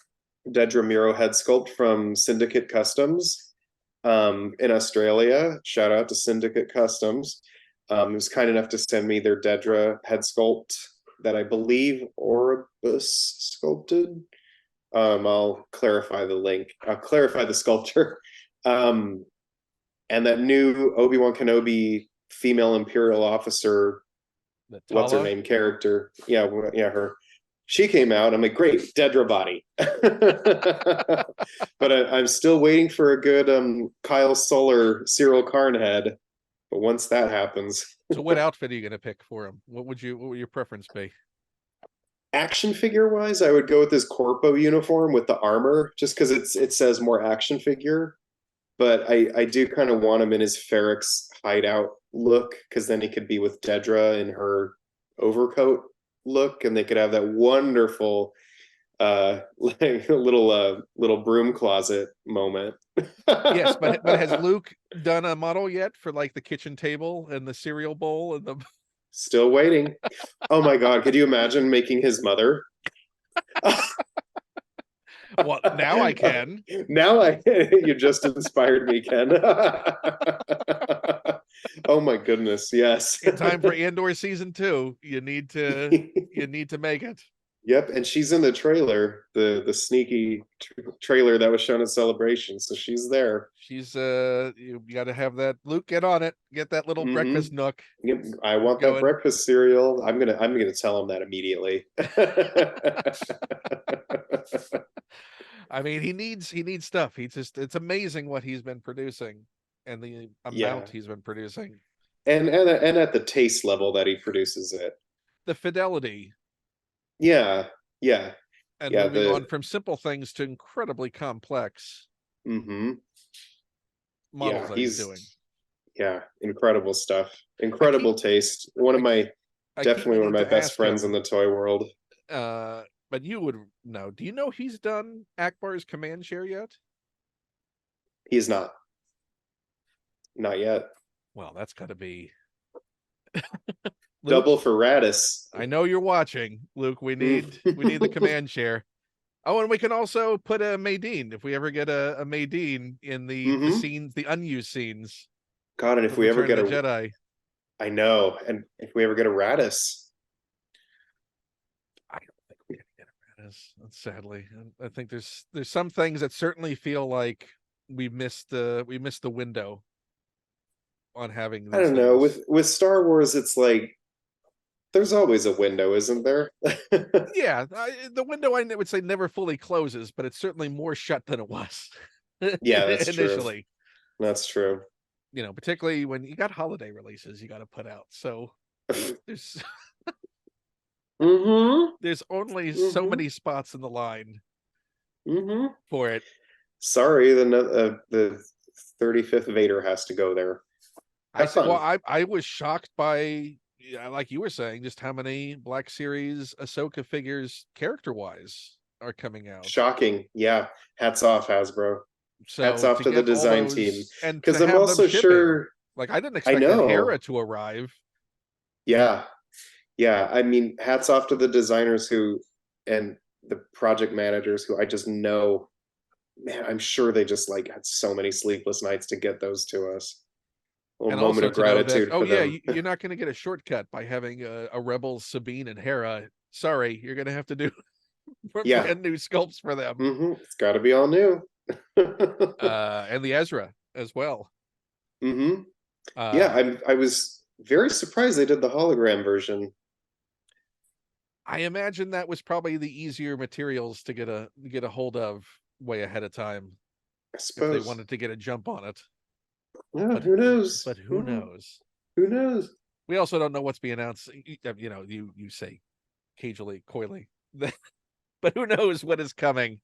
Speaker 2: Dedra Miro head sculpt from Syndicate Customs in Australia. Shout out to Syndicate Customs. It was kind enough to send me their Dedra head sculpt that I believe Orbis sculpted. I'll clarify the link. I'll clarify the sculpture. Um, and that new Obi-Wan Kenobi female Imperial officer,
Speaker 1: the
Speaker 2: what's her
Speaker 1: Tala.
Speaker 2: name, character. Yeah, yeah, her. She came out. I'm like, great, Dedra body. But I'm still waiting for a good Kyle Solar Cyril Karn head. But once that happens,
Speaker 1: So what outfit are you gonna pick for him? What would your preference be?
Speaker 2: action figure wise, I would go with his Corpo uniform with the armor, just because it says more action figure. But I do kind of want him in his Ferrex hideout look, because then he could be with Dedra in her overcoat look, and they could have that wonderful like little broom closet moment.
Speaker 1: Yes, but has Luke done a model yet for like the kitchen table and the cereal bowl and the
Speaker 2: Still waiting. Oh my god, could you imagine making his mother?
Speaker 1: well, now I can.
Speaker 2: Now I you just inspired me, Ken. Oh my goodness, yes.
Speaker 1: In time for Andor season 2, you need to make it.
Speaker 2: Yep, and she's in the trailer, the sneaky trailer that was shown at Celebration, so she's there.
Speaker 1: She's you got to have that. Luke, get on it. Get that little
Speaker 2: Hmm.
Speaker 1: breakfast nook
Speaker 2: Yep, I want that
Speaker 1: going.
Speaker 2: breakfast cereal. I'm gonna tell him that immediately.
Speaker 1: I mean, he needs stuff. It's amazing what he's been producing. and the
Speaker 2: Yeah.
Speaker 1: amount he's been producing.
Speaker 2: And at the taste level that he produces it.
Speaker 1: The fidelity,
Speaker 2: Yeah. Yeah.
Speaker 1: and
Speaker 2: Yeah.
Speaker 1: moving on from simple things to incredibly complex
Speaker 2: Hmm.
Speaker 1: models
Speaker 2: Yeah,
Speaker 1: that he's doing.
Speaker 2: incredible stuff.
Speaker 1: I keep
Speaker 2: Incredible taste. One of
Speaker 1: I keep
Speaker 2: my
Speaker 1: I keep
Speaker 2: Definitely one of
Speaker 1: meaning
Speaker 2: my
Speaker 1: to
Speaker 2: best
Speaker 1: ask
Speaker 2: friends in
Speaker 1: him,
Speaker 2: the toy world.
Speaker 1: but you would know. Do you know he's done Akbar's command share yet?
Speaker 2: He's not yet.
Speaker 1: Well, that's got to be Luke.
Speaker 2: Double for Radis.
Speaker 1: I know you're watching, Luke. We need the command share. Oh, and we can also put a Maydeen if we ever get a Maydeen in the
Speaker 2: Hmm.
Speaker 1: scenes, the unused scenes
Speaker 2: God, and if
Speaker 1: from
Speaker 2: we ever
Speaker 1: Return of
Speaker 2: get
Speaker 1: the
Speaker 2: a,
Speaker 1: Jedi.
Speaker 2: I know, and if we ever get a Radis,
Speaker 1: I don't think we're gonna get a Radis, sadly. I think there's some things that certainly feel like we missed the window on having
Speaker 2: I
Speaker 1: these
Speaker 2: don't know.
Speaker 1: things.
Speaker 2: With Star Wars, it's like there's always a window, isn't there?
Speaker 1: Yeah, the window I would say never fully closes, but it's certainly more shut than it was
Speaker 2: Yeah, that's true.
Speaker 1: initially.
Speaker 2: That's true.
Speaker 1: Particularly when you got holiday releases you got to put out. So there's
Speaker 2: Hmm.
Speaker 1: there's only so
Speaker 2: Hmm.
Speaker 1: many spots in the line
Speaker 2: Hmm.
Speaker 1: for it.
Speaker 2: Sorry, the 35th Vader has to go there.
Speaker 1: I
Speaker 2: Have
Speaker 1: said, well,
Speaker 2: fun.
Speaker 1: I was shocked by, yeah, like you were saying, just how many Black Series Ahsoka figures character wise are coming out.
Speaker 2: Shocking. Yeah. Hats off, Hasbro. Hats
Speaker 1: So
Speaker 2: off
Speaker 1: to
Speaker 2: to the
Speaker 1: get all
Speaker 2: design team.
Speaker 1: those and
Speaker 2: Because
Speaker 1: to
Speaker 2: I'm
Speaker 1: have them
Speaker 2: also
Speaker 1: shipping,
Speaker 2: sure,
Speaker 1: like I didn't
Speaker 2: I
Speaker 1: expect that Hera
Speaker 2: know.
Speaker 1: to arrive.
Speaker 2: Yeah. Yeah. I mean, hats off to the designers who, and the project managers who I just know, man, I'm sure they just like had so many sleepless nights to get those to us. A little
Speaker 1: And
Speaker 2: moment
Speaker 1: also
Speaker 2: of
Speaker 1: to know that,
Speaker 2: gratitude
Speaker 1: oh
Speaker 2: for
Speaker 1: yeah,
Speaker 2: them.
Speaker 1: you're not going to get a shortcut by having a Rebels Sabine and Hera. Sorry, you're going to have to do
Speaker 2: Yeah.
Speaker 1: brand new sculpts for them.
Speaker 2: It's got to be all new.
Speaker 1: And the Ezra as well.
Speaker 2: Hmm. Yeah.
Speaker 1: Uh,
Speaker 2: I was very surprised they did the hologram version.
Speaker 1: I imagine that was probably the easier materials to get a hold of way ahead of time
Speaker 2: I
Speaker 1: if they
Speaker 2: suppose.
Speaker 1: wanted to get a jump on it.
Speaker 2: Yeah,
Speaker 1: But
Speaker 2: who knows?
Speaker 1: but who knows?
Speaker 2: Who knows?
Speaker 1: We also don't know what's being announced. You say cagily, coyly, but who knows what is coming?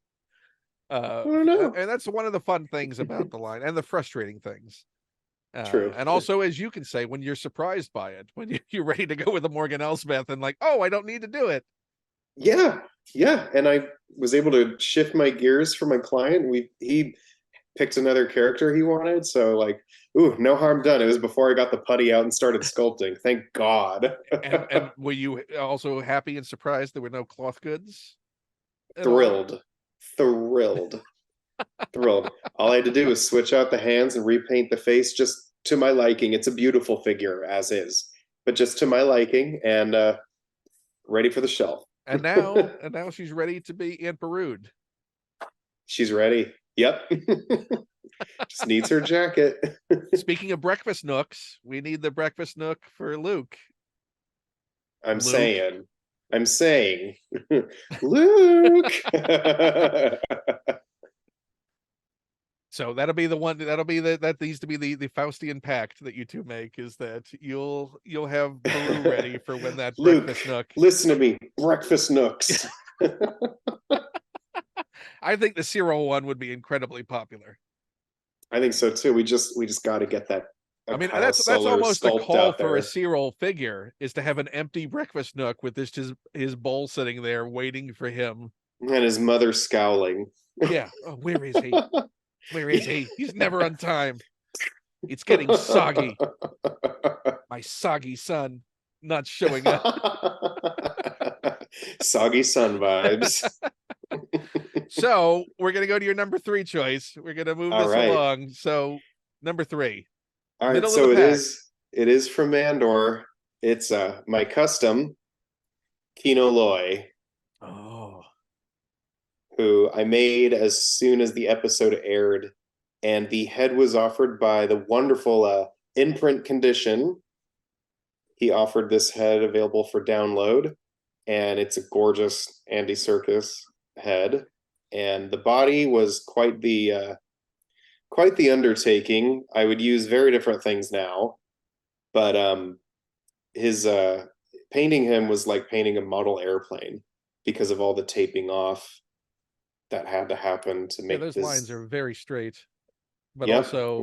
Speaker 2: I don't know.
Speaker 1: And that's one of the fun things about the line, and the frustrating things.
Speaker 2: True.
Speaker 1: And also, as you can say, when you're surprised by it, when you're ready to go with a Morgan Elsbeth, and like, oh, I don't need to do it.
Speaker 2: Yeah, yeah. And I was able to shift my gears for my client. He picked another character he wanted, so like, ooh, no harm done. It was before I got the putty out and started sculpting. Thank God.
Speaker 1: And were you also happy and surprised there were no cloth goods at all?
Speaker 2: Thrilled, thrilled, thrilled. All I had to do was switch out the hands and repaint the face just to my liking. It's a beautiful figure as is, but just to my liking, and ready for the shelf.
Speaker 1: And now she's ready to be Aunt Berude.
Speaker 2: She's ready. Yep. Just needs her jacket.
Speaker 1: Speaking of breakfast nooks, we need the breakfast nook for Luke.
Speaker 2: I'm
Speaker 1: Luke.
Speaker 2: saying. I'm saying. Luke.
Speaker 1: So that'll be the one. That'll be that needs to be the Faustian pact that you two make, is that you'll have Beru ready for when that
Speaker 2: Luke,
Speaker 1: breakfast nook.
Speaker 2: listen to me. Breakfast nooks.
Speaker 1: I think the Cyril one would be incredibly popular.
Speaker 2: I think so too. We just got to get that
Speaker 1: I
Speaker 2: a
Speaker 1: mean,
Speaker 2: Kyle
Speaker 1: that's
Speaker 2: Solar
Speaker 1: almost a
Speaker 2: sculpt
Speaker 1: call
Speaker 2: out
Speaker 1: for a
Speaker 2: there.
Speaker 1: Cyril figure, is to have an empty breakfast nook with just his bowl sitting there waiting for him.
Speaker 2: And his mother scowling.
Speaker 1: Yeah. Oh, where is he? Where is he? He's never on time. It's getting soggy. My soggy son not showing up.
Speaker 2: Soggy sun vibes.
Speaker 1: So we're gonna go to your number 3 choice. We're gonna move
Speaker 2: All
Speaker 1: this
Speaker 2: right.
Speaker 1: along. So number 3,
Speaker 2: All right,
Speaker 1: middle of the
Speaker 2: so it
Speaker 1: pack.
Speaker 2: is from Mandor. It's my custom Keno Loy,
Speaker 1: Oh,
Speaker 2: who I made as soon as the episode aired, and the head was offered by the wonderful Imprint Condition. He offered this head available for download, and it's a gorgeous Andy Serkis head, and the body was quite the undertaking. I would use very different things now, but his painting him was like painting a model airplane because of all the taping off that had to happen to
Speaker 1: Yeah,
Speaker 2: make
Speaker 1: those lines
Speaker 2: this.
Speaker 1: are very straight, but
Speaker 2: Yep.
Speaker 1: also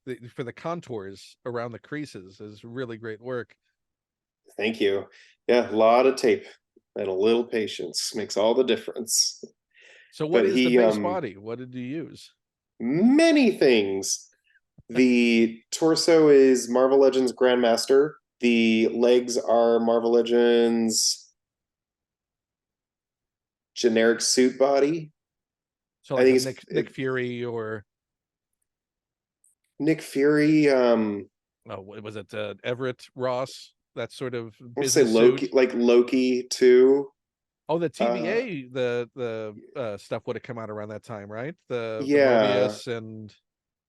Speaker 2: Mm.
Speaker 1: for the contours around the creases is really great work.
Speaker 2: Thank you. Yeah, a lot of tape and a little patience makes all the difference.
Speaker 1: So what
Speaker 2: But
Speaker 1: is the
Speaker 2: he
Speaker 1: base body? What did you use?
Speaker 2: many things. The torso is Marvel Legends Grandmaster. The legs are Marvel Legends generic suit body.
Speaker 1: So
Speaker 2: I
Speaker 1: like a
Speaker 2: think
Speaker 1: Nick Fury or
Speaker 2: Nick Fury.
Speaker 1: oh, what was it Everett Ross? That sort of
Speaker 2: I want to say
Speaker 1: business suit.
Speaker 2: Loki, like Loki too.
Speaker 1: Oh, the
Speaker 2: Uh,
Speaker 1: TVA, the stuff would have come out around that time, right? The
Speaker 2: yeah.
Speaker 1: Mobius and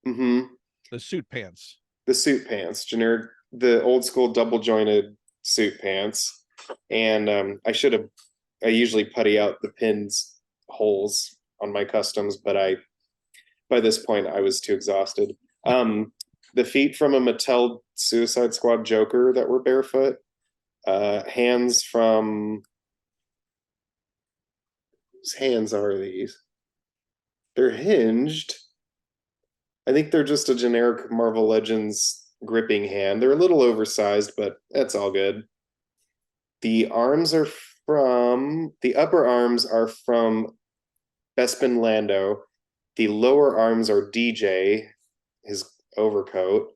Speaker 2: Mm-hmm.
Speaker 1: the suit pants.
Speaker 2: The suit pants, generic, the old school double jointed suit pants. And I should have. I usually putty out the pins holes on my customs, but I by this point I was too exhausted. The feet from a Mattel Suicide Squad Joker that were barefoot. Hands from whose hands are these? They're hinged. I think they're just a generic Marvel Legends gripping hand. They're a little oversized, but that's all good. The arms are from the upper arms are from Bespin Lando. The lower arms are DJ, his overcoat,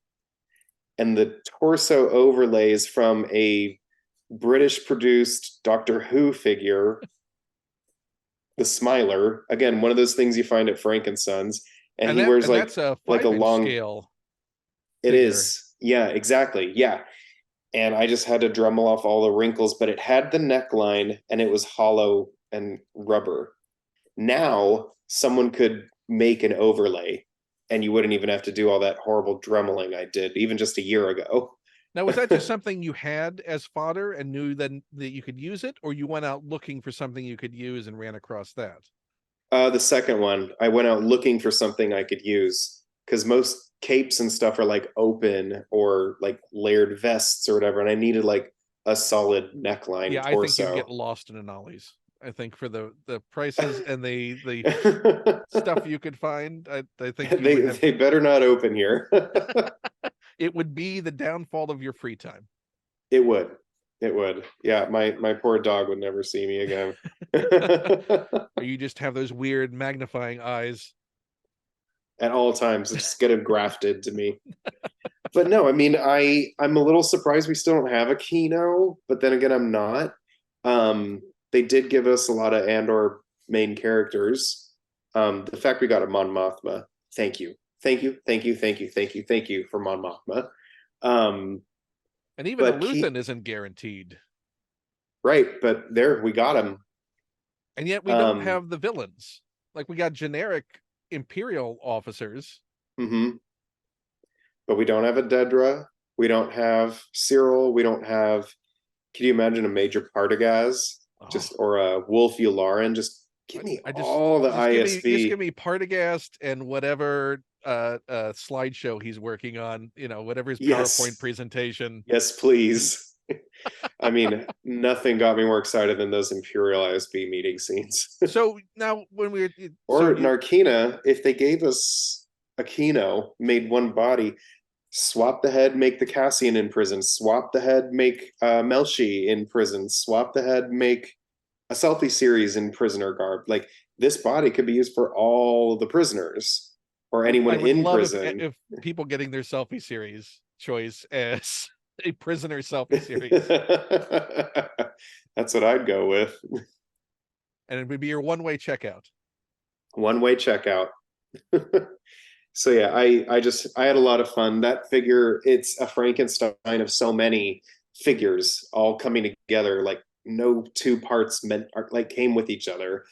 Speaker 2: and the torso overlays from a British produced Doctor Who figure, the Smiler. Again, one of those things you find at Frankenson's. And he wears
Speaker 1: And that's a
Speaker 2: like a
Speaker 1: 5-inch
Speaker 2: long.
Speaker 1: scale
Speaker 2: It
Speaker 1: figure.
Speaker 2: is. Yeah, exactly. Yeah. And I just had to Dremel off all the wrinkles, but it had the neckline and it was hollow and rubber. Now someone could make an overlay and you wouldn't even have to do all that horrible dremeling I did even just a year ago.
Speaker 1: Now, was that just something you had as fodder and knew then that you could use it, or you went out looking for something you could use and ran across that?
Speaker 2: The second one, I went out looking for something I could use because most capes and stuff are like open or like layered vests or whatever, and I needed like a solid neckline
Speaker 1: Yeah, I think you'd get
Speaker 2: torso.
Speaker 1: lost in an Ollie's. I think for the prices and the stuff you could find, I think you would have
Speaker 2: They better not open here.
Speaker 1: it would be the downfall of your free time.
Speaker 2: It would. It would. Yeah, my poor dog would never see me again.
Speaker 1: Or you just have those weird magnifying eyes.
Speaker 2: At all times, just get it grafted to me. But no, I mean, I'm a little surprised we still don't have a Keno, but then again, I'm not. They did give us a lot of Andor main characters. The fact we got a Mon Mothma, thank you, thank you, thank you, thank you, thank you, thank you for Mon Mothma. Um,
Speaker 1: And even a
Speaker 2: but
Speaker 1: Luthen isn't guaranteed.
Speaker 2: right, but there we got him.
Speaker 1: And yet we don't
Speaker 2: Um,
Speaker 1: have the villains. Like we got generic Imperial officers.
Speaker 2: mhm. But we don't have a Dedra. We don't have Cyril. We don't have. Can you imagine a major Partagaz?
Speaker 1: Oh,
Speaker 2: Just or a Wolf Yularen? Just give me
Speaker 1: I
Speaker 2: all the
Speaker 1: just give
Speaker 2: ISB.
Speaker 1: me Partagast and whatever slideshow he's working on, whatever his PowerPoint
Speaker 2: Yes,
Speaker 1: presentation.
Speaker 2: yes, please. I mean, nothing got me more excited than those Imperial ISB meeting scenes.
Speaker 1: So now when we so
Speaker 2: Or
Speaker 1: you
Speaker 2: Narkina, if they gave us a Kino, made one body, swap the head, make the Cassian in prison, swap the head, make Melshi in prison, swap the head, make a selfie series in prisoner garb. Like this body could be used for all the prisoners or anyone
Speaker 1: I would
Speaker 2: in
Speaker 1: love
Speaker 2: prison.
Speaker 1: if people getting their selfie series choice as a prisoner selfie series,
Speaker 2: That's what I'd go with.
Speaker 1: and it would be your one-way checkout.
Speaker 2: One way checkout. So yeah, I had a lot of fun. That figure, it's a Frankenstein of so many figures all coming together. Like no two parts meant like came with each other.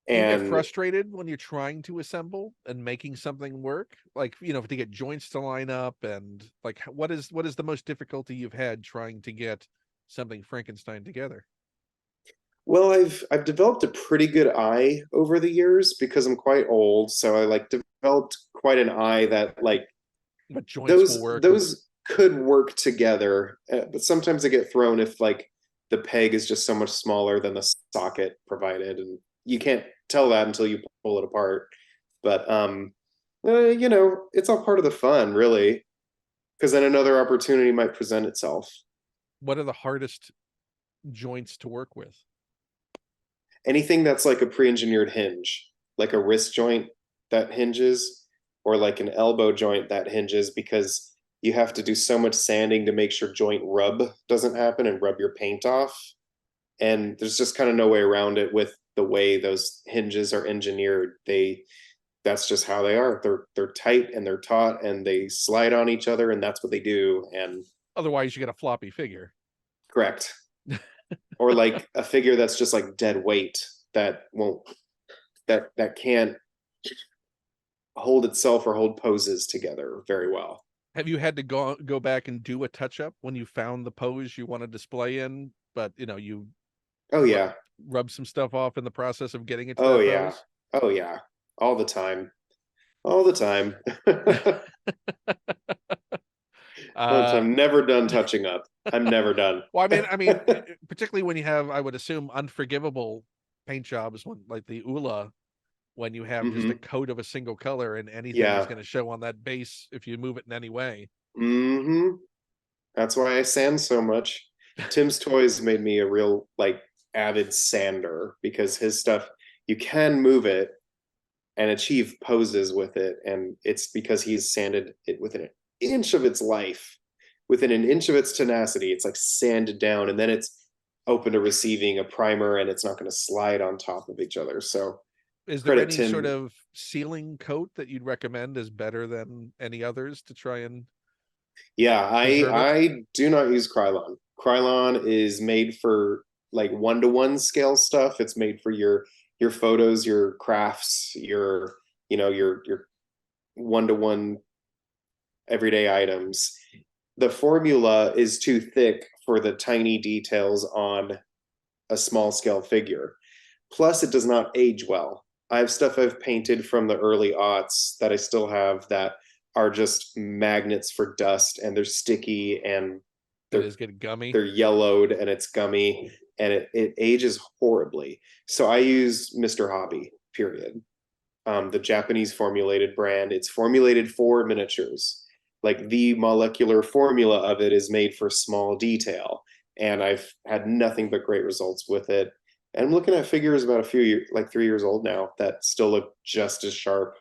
Speaker 1: Do you get
Speaker 2: And
Speaker 1: frustrated when you're trying to assemble and making something work? Like, to get joints to line up, and like what is the most difficulty you've had trying to get something Frankenstein together?
Speaker 2: Well, I've developed a pretty good eye over the years because I'm quite old, so I like developed quite an eye that like
Speaker 1: What joints will
Speaker 2: those
Speaker 1: work?
Speaker 2: those could work together, but sometimes they get thrown if like the peg is just so much smaller than the socket provided, and you can't tell that until you pull it apart. But you know, it's all part of the fun, really, because then another opportunity might present itself.
Speaker 1: What are the hardest joints to work with?
Speaker 2: Anything that's like a pre-engineered hinge, like a wrist joint that hinges, or like an elbow joint that hinges, because you have to do so much sanding to make sure joint rub doesn't happen and rub your paint off. And there's just kind of no way around it with the way those hinges are engineered. That's just how they are. They're tight and they're taut and they slide on each other, and that's what they do. And
Speaker 1: Otherwise, you get a floppy figure.
Speaker 2: correct. Or like a figure that's just like dead weight that won't that can't hold itself or hold poses together very well.
Speaker 1: Have you had to go back and do a touch up when you found the pose you want to display in, but you
Speaker 2: Oh yeah.
Speaker 1: rub some stuff off in the process of getting it to
Speaker 2: Oh
Speaker 1: that
Speaker 2: yeah.
Speaker 1: pose?
Speaker 2: Oh yeah. All the time. All the time.
Speaker 1: uh
Speaker 2: I'm never done touching up. I'm never done.
Speaker 1: well, particularly when you have, I would assume, unforgivable paint jobs, when like the Oola, when you have just a
Speaker 2: Hmm.
Speaker 1: coat of a single color and anything is
Speaker 2: Yeah.
Speaker 1: going to show on that base if you move it in any way.
Speaker 2: Hmm. That's why I sand so much. Tim's Toys made me a real like avid sander because his stuff you can move it and achieve poses with it, and it's because he's sanded it within an inch of its life, within an inch of its tenacity. It's like sanded down, and then it's open to receiving a primer, and it's not going to slide on top of each other. So
Speaker 1: Is there
Speaker 2: credit
Speaker 1: any sort
Speaker 2: Tim.
Speaker 1: of sealing coat that you'd recommend as better than any others to try and
Speaker 2: Yeah, I
Speaker 1: preserve it?
Speaker 2: I do not use Krylon. Krylon is made for like one-to-one scale stuff. It's made for your photos, your crafts, your your one-to-one everyday items. The formula is too thick for the tiny details on a small scale figure. Plus, it does not age well. I have stuff I've painted from the early aughts that I still have that are just magnets for dust, and they're sticky and
Speaker 1: That
Speaker 2: they're
Speaker 1: is getting gummy.
Speaker 2: they're yellowed and it's gummy, and it ages horribly. So I use Mr. Hobby, period. The Japanese formulated brand. It's formulated for miniatures. Like the molecular formula of it is made for small detail. And I've had nothing but great results with it. And I'm looking at figures about a few years, like 3 years old now, that still look just as sharp.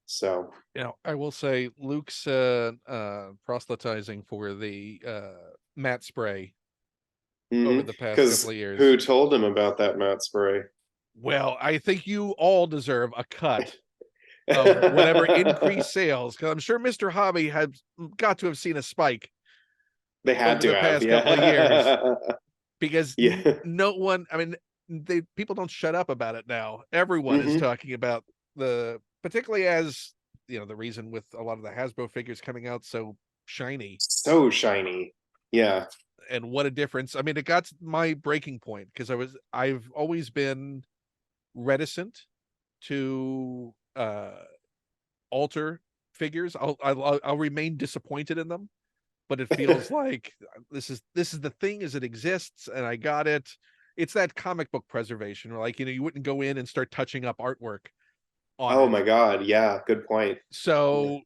Speaker 2: So,
Speaker 1: I will say Luke's proselytizing for the matte spray over the past couple
Speaker 2: because
Speaker 1: of years.
Speaker 2: who told him about that matte spray?
Speaker 1: Well, I think you all deserve a cut of whatever increased sales, because I'm sure Mr. Hobby has got to have seen a spike
Speaker 2: They had
Speaker 1: over
Speaker 2: to
Speaker 1: the
Speaker 2: have,
Speaker 1: past couple of years,
Speaker 2: yeah.
Speaker 1: because
Speaker 2: Yeah.
Speaker 1: no one, people don't shut up about it now. Everyone is
Speaker 2: Hmm.
Speaker 1: talking about particularly as the reason with a lot of the Hasbro figures coming out so shiny,
Speaker 2: So shiny. Yeah.
Speaker 1: and what a difference. It got to my breaking point because I've always been reticent to alter figures. I'll remain disappointed in them, but it feels like this is the thing as it exists, and I got it. It's that comic book preservation, where like you wouldn't go in and start touching up artwork on
Speaker 2: Oh
Speaker 1: it.
Speaker 2: my God. Yeah. Good point. Yeah.
Speaker 1: So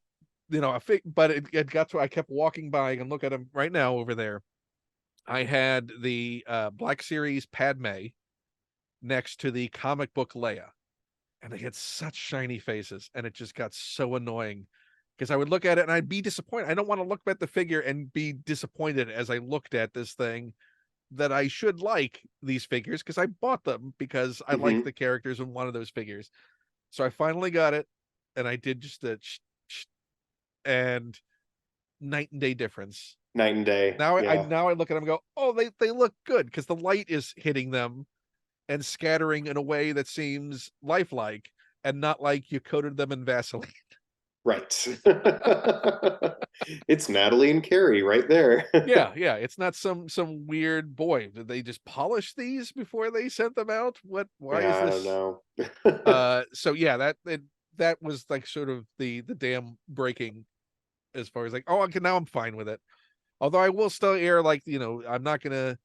Speaker 1: but it got to, I kept walking by and look at them right now over there. I had the Black Series Padme next to the comic book Leia, and they had such shiny faces, and it just got so annoying because I would look at it and I'd be disappointed. I don't want to look at the figure and be disappointed as I looked at this thing, that I should like these figures because I bought them because I like
Speaker 2: Hmm.
Speaker 1: the characters and one of those figures. So I finally got it, and I did just and night and day difference.
Speaker 2: Night and day. Yeah.
Speaker 1: Now I look at them and go, oh, they look good because the light is hitting them and scattering in a way that seems lifelike, and not like you coated them in Vaseline.
Speaker 2: Right. It's Natalie and Carrie right there.
Speaker 1: Yeah, it's not some weird boy. Did they just polish these before they sent them out? Why is
Speaker 2: Yeah, I don't
Speaker 1: this?
Speaker 2: know.
Speaker 1: So yeah, that was like sort of the dam breaking, as far as like, oh, okay, now I'm fine with it. Although I will still err, like, I'm not gonna,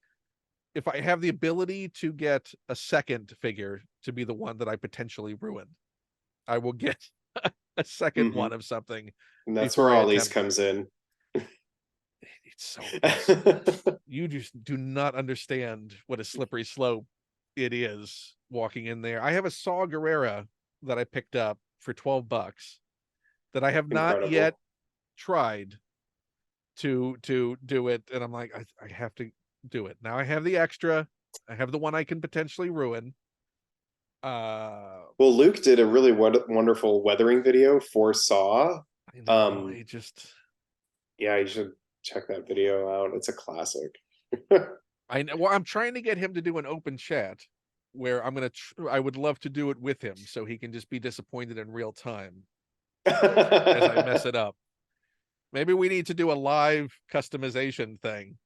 Speaker 1: if I have the ability to get a second figure to be the one that I potentially ruin, I will get a second
Speaker 2: Hmm.
Speaker 1: one of something
Speaker 2: And that's
Speaker 1: before
Speaker 2: where
Speaker 1: I
Speaker 2: Ollie's
Speaker 1: attempt.
Speaker 2: comes in.
Speaker 1: It's you just do not understand what a slippery slope it is walking in there. I have a Saw Gerrera that I picked up for $12 that I have not yet
Speaker 2: Incredible.
Speaker 1: tried to do it, and I'm like, I have to do it. Now I have the extra. I have the one I can potentially ruin.
Speaker 2: Well, Luke did a really wonderful weathering video for Saw.
Speaker 1: I know,
Speaker 2: Um,
Speaker 1: I just
Speaker 2: yeah, you should check that video out. It's a classic.
Speaker 1: I know. Well, I'm trying to get him to do an open chat where I would love to do it with him so he can just be disappointed in real time as I mess it up. Maybe we need to do a live customization thing,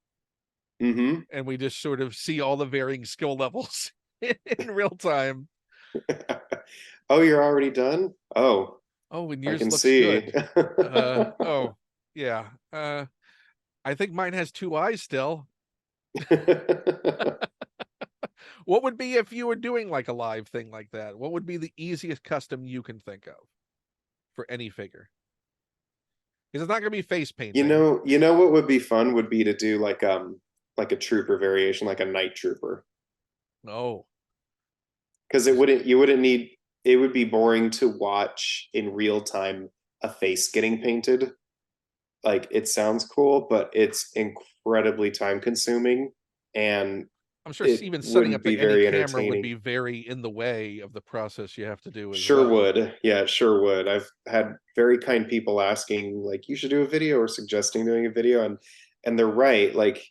Speaker 2: Hmm.
Speaker 1: and we just sort of see all the varying skill levels in real time.
Speaker 2: Oh, you're already done? Oh,
Speaker 1: Oh, and
Speaker 2: I
Speaker 1: yours
Speaker 2: can
Speaker 1: looks
Speaker 2: see.
Speaker 1: good. Oh, yeah. I think mine has two eyes still. What would be, if you were doing like a live thing like that? What would be the easiest custom you can think of for any figure? Because it's not going to be face painting.
Speaker 2: You know what would be fun would be to do like a trooper variation, like a night trooper.
Speaker 1: Oh,
Speaker 2: Because
Speaker 1: just
Speaker 2: you wouldn't need, it would be boring to watch in real time a face getting painted. Like it sounds cool, but it's incredibly time consuming and
Speaker 1: I'm sure
Speaker 2: it
Speaker 1: even setting
Speaker 2: wouldn't
Speaker 1: up
Speaker 2: be
Speaker 1: any
Speaker 2: very
Speaker 1: camera would
Speaker 2: entertaining.
Speaker 1: be very in the way of the process you have to do as
Speaker 2: Sure
Speaker 1: well.
Speaker 2: would. Yeah, it sure would. I've had very kind people asking like you should do a video or suggesting doing a video and they're right. Like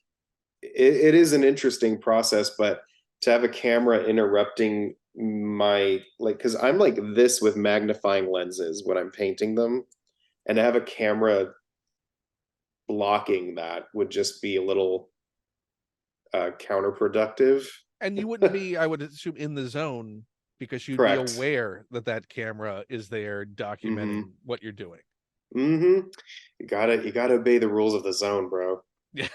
Speaker 2: it is an interesting process, but to have a camera interrupting my like because I'm like this with magnifying lenses when I'm painting them, and to have a camera blocking that would just be a little counterproductive.
Speaker 1: And you wouldn't be, I would assume, in the zone because you'd be
Speaker 2: Correct.
Speaker 1: aware that that camera is there
Speaker 2: Mm-hmm.
Speaker 1: documenting what you're doing.
Speaker 2: Mm-hmm. You gotta obey the rules of the zone, bro.
Speaker 1: Yeah.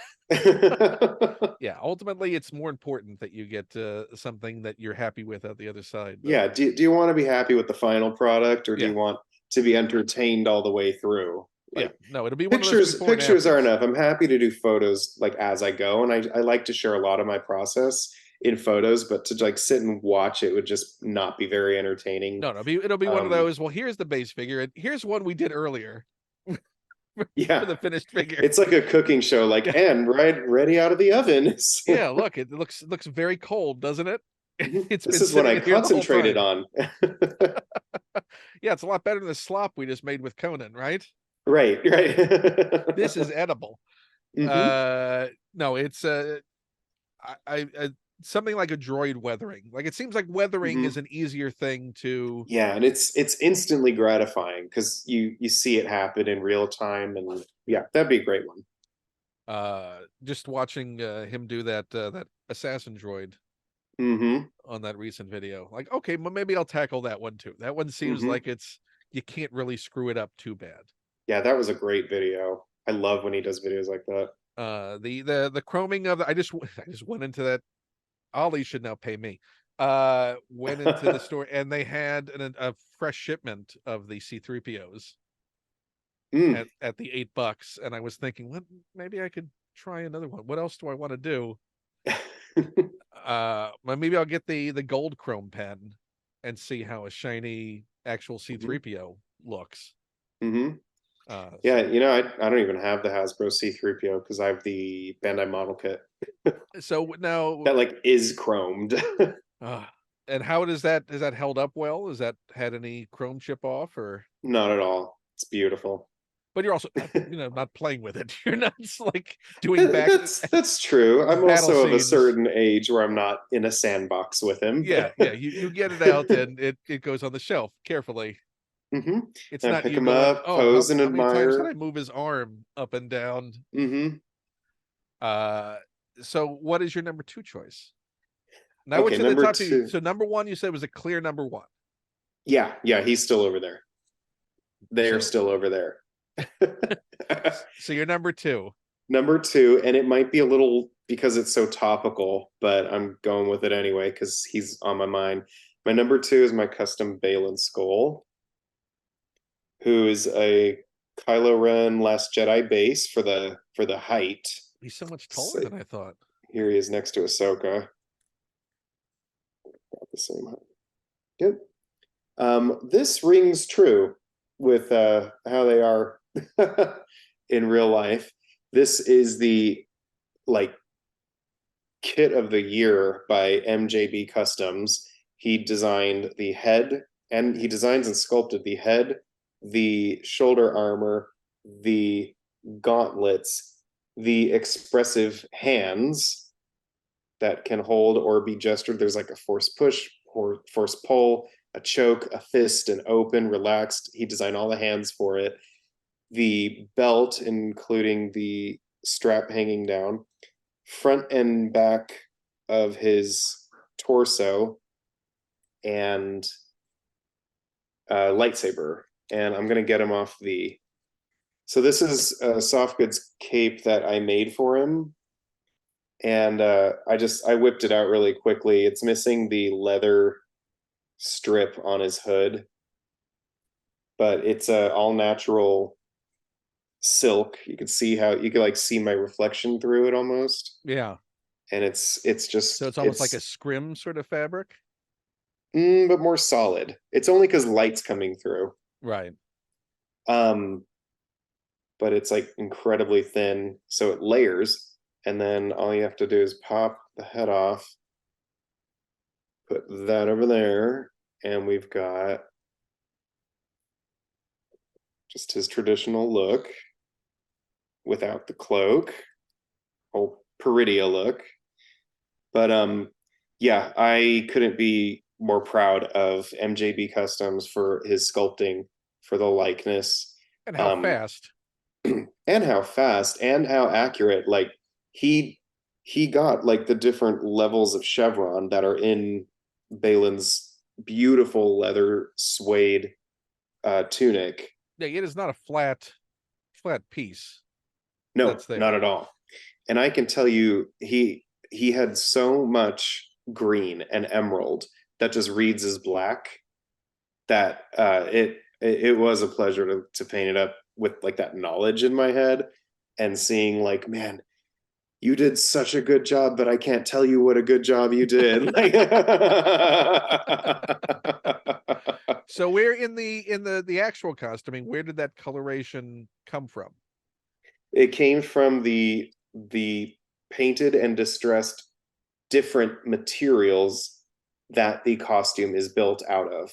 Speaker 1: Yeah. Ultimately, it's more important that you get something that you're happy with at the other side, but
Speaker 2: Yeah, do you want to be happy with the final product or do
Speaker 1: yeah.
Speaker 2: you want to be entertained all the way through?
Speaker 1: Yeah.
Speaker 2: Like
Speaker 1: No, it'll be one of those before and
Speaker 2: pictures are
Speaker 1: afters.
Speaker 2: enough. I'm happy to do photos like as I go and I like to share a lot of my process in photos, but to like sit and watch it would just not be very entertaining.
Speaker 1: No, it'll be one of
Speaker 2: Um
Speaker 1: those. Well, here's the base figure, and here's one we did earlier for
Speaker 2: yeah,
Speaker 1: the finished figure.
Speaker 2: it's like a cooking show like
Speaker 1: Yeah.
Speaker 2: and right ready out of the oven.
Speaker 1: Yeah, look, it looks very cold, doesn't it? It's
Speaker 2: This
Speaker 1: been
Speaker 2: is what
Speaker 1: sitting
Speaker 2: I
Speaker 1: in here the whole
Speaker 2: concentrated
Speaker 1: time.
Speaker 2: on.
Speaker 1: Yeah, it's a lot better than the slop we just made with Conan, right?
Speaker 2: Right,
Speaker 1: This
Speaker 2: right.
Speaker 1: is edible.
Speaker 2: Hmm.
Speaker 1: No, it's I something like a droid weathering. Like it seems like weathering
Speaker 2: Hmm.
Speaker 1: is an easier thing to
Speaker 2: Yeah, and it's instantly gratifying because you see it happen in real time, and yeah, that'd be a great one.
Speaker 1: just watching him do that assassin droid
Speaker 2: Hmm.
Speaker 1: on that recent video. Like, okay, well, maybe I'll tackle that one too. That one seems
Speaker 2: Hmm.
Speaker 1: like it's you can't really screw it up too bad.
Speaker 2: Yeah, that was a great video. I love when he does videos like that.
Speaker 1: The chroming of I just I just went into that. Ollie should now pay me. Went into the store and they had a fresh shipment of the C3POs
Speaker 2: Mm.
Speaker 1: at the $8, and I was thinking, what, maybe I could try another one. What else do I want to do? Well, maybe I'll get the gold chrome pen and see how a shiny actual
Speaker 2: Hmm.
Speaker 1: C3PO looks.
Speaker 2: Hmm. Yeah,
Speaker 1: So
Speaker 2: you know, I don't even have the Hasbro C3PO because I have the Bandai model kit
Speaker 1: so now
Speaker 2: that like is chromed.
Speaker 1: uh, and how does that has that held up well? Has that had any chrome chip off, or
Speaker 2: Not at all. It's beautiful.
Speaker 1: but you're also not, not playing with it. You're not like doing back
Speaker 2: That's true. I'm
Speaker 1: battle
Speaker 2: also of a
Speaker 1: scenes.
Speaker 2: certain age where I'm not in a sandbox with him.
Speaker 1: Yeah, you get it out and it goes on the shelf carefully.
Speaker 2: Mm-hmm.
Speaker 1: It's
Speaker 2: And I
Speaker 1: not
Speaker 2: pick
Speaker 1: you
Speaker 2: him
Speaker 1: going,
Speaker 2: up,
Speaker 1: oh,
Speaker 2: pose and
Speaker 1: how many times did
Speaker 2: admire.
Speaker 1: I move his arm up and down?
Speaker 2: Mm-hmm.
Speaker 1: Uh, so what is your number two choice? Now we're
Speaker 2: Okay,
Speaker 1: to the
Speaker 2: number
Speaker 1: top two.
Speaker 2: two.
Speaker 1: So number one, you said was a clear number one.
Speaker 2: Yeah, yeah, he's still over there. They're
Speaker 1: So,
Speaker 2: still over there.
Speaker 1: so you're number two.
Speaker 2: Number two, and it might be a little because it's so topical, but I'm going with it anyway because he's on my mind. My number two is my custom Balin Skoll, who is a Kylo Ren Last Jedi base for the height.
Speaker 1: He's so much taller
Speaker 2: So
Speaker 1: than I thought.
Speaker 2: here he is next to Ahsoka. About the same height. Yep. This rings true with how they are in real life. This is the like kit of the year by MJB Customs. He designed the head, and he designs and sculpted the head, the shoulder armor, the gauntlets, the expressive hands that can hold or be gestured. There's like a force push or force pull, a choke, a fist, an open, relaxed. He designed all the hands for it. The belt, including the strap hanging down, front and back of his torso, and lightsaber. And I'm gonna get him off the. So this is a soft goods cape that I made for him, and I whipped it out really quickly. It's missing the leather strip on his hood, but it's a all natural silk. You can see how you can like see my reflection through it almost,
Speaker 1: Yeah.
Speaker 2: and it's
Speaker 1: So
Speaker 2: just
Speaker 1: it's almost like a scrim sort of fabric.
Speaker 2: but more solid. It's only because light's coming through.
Speaker 1: Right.
Speaker 2: Um, but it's like incredibly thin, so it layers, and then all you have to do is pop the head off, put that over there, and we've got just his traditional look without the cloak, whole Peridia look. But yeah, I couldn't be more proud of MJB Customs for his sculpting, for the likeness,
Speaker 1: And how
Speaker 2: um,
Speaker 1: fast.
Speaker 2: and how fast and how accurate. Like he he got like the different levels of chevron that are in Balin's beautiful leather suede tunic.
Speaker 1: Yeah, it is not a flat piece
Speaker 2: No,
Speaker 1: that's there.
Speaker 2: not at all. And I can tell you, he had so much green and emerald that just reads as black that it was a pleasure to paint it up with like that knowledge in my head and seeing like, man, you did such a good job, but I can't tell you what a good job you did.
Speaker 1: So where in the actual costuming, where did that coloration come from?
Speaker 2: It came from the painted and distressed different materials that the costume is built out of.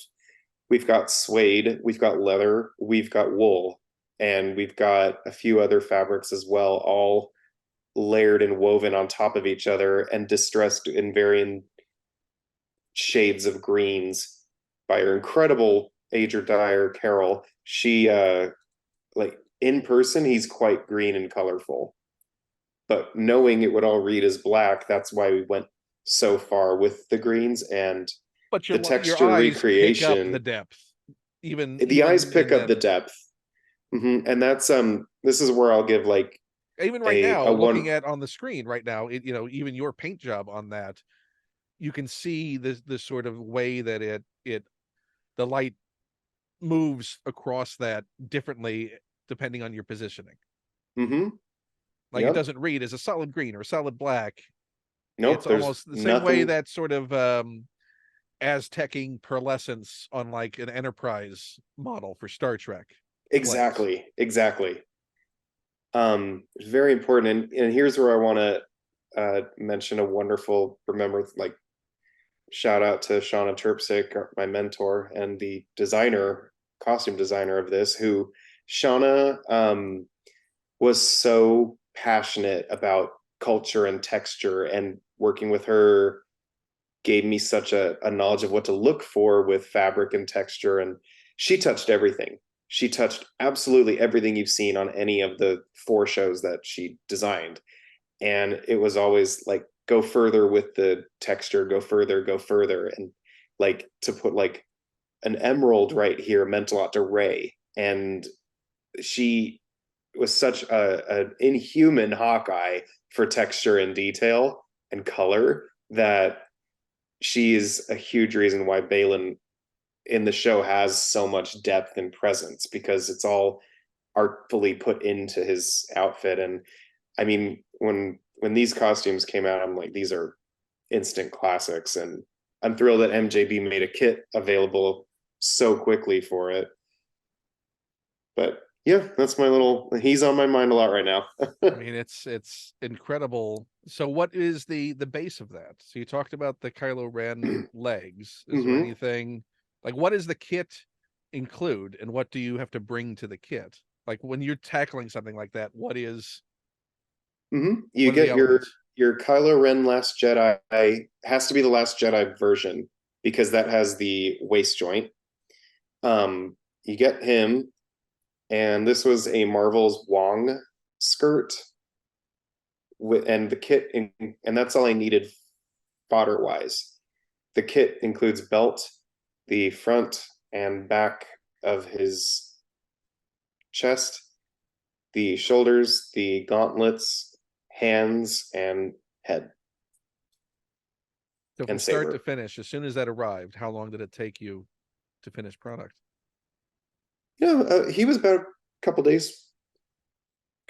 Speaker 2: We've got suede, we've got leather, we've got wool, and we've got a few other fabrics as well, all layered and woven on top of each other and distressed in varying shades of greens by her incredible ager dyer Carol. She like in person he's quite green and colorful, but knowing it would all read as black, that's why we went so far with the greens and
Speaker 1: But
Speaker 2: the
Speaker 1: your
Speaker 2: texture
Speaker 1: eyes pick up the
Speaker 2: recreation.
Speaker 1: depth,
Speaker 2: The eyes
Speaker 1: even
Speaker 2: pick
Speaker 1: in
Speaker 2: up
Speaker 1: that.
Speaker 2: the depth. And that's this is where I'll give like
Speaker 1: Even right now,
Speaker 2: a
Speaker 1: looking
Speaker 2: one.
Speaker 1: at on the screen right now, even your paint job on that, you can see this sort of way that the light moves across that differently depending on your positioning.
Speaker 2: Mm-hmm.
Speaker 1: Like it
Speaker 2: Yep.
Speaker 1: doesn't read as a solid green or a solid black.
Speaker 2: Nope,
Speaker 1: It's
Speaker 2: there's
Speaker 1: almost the same way
Speaker 2: nothing.
Speaker 1: that sort of Aztecing pearlescence on like an Enterprise model for Star Trek plays.
Speaker 2: Exactly. Very important. And here's where I want to mention a wonderful remember, like, shout out to Shauna Terpsick, my mentor and the designer, costume designer of this, who Shauna was so passionate about culture and texture, and working with her gave me such a knowledge of what to look for with fabric and texture. And she touched everything. She touched absolutely everything you've seen on any of the 4 shows that she designed. And it was always like, go further with the texture, go further. And like to put like an emerald right here meant a lot to Ray. And she was such an inhuman Hawkeye for texture and detail and color that she is a huge reason why Balin in the show has so much depth and presence, because it's all artfully put into his outfit. And I mean, when these costumes came out, I'm like, these are instant classics, and I'm thrilled that MJB made a kit available so quickly for it. But yeah, that's my little, he's on my mind a lot right now.
Speaker 1: I mean, it's incredible. So what is the base of that? So you talked about the Kylo Ren legs. Is there anything like, what does the kit include, and what do you have to bring to the kit? Like when you're tackling something like that, what is
Speaker 2: you
Speaker 1: what are the
Speaker 2: get
Speaker 1: elements?
Speaker 2: your Kylo Ren Last Jedi, has to be the Last Jedi version, because that has the waist joint. You get him, and this was a Marvel's Wong skirt and the kit, and that's all I needed fodder wise. The kit includes belt, the front and back of his chest, the shoulders, the gauntlets, hands, and head.
Speaker 1: So from
Speaker 2: And
Speaker 1: start
Speaker 2: saber.
Speaker 1: to finish, as soon as that arrived, how long did it take you to finish product?
Speaker 2: Yeah, he was about a couple days.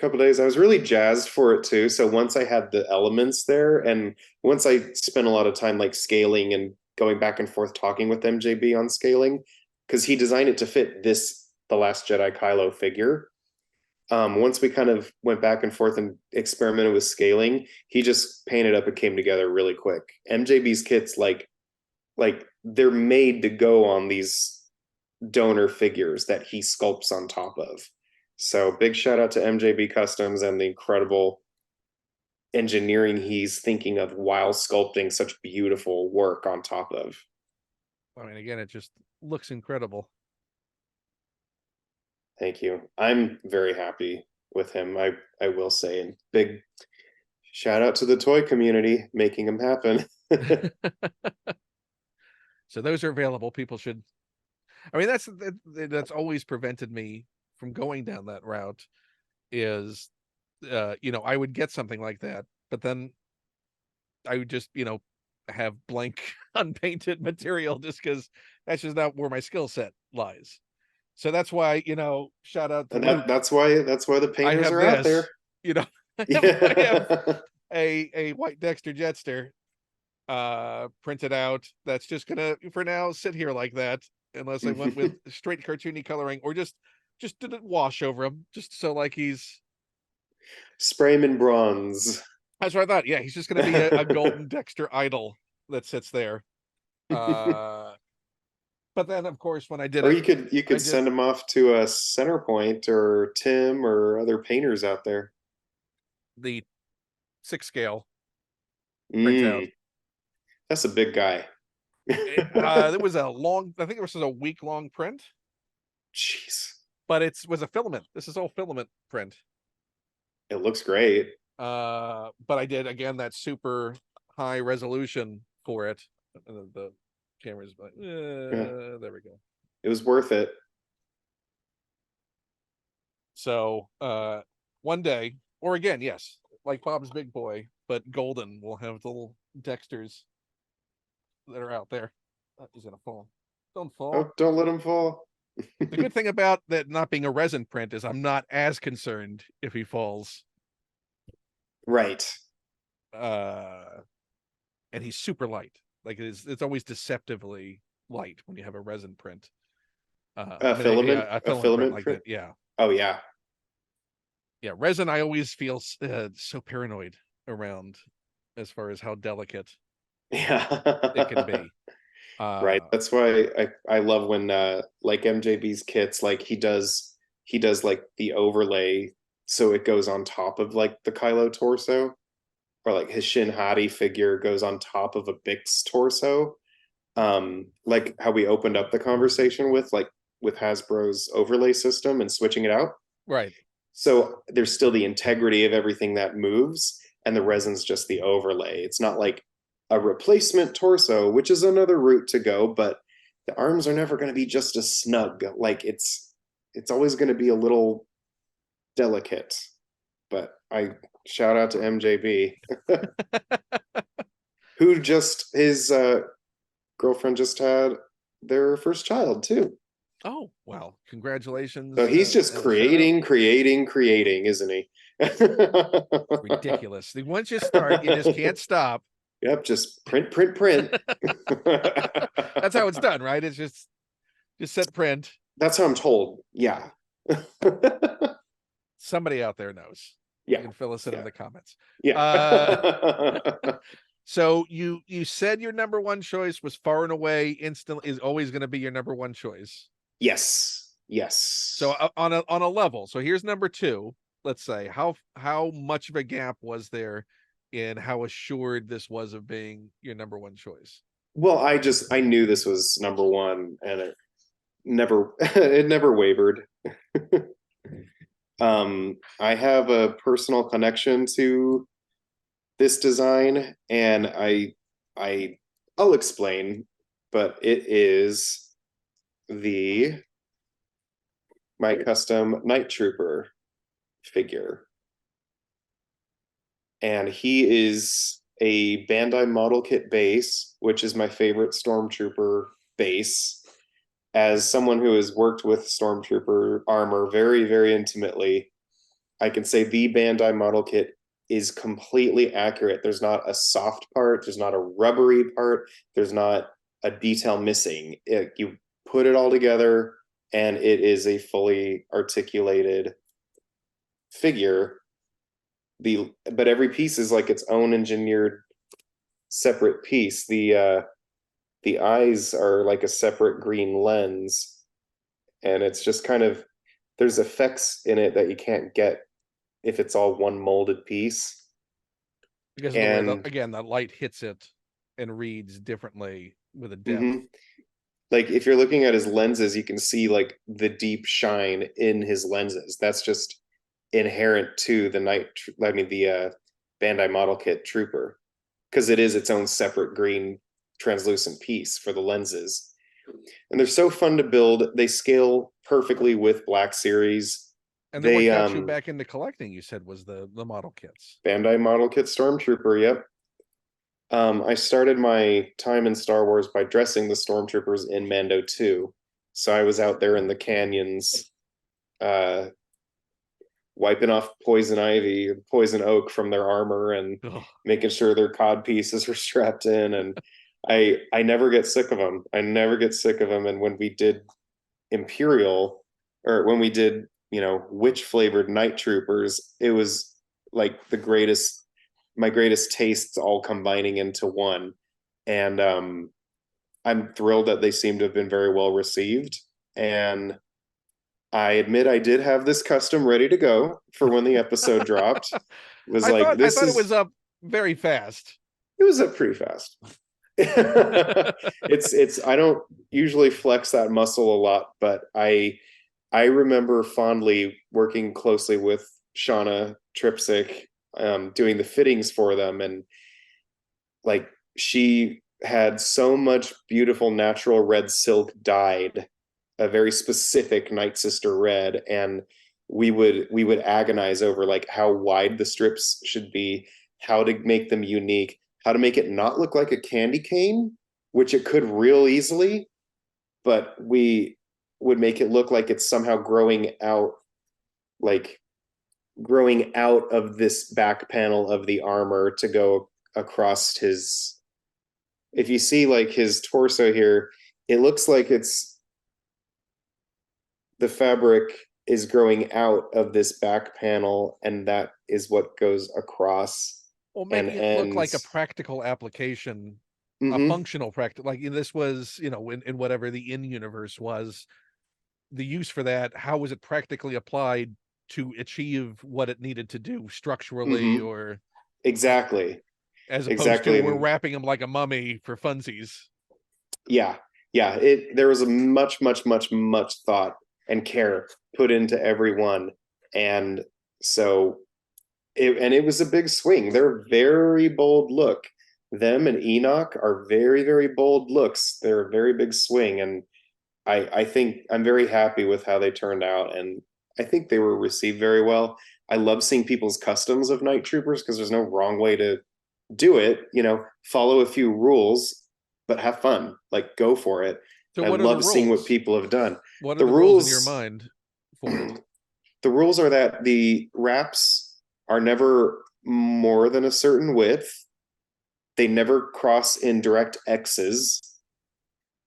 Speaker 2: I was really jazzed for it too. So once I had the elements there, and once I spent a lot of time like scaling and going back and forth talking with MJB on scaling, because he designed it to fit this The Last Jedi Kylo figure. Once we kind of went back and forth and experimented with scaling, he just painted up and came together really quick. MJB's kits, like they're made to go on these donor figures that he sculpts on top of. So big shout out to MJB Customs and the incredible engineering he's thinking of while sculpting such beautiful work on top of.
Speaker 1: I mean, again, it just looks incredible.
Speaker 2: Thank you. I'm very happy with him. I will say, and big shout out to the toy community making him happen.
Speaker 1: So those are available. People should. I mean, that's always prevented me from going down that route. Is I would get something like that, but then I would just have blank unpainted material, just because that's just not where my skill set lies. So that's why, shout out to
Speaker 2: And
Speaker 1: Luke.
Speaker 2: that's why the
Speaker 1: I
Speaker 2: painters
Speaker 1: have
Speaker 2: are out there.
Speaker 1: this, you know, I have
Speaker 2: Yeah.
Speaker 1: a white Dexter Jetster printed out that's just gonna for now sit here like that, unless I went with straight cartoony coloring, or just did a wash over him, just so like he's
Speaker 2: Spray him in bronze.
Speaker 1: that's what I thought. Yeah, he's just gonna be a golden Dexter idol that sits there. But then of course when I did
Speaker 2: Or
Speaker 1: it,
Speaker 2: you
Speaker 1: I
Speaker 2: could
Speaker 1: did
Speaker 2: send him off to a Centerpoint or Tim or other painters out there.
Speaker 1: the 6 scale printout.
Speaker 2: Mm, that's a big guy.
Speaker 1: It was a long, I think it was a week-long print,
Speaker 2: Jeez.
Speaker 1: but it was a filament. This is all filament print.
Speaker 2: It looks great.
Speaker 1: But I did again that super high resolution for it. The camera's like,
Speaker 2: Yeah.
Speaker 1: there we go.
Speaker 2: It was worth it.
Speaker 1: So one day, or again, yes, like Bob's Big Boy, but golden, we'll have the little Dexters that are out there. He's gonna fall. Don't fall.
Speaker 2: Oh, don't let him fall.
Speaker 1: The good thing about that not being a resin print is I'm not as concerned if he falls.
Speaker 2: Right.
Speaker 1: And he's super light. Like it's always deceptively light when you have a resin print.
Speaker 2: A filament,
Speaker 1: a
Speaker 2: a
Speaker 1: filament print
Speaker 2: filament
Speaker 1: like
Speaker 2: print.
Speaker 1: that. Yeah,
Speaker 2: Oh yeah.
Speaker 1: yeah. Resin, I always feel so paranoid around, as far as how delicate
Speaker 2: Yeah.
Speaker 1: it can be.
Speaker 2: Right. That's why I love when like MJB's kits, like he does like the overlay so it goes on top of like the Kylo torso, or like his Shin Hati figure goes on top of a Bix torso. Like how we opened up the conversation with, like with Hasbro's overlay system and switching it out.
Speaker 1: Right.
Speaker 2: So there's still the integrity of everything that moves, and the resin's just the overlay. It's not like a replacement torso, which is another route to go, but the arms are never going to be just as snug. Like it's always going to be a little delicate. But I shout out to MJB, who just his girlfriend just had their first child too.
Speaker 1: Oh, well, congratulations.
Speaker 2: So he's just creating, isn't he?
Speaker 1: Ridiculous. Once you start, you just can't stop.
Speaker 2: Yep, just print.
Speaker 1: That's how it's done, right? It's just set print.
Speaker 2: That's how I'm told. Yeah.
Speaker 1: Somebody out there knows.
Speaker 2: Yeah.
Speaker 1: You can fill us in the comments.
Speaker 2: Yeah.
Speaker 1: So you said your number one choice was far and away instantly is always going to be your number one choice.
Speaker 2: Yes.
Speaker 1: So on a level. So here's number two. Let's say how much of a gap was there in how assured this was of being your number one choice?
Speaker 2: Well, I knew this was number one, and it never wavered. I have a personal connection to this design, and I'll explain, but it is my custom Night Trooper figure. And he is a Bandai model kit base, which is my favorite Stormtrooper base. As someone who has worked with Stormtrooper armor very, very intimately, I can say the Bandai model kit is completely accurate. There's not a soft part, there's not a rubbery part, there's not a detail missing. You put it all together, and it is a fully articulated figure. But every piece is like its own engineered separate piece. The eyes are like a separate green lens, and it's just kind of, there's effects in it that you can't get if it's all one molded piece.
Speaker 1: Because of the way again, the light hits it and reads differently with a depth.
Speaker 2: Mm-hmm. Like if you're looking at his lenses, you can see like the deep shine in his lenses. That's just inherent to the the Bandai model kit Trooper, because it is its own separate green translucent piece for the lenses. And they're so fun to build. They scale perfectly with Black Series.
Speaker 1: And then what got you back into collecting, you said, was the model kits.
Speaker 2: Bandai model kit Stormtrooper, yep. I started my time in Star Wars by dressing the Stormtroopers in Mando 2. So I was out there in the canyons, wiping off poison ivy, poison oak from their armor, and making sure their cod pieces were strapped in. And I never get sick of them. I never get sick of them. And when we did Imperial, or when we did, witch flavored Night Troopers, it was like my greatest tastes all combining into one. And I'm thrilled that they seem to have been very well received. And I admit I did have this custom ready to go for when the episode dropped. I
Speaker 1: thought it was up very fast.
Speaker 2: It was up pretty fast. It's I don't usually flex that muscle a lot, but I remember fondly working closely with Shauna Tripsick, doing the fittings for them, and like she had so much beautiful natural red silk dyed, a very specific Night Sister red, and we would agonize over like how wide the strips should be, how to make them unique, how to make it not look like a candy cane, which it could real easily, but we would make it look like it's somehow growing out of this back panel of the armor to go across his. If you see like his torso here, it looks like the fabric is growing out of this back panel, and that is what goes across.
Speaker 1: Well, making it look like a practical application, a functional practice. Like this was, in whatever the in-universe was, the use for that, how was it practically applied to achieve what it needed to do structurally, or
Speaker 2: exactly,
Speaker 1: as opposed to we're wrapping him like a mummy for funsies.
Speaker 2: Yeah, yeah, there was a much thought and care put into every one. And so it was a big swing. They're very bold look. Them and Enoch are very bold looks. They're a very big swing. And I think I'm very happy with how they turned out. And I think they were received very well. I love seeing people's customs of night troopers because there's no wrong way to do it. Follow a few rules, but have fun. Like, go for it.
Speaker 1: So
Speaker 2: I
Speaker 1: what are the
Speaker 2: love seeing what
Speaker 1: rules?
Speaker 2: people have done.
Speaker 1: What are
Speaker 2: The
Speaker 1: the rules in your
Speaker 2: rules,
Speaker 1: mind for it?
Speaker 2: the rules are that the wraps are never more than a certain width. They never cross in direct X's,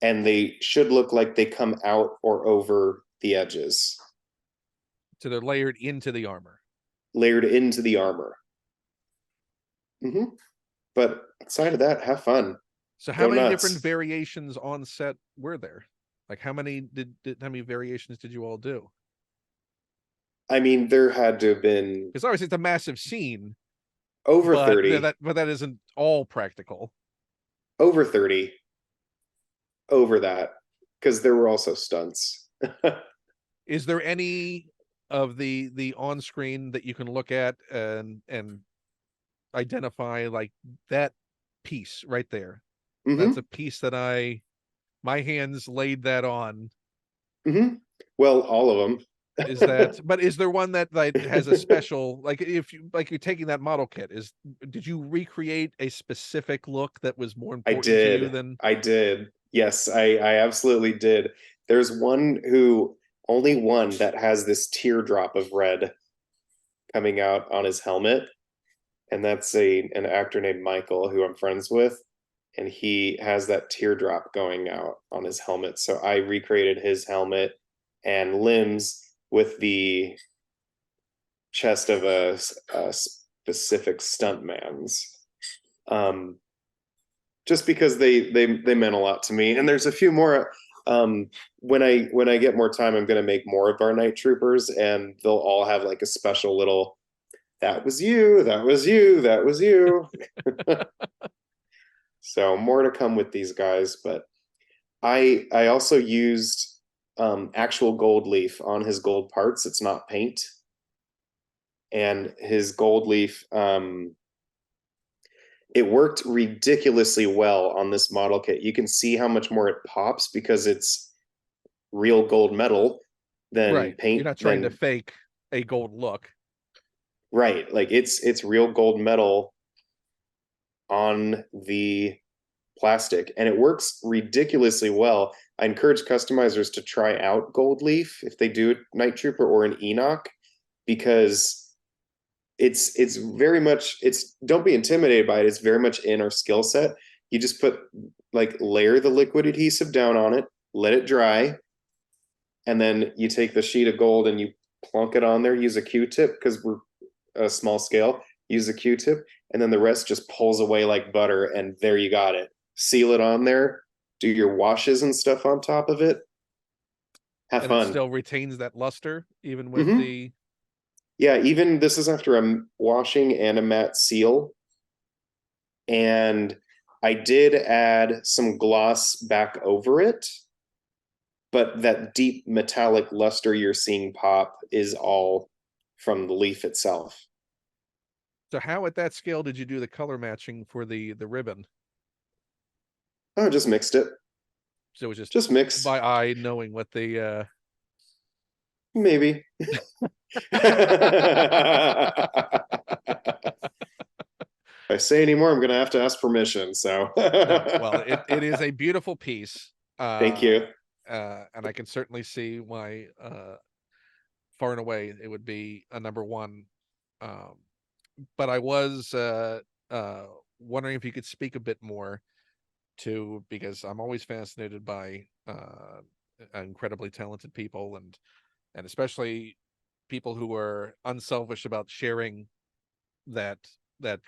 Speaker 2: and they should look like they come out or over the edges,
Speaker 1: So they're layered into the armor.
Speaker 2: layered into the armor. But outside of that, have fun.
Speaker 1: So how
Speaker 2: Go
Speaker 1: many
Speaker 2: nuts.
Speaker 1: different variations on set were there? Like how many variations did you all do?
Speaker 2: I mean, there had to have been
Speaker 1: Because obviously it's a massive scene,
Speaker 2: over
Speaker 1: but
Speaker 2: 30,
Speaker 1: that isn't all practical.
Speaker 2: over 30, over that, because there were also stunts.
Speaker 1: Is there any of the on screen that you can look at and identify like that piece right there? That's a piece that my hands laid that on.
Speaker 2: Well, all of them.
Speaker 1: Is that, but is there one that like has a special, like if you like you're taking that model kit, did you recreate a specific look that was more
Speaker 2: I
Speaker 1: important to you
Speaker 2: did.
Speaker 1: than
Speaker 2: I did. Yes, I absolutely did. There's only one that has this teardrop of red coming out on his helmet, and that's an actor named Michael who I'm friends with, and he has that teardrop going out on his helmet. So I recreated his helmet and limbs with the chest of a specific stuntman's. Just because they meant a lot to me. And there's a few more. When I get more time, I'm going to make more of our night troopers, and they'll all have like a special little "that was you, that was you, that was you." So more to come with these guys, but I also used actual gold leaf on his gold parts. It's not paint, and his gold leaf it worked ridiculously well on this model kit. You can see how much more it pops because it's real gold metal than
Speaker 1: right? You're
Speaker 2: paint
Speaker 1: not trying to
Speaker 2: than
Speaker 1: fake a gold look.
Speaker 2: right. Like it's real gold metal on the plastic, and it works ridiculously well. I encourage customizers to try out gold leaf if they do a night trooper or an Enoch, because it's very much, it's, don't be intimidated by it. It's very much in our skill set. You just layer the liquid adhesive down on it, let it dry, and then you take the sheet of gold and you plunk it on there. Use a Q-tip because we're a small scale. Use a Q-tip, and then the rest just pulls away like butter, and there you got it. Seal it on there. Do your washes and stuff on top of it. Have
Speaker 1: And it
Speaker 2: fun.
Speaker 1: still retains that luster even with
Speaker 2: Mm-hmm.
Speaker 1: the
Speaker 2: Yeah, even this is after a washing and a matte seal. And I did add some gloss back over it, but that deep metallic luster you're seeing pop is all from the leaf itself.
Speaker 1: So how at that scale did you do the color matching for the ribbon?
Speaker 2: Oh, just mixed it.
Speaker 1: So it was just
Speaker 2: Just mixed.
Speaker 1: by eye knowing what the
Speaker 2: Maybe. If I say any more, I'm going to have to ask permission. So,
Speaker 1: no, well, it is a beautiful piece.
Speaker 2: Thank you.
Speaker 1: And I can certainly see why far and away it would be a number one. Um, but I was wondering if you could speak a bit more to, because I'm always fascinated by incredibly talented people and especially people who are unselfish about sharing that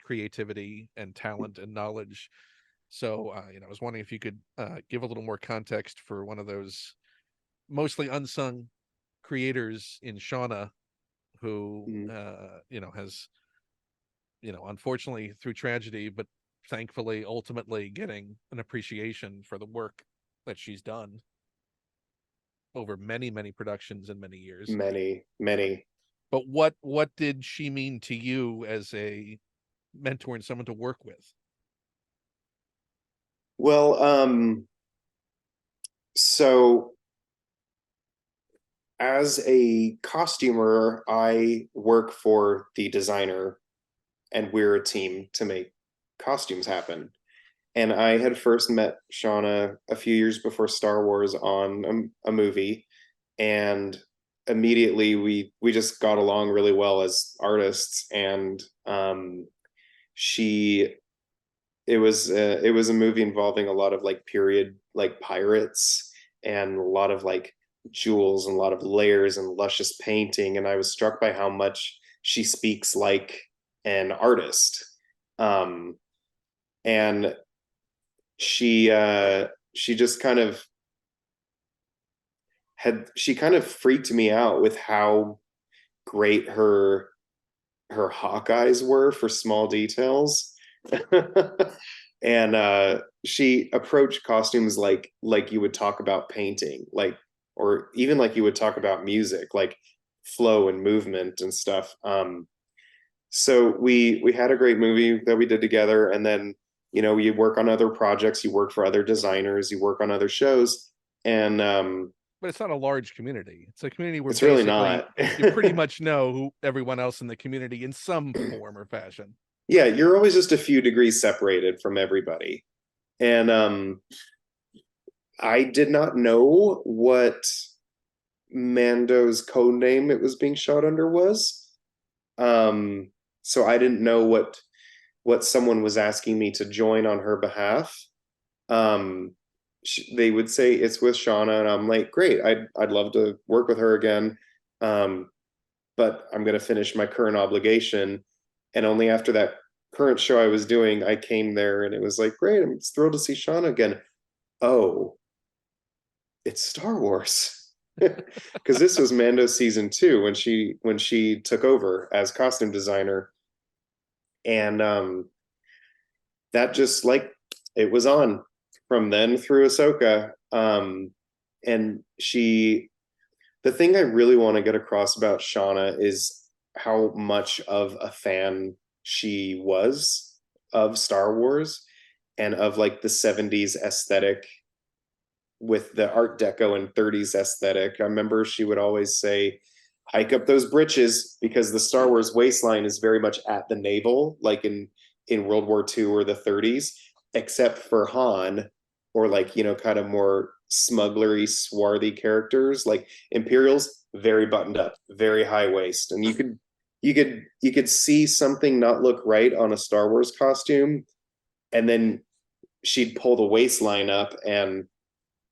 Speaker 1: creativity and talent and knowledge. So I was wondering if you could give a little more context for one of those mostly unsung creators in Shauna who
Speaker 2: Mm.
Speaker 1: has unfortunately through tragedy, but thankfully ultimately getting an appreciation for the work. that she's done over many, many productions in many years.
Speaker 2: Many.
Speaker 1: But what did she mean to you as a mentor and someone to work with?
Speaker 2: Well, so as a costumer, I work for the designer, and we're a team to make costumes happen. And I had first met Shauna a few years before Star Wars on a movie, and immediately we just got along really well as artists. And she it was a movie involving a lot of like period like pirates and a lot of like jewels and a lot of layers and luscious painting, and I was struck by how much she speaks like an artist. And she just kind of she kind of freaked me out with how great her hawk eyes were for small details. And she approached costumes like you would talk about painting, like, or even like you would talk about music, like flow and movement and stuff. So we had a great movie that we did together, and then you work on other projects, you work for other designers, you work on other shows, and
Speaker 1: But it's not a large community. It's a community where
Speaker 2: it's really
Speaker 1: basically
Speaker 2: not.
Speaker 1: you pretty much know who everyone else in the community in some form or fashion.
Speaker 2: Yeah, you're always just a few degrees separated from everybody. And I did not know what Mando's code name it was being shot under was. So I didn't know what someone was asking me to join on her behalf. Um, they would say it's with Shauna, and I'm like, great, I'd love to work with her again. But I'm going to finish my current obligation. And only after that current show I was doing, I came there, and it was like, great, I'm thrilled to see Shauna again. Oh, it's Star Wars. Because this was Mando season 2 when she took over as costume designer. And that just like it was on from then through Ahsoka. And the thing I really want to get across about Shauna is how much of a fan she was of Star Wars and of like the 70s aesthetic with the Art Deco and 30s aesthetic. I remember she would always say, hike up those britches, because the Star Wars waistline is very much at the navel, like in World War II or the 30s, except for Han, or like, kind of more smugglery, swarthy characters like Imperials, very buttoned up, very high waist. And you could see something not look right on a Star Wars costume, and then she'd pull the waistline up and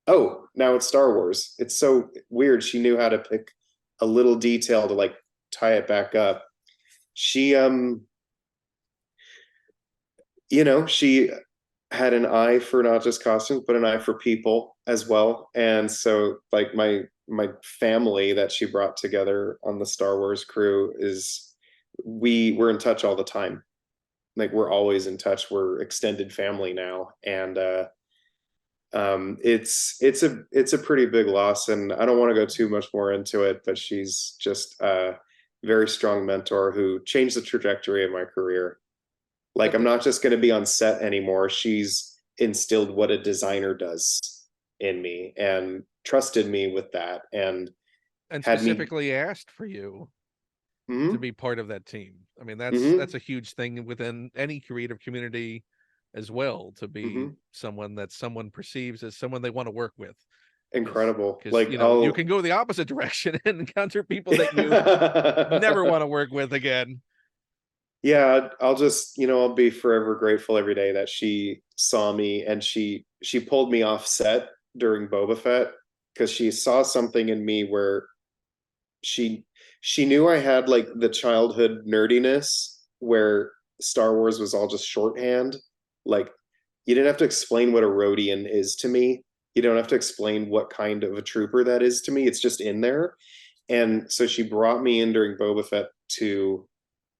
Speaker 2: oh, now it's Star Wars. It's so weird. She knew how to pick a little detail to like tie it back up. She she had an eye for not just costumes, but an eye for people as well. And so like my family that she brought together on the Star Wars crew is we're in touch all the time. Like we're always in touch. We're extended family now. And it's a pretty big loss, and I don't want to go too much more into it, but she's just a very strong mentor who changed the trajectory of my career. Like I'm not just going to be on set anymore. She's instilled what a designer does in me and trusted me with that, and
Speaker 1: And
Speaker 2: had me.
Speaker 1: specifically asked for you to
Speaker 2: Mhm,
Speaker 1: be part of that team. I mean, that's
Speaker 2: mhm,
Speaker 1: a huge thing within any creative community as well, to be
Speaker 2: mhm.
Speaker 1: someone that someone perceives as someone they want to work with. Because
Speaker 2: Incredible.
Speaker 1: because
Speaker 2: Like
Speaker 1: you
Speaker 2: I'll
Speaker 1: can go the opposite direction and encounter people that you never want to work with again.
Speaker 2: yeah, I'll just, I'll be forever grateful every day that she saw me, and she pulled me off set during Boba Fett, because she saw something in me where she she knew I had like the childhood nerdiness where Star Wars was all just shorthand. Like you didn't have to explain what a Rhodian is to me. You don't have to explain what kind of a trooper that is to me. It's just in there. And so she brought me in during Boba Fett to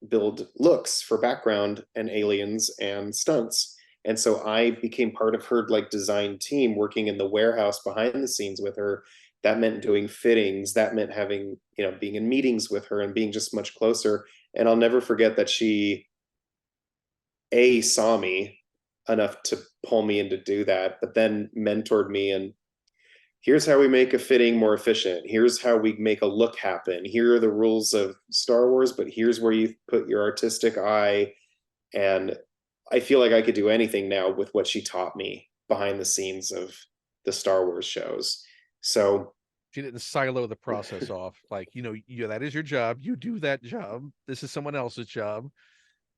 Speaker 2: build looks for background and aliens and stunts. And so I became part of her like design team, working in the warehouse behind the scenes with her. That meant doing fittings. That meant having, being in meetings with her and being just much closer. And I'll never forget that she saw me enough to pull me in to do that, but then mentored me, and here's how we make a fitting more efficient. Here's how we make a look happen. Here are the rules of Star Wars, but here's where you put your artistic eye. And I feel like I could do anything now with what she taught me behind the scenes of the Star Wars shows. So
Speaker 1: she didn't silo the process off. Like, that is your job. You do that job. This is someone else's job.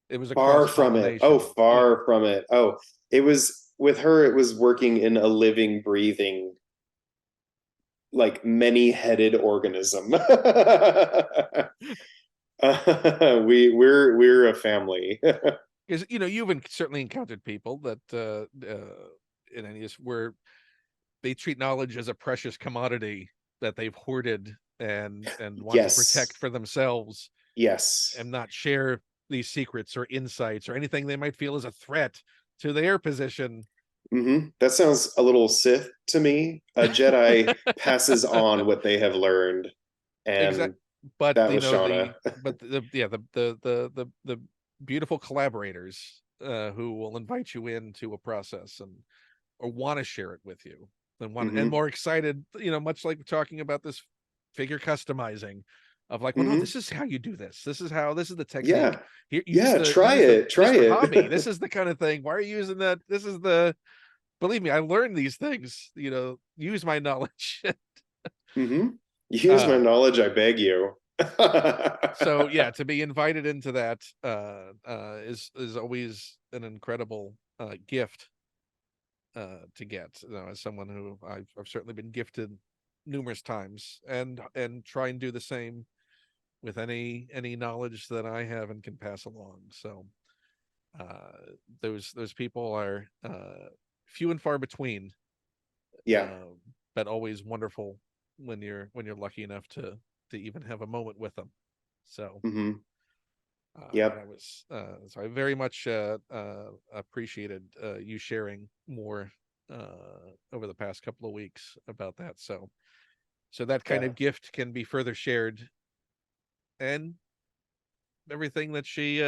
Speaker 1: It was a
Speaker 2: far
Speaker 1: cross
Speaker 2: from it.
Speaker 1: pollination.
Speaker 2: Oh, far from it. Oh, it was with her, it was working in a living, breathing, like many-headed organism. We're a family.
Speaker 1: Because you've certainly encountered people that in any where they treat knowledge as a precious commodity that they've hoarded and want to protect
Speaker 2: Yes.
Speaker 1: for themselves,
Speaker 2: Yes.
Speaker 1: and not share these secrets or insights or anything they might feel is a threat to their position.
Speaker 2: That sounds a little Sith to me. A Jedi passes on what they have learned, and
Speaker 1: exactly. But
Speaker 2: that was Shauna.
Speaker 1: the beautiful collaborators who will invite you into a process or want to share it with you, and more excited, much like talking about this figure customizing of like, well, no, this is how you do this. This is the technique.
Speaker 2: Yeah.
Speaker 1: Use
Speaker 2: Try it. Try
Speaker 1: Mr.
Speaker 2: it.
Speaker 1: Hobby. This is the kind of thing. Why are you using that? Believe me, I learned these things, use my knowledge.
Speaker 2: Use my knowledge, I beg you.
Speaker 1: So yeah, to be invited into that is always an incredible gift to get. As someone who I've certainly been gifted numerous times, and try and do the same with any knowledge that I have and can pass along. So those people are few and far between.
Speaker 2: Yeah.
Speaker 1: But always wonderful when you're lucky enough to even have a moment with them. So that was so I very much appreciated you sharing more over the past couple of weeks about that. So that kind of gift can be further shared, and everything that she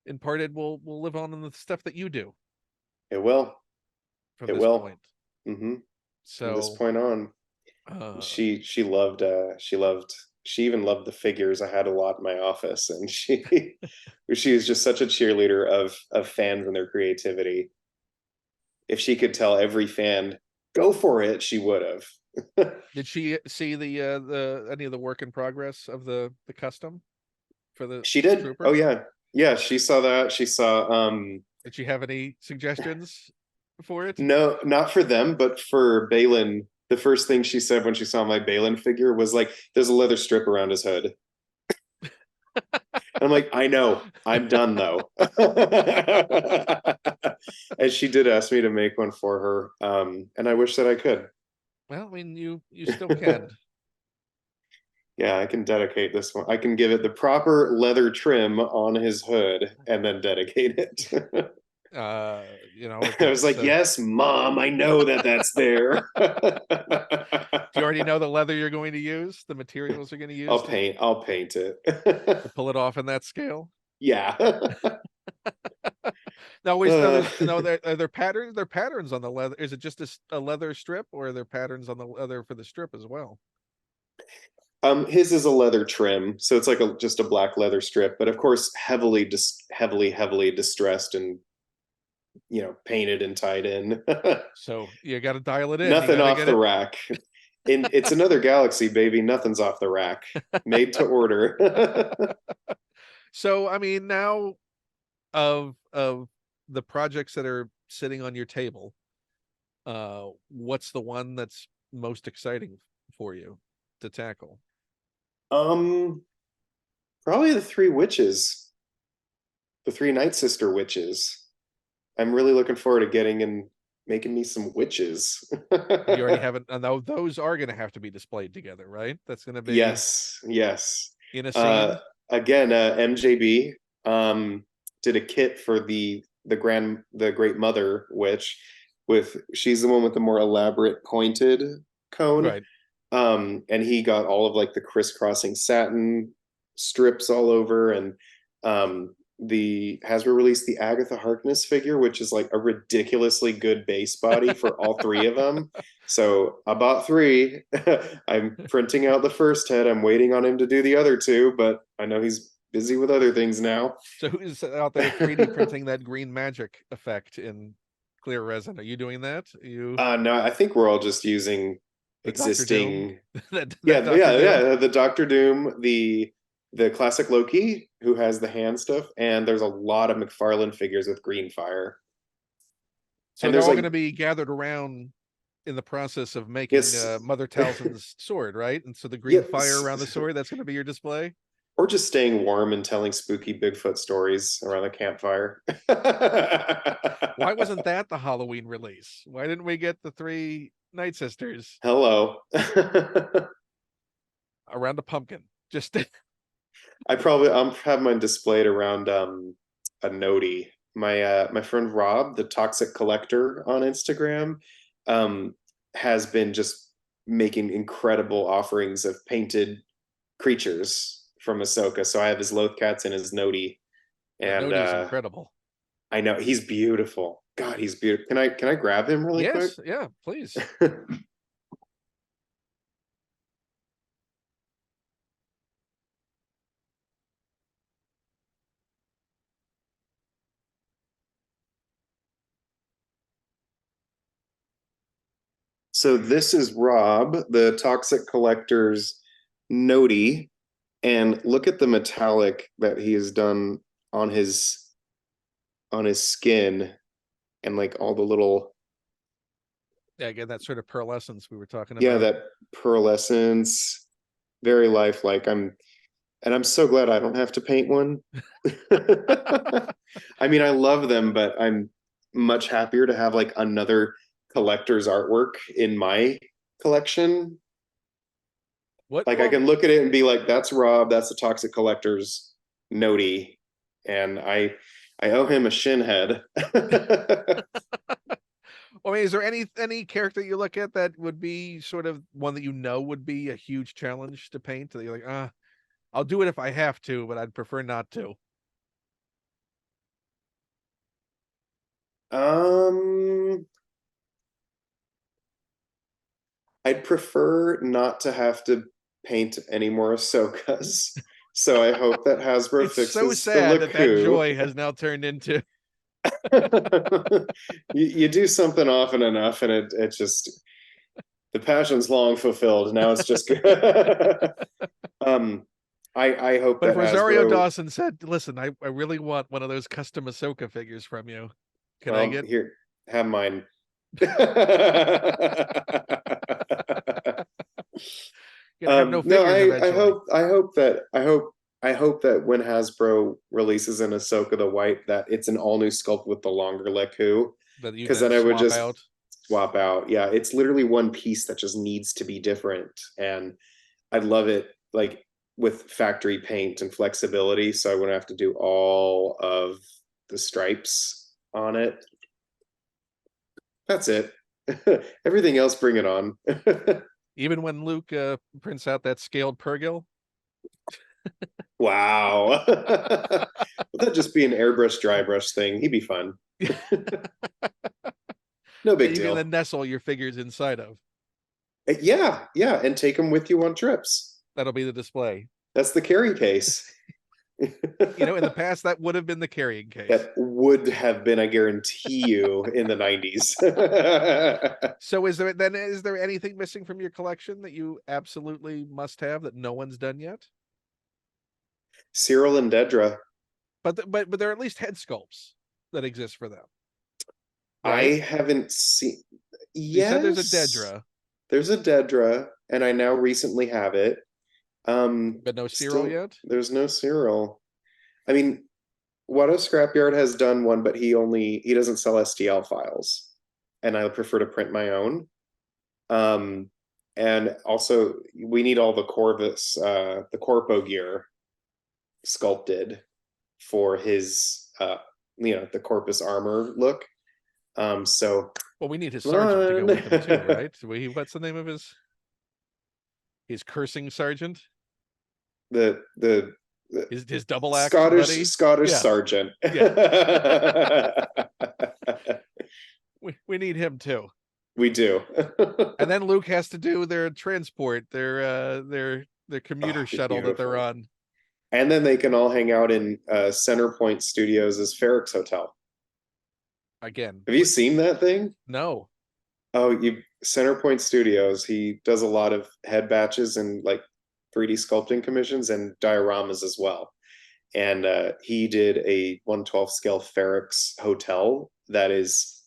Speaker 1: imparted will live on in the stuff that you do.
Speaker 2: It will.
Speaker 1: From this point.
Speaker 2: So from this point on, she even loved the figures. I had a lot in my office, and she was just such a cheerleader of fans and their creativity. If she could tell every fan, go for it, she would have.
Speaker 1: Did she see the any of the work in progress of the custom for the
Speaker 2: She did.
Speaker 1: trooper?
Speaker 2: Oh yeah, she saw that. She saw
Speaker 1: did she have any suggestions for it?
Speaker 2: No, not for them, but for Balin. The first thing she said when she saw my Balin figure was like, there's a leather strip around his hood. I'm like, I know, I'm done though. And she did ask me to make one for her. And I wish that I could.
Speaker 1: Well, I mean, you still can.
Speaker 2: Yeah, I can dedicate this one. I can give it the proper leather trim on his hood and then dedicate it. I was like, yes, Mom, I know that's there.
Speaker 1: Do you already know the leather you're going to use, the materials you're going to use?
Speaker 2: I'll paint it.
Speaker 1: To pull it off in that scale?
Speaker 2: Yeah.
Speaker 1: No, are there patterns? There are patterns on the leather. Is it just a leather strip, or are there patterns on the leather for the strip as well?
Speaker 2: His is a leather trim, so it's like just a black leather strip, but of course heavily distressed and painted and tied in.
Speaker 1: So you got to dial it in.
Speaker 2: Nothing off the rack. It's another galaxy, baby. Nothing's off the rack. Made to order.
Speaker 1: So I mean, now of the projects that are sitting on your table, what's the one that's most exciting for you to tackle?
Speaker 2: Probably the three witches, the three Night Sister witches. I'm really looking forward to getting and making me some witches.
Speaker 1: You already haven't. No, those are going to have to be displayed together, right? That's going to be
Speaker 2: yes.
Speaker 1: in a scene.
Speaker 2: Again, MJB did a kit for the the great mother witch, she's the one with the more elaborate pointed cone.
Speaker 1: Right.
Speaker 2: And he got all of like the crisscrossing satin strips all over, and the Hasbro released the Agatha Harkness figure, which is like a ridiculously good base body for all three of them. So I bought three. I'm printing out the first head. I'm waiting on him to do the other two, but I know he's busy with other things now.
Speaker 1: So who's out there 3D printing that green magic effect in clear resin? Are you doing that?
Speaker 2: No, I think we're all just using
Speaker 1: The Doctor Doom?
Speaker 2: existing.
Speaker 1: that
Speaker 2: Yeah,
Speaker 1: Dr.
Speaker 2: yeah,
Speaker 1: Doom?
Speaker 2: yeah. The Doctor Doom, the classic Loki, who has the hand stuff, and there's a lot of McFarlane figures with green fire.
Speaker 1: So
Speaker 2: And
Speaker 1: they're
Speaker 2: there's
Speaker 1: all
Speaker 2: like,
Speaker 1: going to be gathered around in the process of making
Speaker 2: yes,
Speaker 1: Mother Talzin's sword, right? And so the green fire around the
Speaker 2: yes,
Speaker 1: sword, that's going to be your display?
Speaker 2: or just staying warm and telling spooky Bigfoot stories around the campfire.
Speaker 1: Why wasn't that the Halloween release? Why didn't we get the three Night Sisters
Speaker 2: Hello.
Speaker 1: around a pumpkin? Just
Speaker 2: I'll have mine displayed around a noti. My friend Rob, the Toxic Collector on Instagram, um has been just making incredible offerings of painted creatures from Ahsoka. So I have his Lothcats and his noti.
Speaker 1: that
Speaker 2: And
Speaker 1: Nodi is incredible.
Speaker 2: I know he's beautiful. God, he's beautiful. Can I grab him really quick?
Speaker 1: Yes, yeah, please.
Speaker 2: So this is Rob, the Toxic Collector's noti, and look at the metallic that he has done on his skin, and like all the little,
Speaker 1: Yeah, again, that sort of pearlescence we were talking
Speaker 2: yeah,
Speaker 1: about.
Speaker 2: that pearlescence, very lifelike. I'm so glad I don't have to paint one. I mean, I love them, but I'm much happier to have like another collector's artwork in my collection.
Speaker 1: What
Speaker 2: Like I
Speaker 1: well
Speaker 2: can look at it and be like, that's Rob, that's the Toxic Collector's noti, and I owe him a shin head.
Speaker 1: I mean, is there any character you look at that would be sort of one that would be a huge challenge to paint? That you're like, I'll do it if I have to, but I'd prefer not to.
Speaker 2: um, I'd prefer not to have to paint any more Ahsokas. So I hope that Hasbro
Speaker 1: It's so
Speaker 2: fixes the
Speaker 1: sad that that
Speaker 2: Laku.
Speaker 1: joy has now turned into
Speaker 2: You do something often enough, and it just, the passion's long fulfilled. Now it's just um I hope
Speaker 1: But if
Speaker 2: that
Speaker 1: Rosario
Speaker 2: Hasbro,
Speaker 1: Dawson said, "Listen, I really want one of those custom Ahsoka figures from you. Can I
Speaker 2: well,
Speaker 1: get?"
Speaker 2: here, have mine.
Speaker 1: Gonna have no
Speaker 2: No,
Speaker 1: figures eventually.
Speaker 2: I hope that when Hasbro releases an Ahsoka the White, that it's an all new sculpt with the longer Leku,
Speaker 1: That you
Speaker 2: because
Speaker 1: then
Speaker 2: then I would
Speaker 1: swap
Speaker 2: just
Speaker 1: out.
Speaker 2: swap out. Yeah, it's literally one piece that just needs to be different, and I'd love it like with factory paint and flexibility, so I wouldn't have to do all of the stripes on it. That's it. Everything else, bring it on.
Speaker 1: Even when Luke prints out that scaled Purgil.
Speaker 2: Wow. Would that just be an airbrush dry brush thing? He'd be fun. No
Speaker 1: That
Speaker 2: big
Speaker 1: you can then
Speaker 2: deal.
Speaker 1: nestle your figures inside of.
Speaker 2: Yeah, yeah, and take them with you on trips.
Speaker 1: That'll be the display.
Speaker 2: That's the carry case.
Speaker 1: In the past, that would have been the carrying case.
Speaker 2: That would have been, I guarantee you, in the 90s.
Speaker 1: So is there anything missing from your collection that you absolutely must have that no one's done yet?
Speaker 2: Cyril and Dedra.
Speaker 1: But there are at least head sculpts that exist for them, right?
Speaker 2: I haven't seen.
Speaker 1: You said there's a
Speaker 2: Yes,
Speaker 1: Dedra,
Speaker 2: there's a Dedra, and I now recently have it.
Speaker 1: but no Cyril
Speaker 2: Still,
Speaker 1: yet.
Speaker 2: there's no Cyril. I mean, What a Scrapyard has done one, but he doesn't sell STL files, and I prefer to print my own. Um, and also we need all the Corvus, the Corpo gear sculpted for his the corpus armor look. So
Speaker 1: Well, we need his
Speaker 2: come
Speaker 1: sergeant to go with him too,
Speaker 2: on.
Speaker 1: right? What's the name of his cursing sergeant?
Speaker 2: the
Speaker 1: His double axe
Speaker 2: Scottish
Speaker 1: buddy?
Speaker 2: Scottish
Speaker 1: Yeah,
Speaker 2: sergeant.
Speaker 1: yeah. We need him too.
Speaker 2: We do.
Speaker 1: And then Luke has to do their transport, their commuter
Speaker 2: Oh,
Speaker 1: shuttle that they're
Speaker 2: beautiful.
Speaker 1: on.
Speaker 2: And then they can all hang out in Centerpoint Studios' Ferrick's hotel.
Speaker 1: Again,
Speaker 2: Have you seen that thing?
Speaker 1: no.
Speaker 2: Oh, you Centerpoint Studios. He does a lot of head batches and like 3D sculpting commissions and dioramas as well. And he did a 1/12 scale Ferrick's hotel that is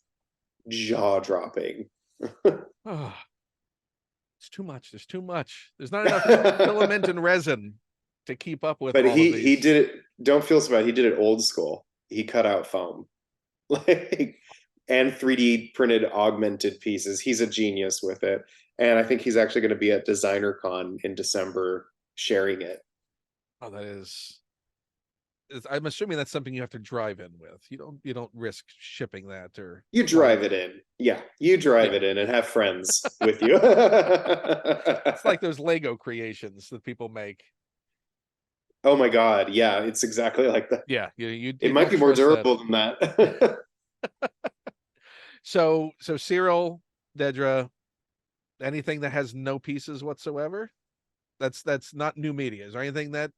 Speaker 2: jaw dropping.
Speaker 1: Oh, it's too much. There's too much. There's not enough filament and resin to keep up with
Speaker 2: But
Speaker 1: all of
Speaker 2: he
Speaker 1: these.
Speaker 2: did it. Don't feel so bad. He did it old school. He cut out foam, like, and 3D printed augmented pieces. He's a genius with it, and I think he's actually going to be at Designer Con in December sharing it.
Speaker 1: Oh, I'm assuming that's something you have to drive in with. You don't risk shipping that or
Speaker 2: You drive it in, yeah. You drive it in and have friends with you.
Speaker 1: It's like those Lego creations that people make.
Speaker 2: Oh my god, yeah, it's exactly like that.
Speaker 1: Yeah, you
Speaker 2: It might
Speaker 1: don't
Speaker 2: be more
Speaker 1: trust that.
Speaker 2: durable than that.
Speaker 1: So Cyril, Dedra, anything that has no pieces whatsoever, that's not new media. Is there anything that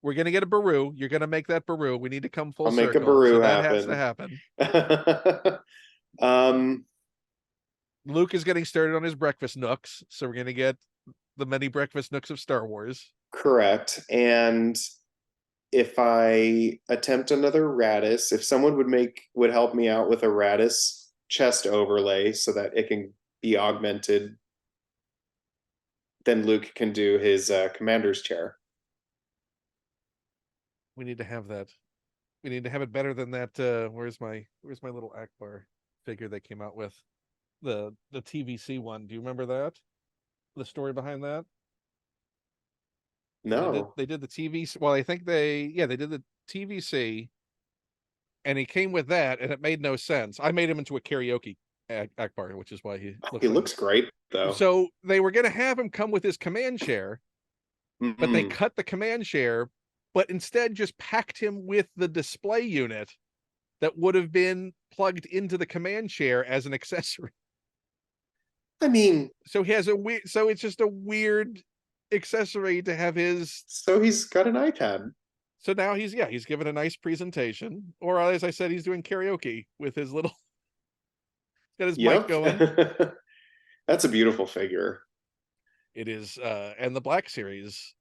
Speaker 1: we're gonna get a Baru? You're gonna make that Baru. We need to come full
Speaker 2: I'll make a
Speaker 1: circle. So
Speaker 2: Baru
Speaker 1: that has to happen.
Speaker 2: um
Speaker 1: Luke is getting started on his breakfast nooks, so we're gonna get the many breakfast nooks of Star Wars.
Speaker 2: Correct. And if I attempt another Radis, if someone would help me out with a Radis chest overlay so that it can be augmented, then Luke can do his commander's chair.
Speaker 1: We need to have that. We need to have it better than that. Where's my little Akbar figure they came out with? The TVC one. Do you remember that? The story behind that?
Speaker 2: No.
Speaker 1: They did the TVC. Well, I think they did the TVC, and he came with that, and it made no sense. I made him into a karaoke Akbar, which is why he looks.
Speaker 2: He looks great though.
Speaker 1: So they were going to have him come with his command chair, but they
Speaker 2: Mm-hmm.
Speaker 1: cut the command chair, but instead just packed him with the display unit that would have been plugged into the command chair as an accessory.
Speaker 2: I mean,
Speaker 1: So he has a weird. So it's just a weird accessory to have his.
Speaker 2: so he's got an iPad.
Speaker 1: So now he's given a nice presentation, or as I said, he's doing karaoke with his little. Got his mic
Speaker 2: Yep.
Speaker 1: going.
Speaker 2: That's a beautiful figure.
Speaker 1: It is, and the Black Series.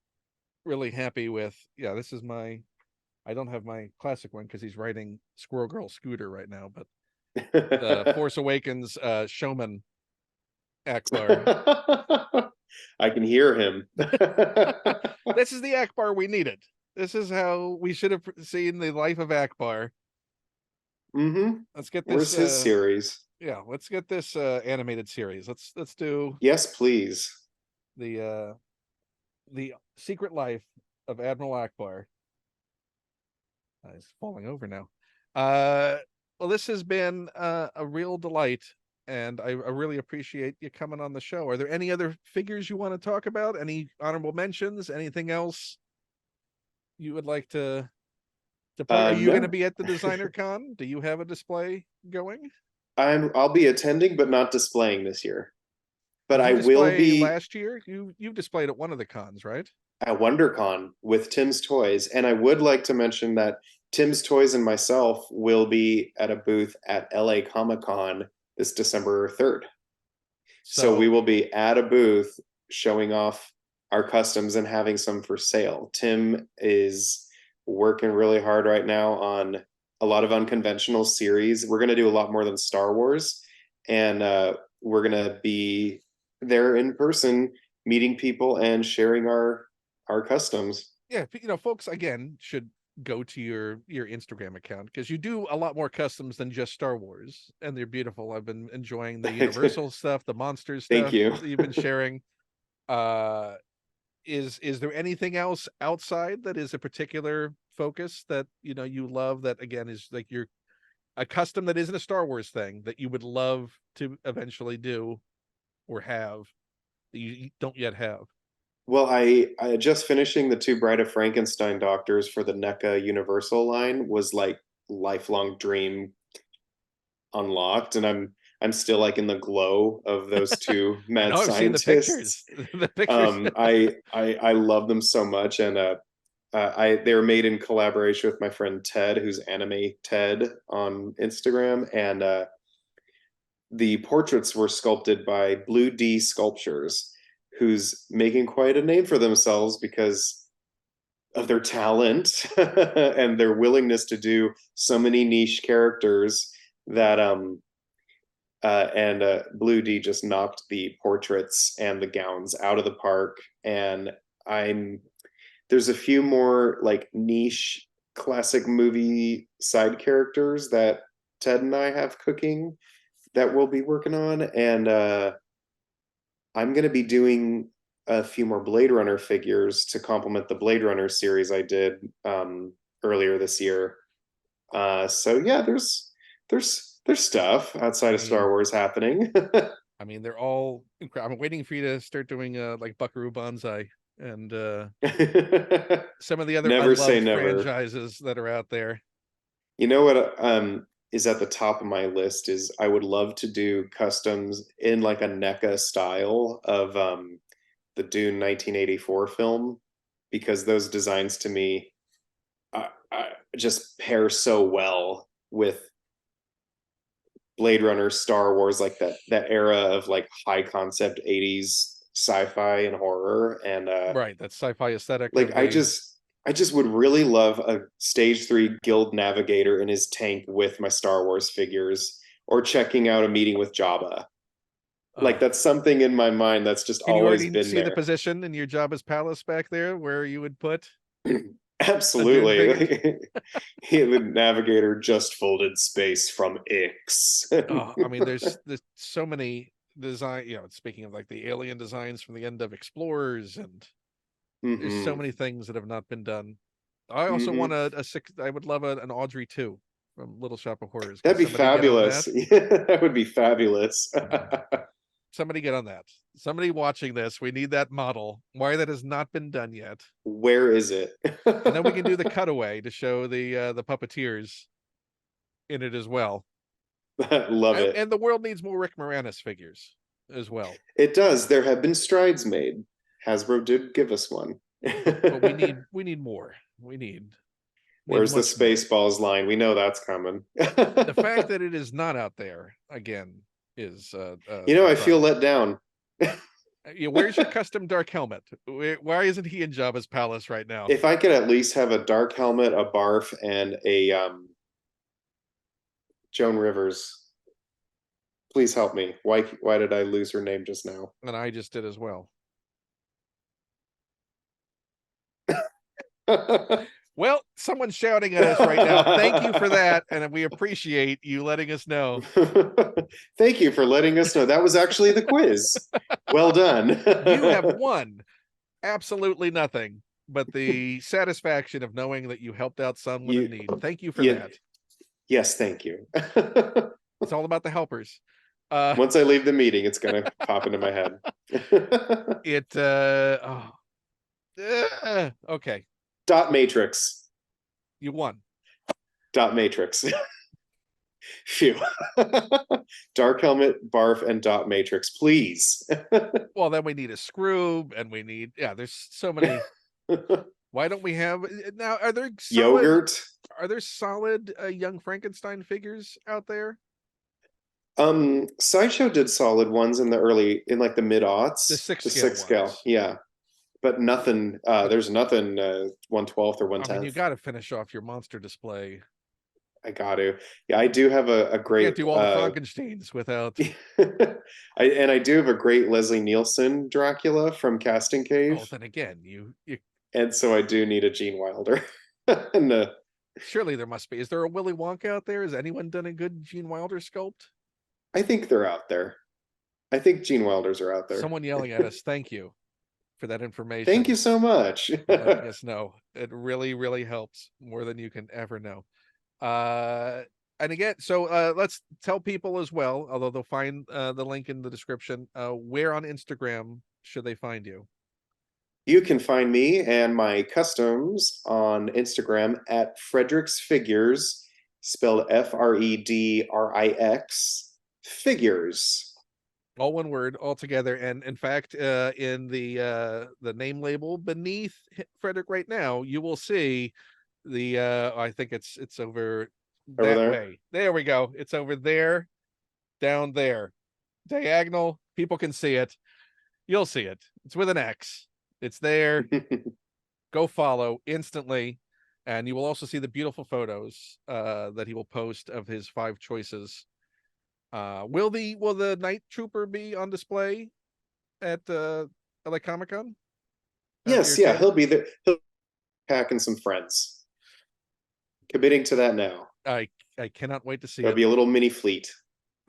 Speaker 1: Really happy with. Yeah, this is my. I don't have my classic one because he's riding Squirrel Girl Scooter right now, but the Force Awakens showman Akbar.
Speaker 2: I can hear him.
Speaker 1: This is the Akbar we needed. This is how we should have seen the life of Akbar.
Speaker 2: Mm-hmm.
Speaker 1: Let's get this.
Speaker 2: Where's his series?
Speaker 1: Yeah, let's get this animated series. Let's do
Speaker 2: Yes, please.
Speaker 1: the Secret Life of Admiral Akbar. He's falling over now. Well, this has been a real delight, and I really appreciate you coming on the show. Are there any other figures you want to talk about? Any honorable mentions? Anything else you would like to play? Are you
Speaker 2: No.
Speaker 1: going to be at the Designer Con? Do you have a display going?
Speaker 2: I'll be attending, but not displaying this year. But
Speaker 1: Did you
Speaker 2: I will
Speaker 1: display
Speaker 2: be
Speaker 1: last year. You've displayed at one of the cons, right?
Speaker 2: at WonderCon with Tim's Toys, and I would like to mention that Tim's Toys and myself will be at a booth at LA Comic Con this December 3rd. So we will be at a booth showing off our customs and having some for sale. Tim is working really hard right now on a lot of unconventional series. We're going to do a lot more than Star Wars, and we're going to be there in person, meeting people and sharing our customs.
Speaker 1: Yeah, folks again should go to your Instagram account because you do a lot more customs than just Star Wars, and they're beautiful. I've been enjoying the Universal stuff, the Monsters stuff.
Speaker 2: Thank you.
Speaker 1: That you've been sharing. Is there anything else outside that is a particular focus that you love that again is like A custom that isn't a Star Wars thing that you would love to eventually do or have that you don't yet have.
Speaker 2: Well, I just finishing the two Bride of Frankenstein doctors for the NECA Universal line was like lifelong dream unlocked, and I'm still like in the glow of those two
Speaker 1: I
Speaker 2: mad
Speaker 1: know I've seen the pictures.
Speaker 2: scientists.
Speaker 1: The pictures.
Speaker 2: I love them so much, and I they were made in collaboration with my friend Ted, who's Anime Ted on Instagram, and the portraits were sculpted by Blue D Sculptures, who's making quite a name for themselves because of their talent and their willingness to do so many niche characters that Blue D just knocked the portraits and the gowns out of the park. And I'm there's a few more like niche classic movie side characters that Ted and I have cooking that we'll be working on, and I'm going to be doing a few more Blade Runner figures to complement the Blade Runner series I did earlier this year. So yeah, there's stuff outside of Star Wars happening.
Speaker 1: I mean, they're all incredible. I'm waiting for you to start doing like Buckaroo Banzai and some of the other
Speaker 2: Never say
Speaker 1: unloved
Speaker 2: never.
Speaker 1: franchises that are out there.
Speaker 2: You know what is at the top of my list is I would love to do customs in like a NECA style of the Dune 1984 film, because those designs to me just pair so well with Blade Runner, Star Wars, like that era of like high concept 80s sci-fi and horror. And
Speaker 1: Right, that sci-fi aesthetic
Speaker 2: like
Speaker 1: of the
Speaker 2: I just would really love a stage 3 guild navigator in his tank with my Star Wars figures, or checking out a meeting with Jabba. Like that's something in my mind that's just
Speaker 1: Can you
Speaker 2: always
Speaker 1: already
Speaker 2: been
Speaker 1: see the
Speaker 2: there.
Speaker 1: position in your Jabba's palace back there where you would put a Dune figure?
Speaker 2: Absolutely. The navigator just folded space from Ix.
Speaker 1: Oh, I mean, there's so many design, speaking of like the alien designs from the end of Explorers, and there's so
Speaker 2: Mm-hmm.
Speaker 1: many things that have not been done. I also
Speaker 2: Mm-hmm.
Speaker 1: want a six. I would love an Audrey too from Little Shop of Horrors. Can
Speaker 2: That'd be
Speaker 1: somebody get on that?
Speaker 2: fabulous. Yeah, that would be fabulous.
Speaker 1: Somebody get on that. Somebody watching this, we need that model. Why that has not been done yet.
Speaker 2: Where is it?
Speaker 1: And then we can do the cutaway to show the puppeteers in it as well.
Speaker 2: Love it.
Speaker 1: And the world needs more Rick Moranis figures as well.
Speaker 2: It does. There have been strides made. Hasbro did give us one.
Speaker 1: But we need more. We need
Speaker 2: Where's the
Speaker 1: much more.
Speaker 2: Spaceballs line? We know that's coming.
Speaker 1: The fact that it is not out there again is
Speaker 2: I feel let down.
Speaker 1: Where's your custom dark helmet? Why isn't he in Jabba's palace right now?
Speaker 2: If I could at least have a dark helmet, a barf, and a Joan Rivers. Please help me. Why did I lose her name just now?
Speaker 1: And I just did as well. Well, someone's shouting at us right now. Thank you for that, and we appreciate you letting us know.
Speaker 2: Thank you for letting us know. That was actually the quiz. Well done.
Speaker 1: You have won absolutely nothing but the satisfaction of knowing that you helped out someone in need. Thank you for that.
Speaker 2: Yes, thank you.
Speaker 1: It's all about the helpers.
Speaker 2: Once I leave the meeting, it's gonna pop into my head.
Speaker 1: Okay.
Speaker 2: Dot matrix.
Speaker 1: You won.
Speaker 2: Dot matrix. Phew. Dark helmet, barf, and dot matrix, please.
Speaker 1: Well, then we need a screw, and we need there's so many. Why don't we have now? Are there solid,
Speaker 2: yogurt?
Speaker 1: Are there solid Young Frankenstein figures out there?
Speaker 2: Sideshow did solid ones in like the mid-aughts.
Speaker 1: The six
Speaker 2: scale. Yeah. But nothing there's nothing 1/12 or 1/10.
Speaker 1: I mean, you got to finish off your monster display.
Speaker 2: I got to. Yeah, I do have a great.
Speaker 1: You can't do all the Frankensteins without.
Speaker 2: I do have a great Leslie Nielsen Dracula from Casting Cave.
Speaker 1: Oh, then again, you.
Speaker 2: And so I do need a Gene Wilder. And
Speaker 1: surely there must be. Is there a Willy Wonka out there? Has anyone done a good Gene Wilder sculpt?
Speaker 2: I think they're out there. I think Gene Wilders are out there.
Speaker 1: Someone yelling at us. Thank you for that information.
Speaker 2: Thank you so much.
Speaker 1: Letting us know. It really, really helps more than you can ever know. And again, so let's tell people as well, although they'll find the link in the description, where on Instagram should they find you?
Speaker 2: You can find me and my customs on Instagram at FredrixFigures, spelled Fredrix figures.
Speaker 1: All one word, all together. And in fact, in the name label beneath Frederick right now, you will see the I think it's over
Speaker 2: Over
Speaker 1: that
Speaker 2: there.
Speaker 1: way. There we go. It's over there, down there. Diagonal. People can see it. You'll see it. It's with an X. It's there. Go follow instantly. And you will also see the beautiful photos that he will post of his 5 choices. Will the Night Trooper be on display at LA Comic Con?
Speaker 2: Yes, yeah, he'll be there. He'll be packing some friends. Committing to that now.
Speaker 1: I cannot wait to see
Speaker 2: There'll
Speaker 1: it.
Speaker 2: be a little mini fleet.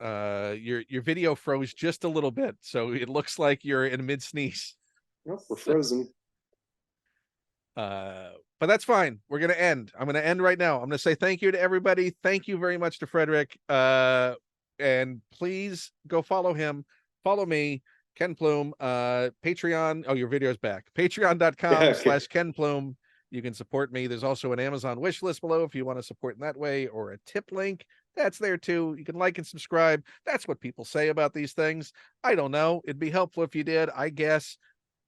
Speaker 1: Your video froze just a little bit, so it looks like you're in mid sneeze.
Speaker 2: Oh, we're frozen.
Speaker 1: But that's fine. We're gonna end. I'm gonna end right now. I'm gonna say thank you to everybody. Thank you very much to Frederick. And please go follow him. Follow me, Ken Plume. Patreon. Oh, your video's back. Patreon.com/Ken Plume. You can support me. There's also an Amazon wish list below if you want to support in that way, or a tip link. That's there too. You can like and subscribe. That's what people say about these things. I don't know. It'd be helpful if you did, I guess.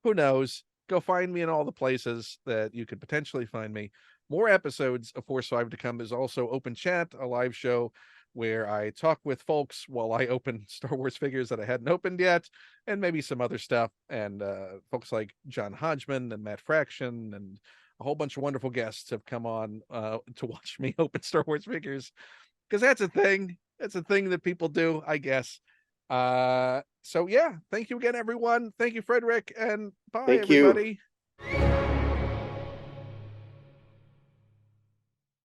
Speaker 1: Who knows? Go find me in all the places that you could potentially find me. More episodes of Force 5 to come. There's also Open Chat, a live show where I talk with folks while I open Star Wars figures that I hadn't opened yet, and maybe some other stuff. And folks like John Hodgman and Matt Fraction and a whole bunch of wonderful guests have come on to watch me open Star Wars figures, because that's a thing. That's a thing that people do, I guess. So yeah, thank you again, everyone. Thank you, Frederick, and bye,
Speaker 2: Thank you.
Speaker 1: everybody.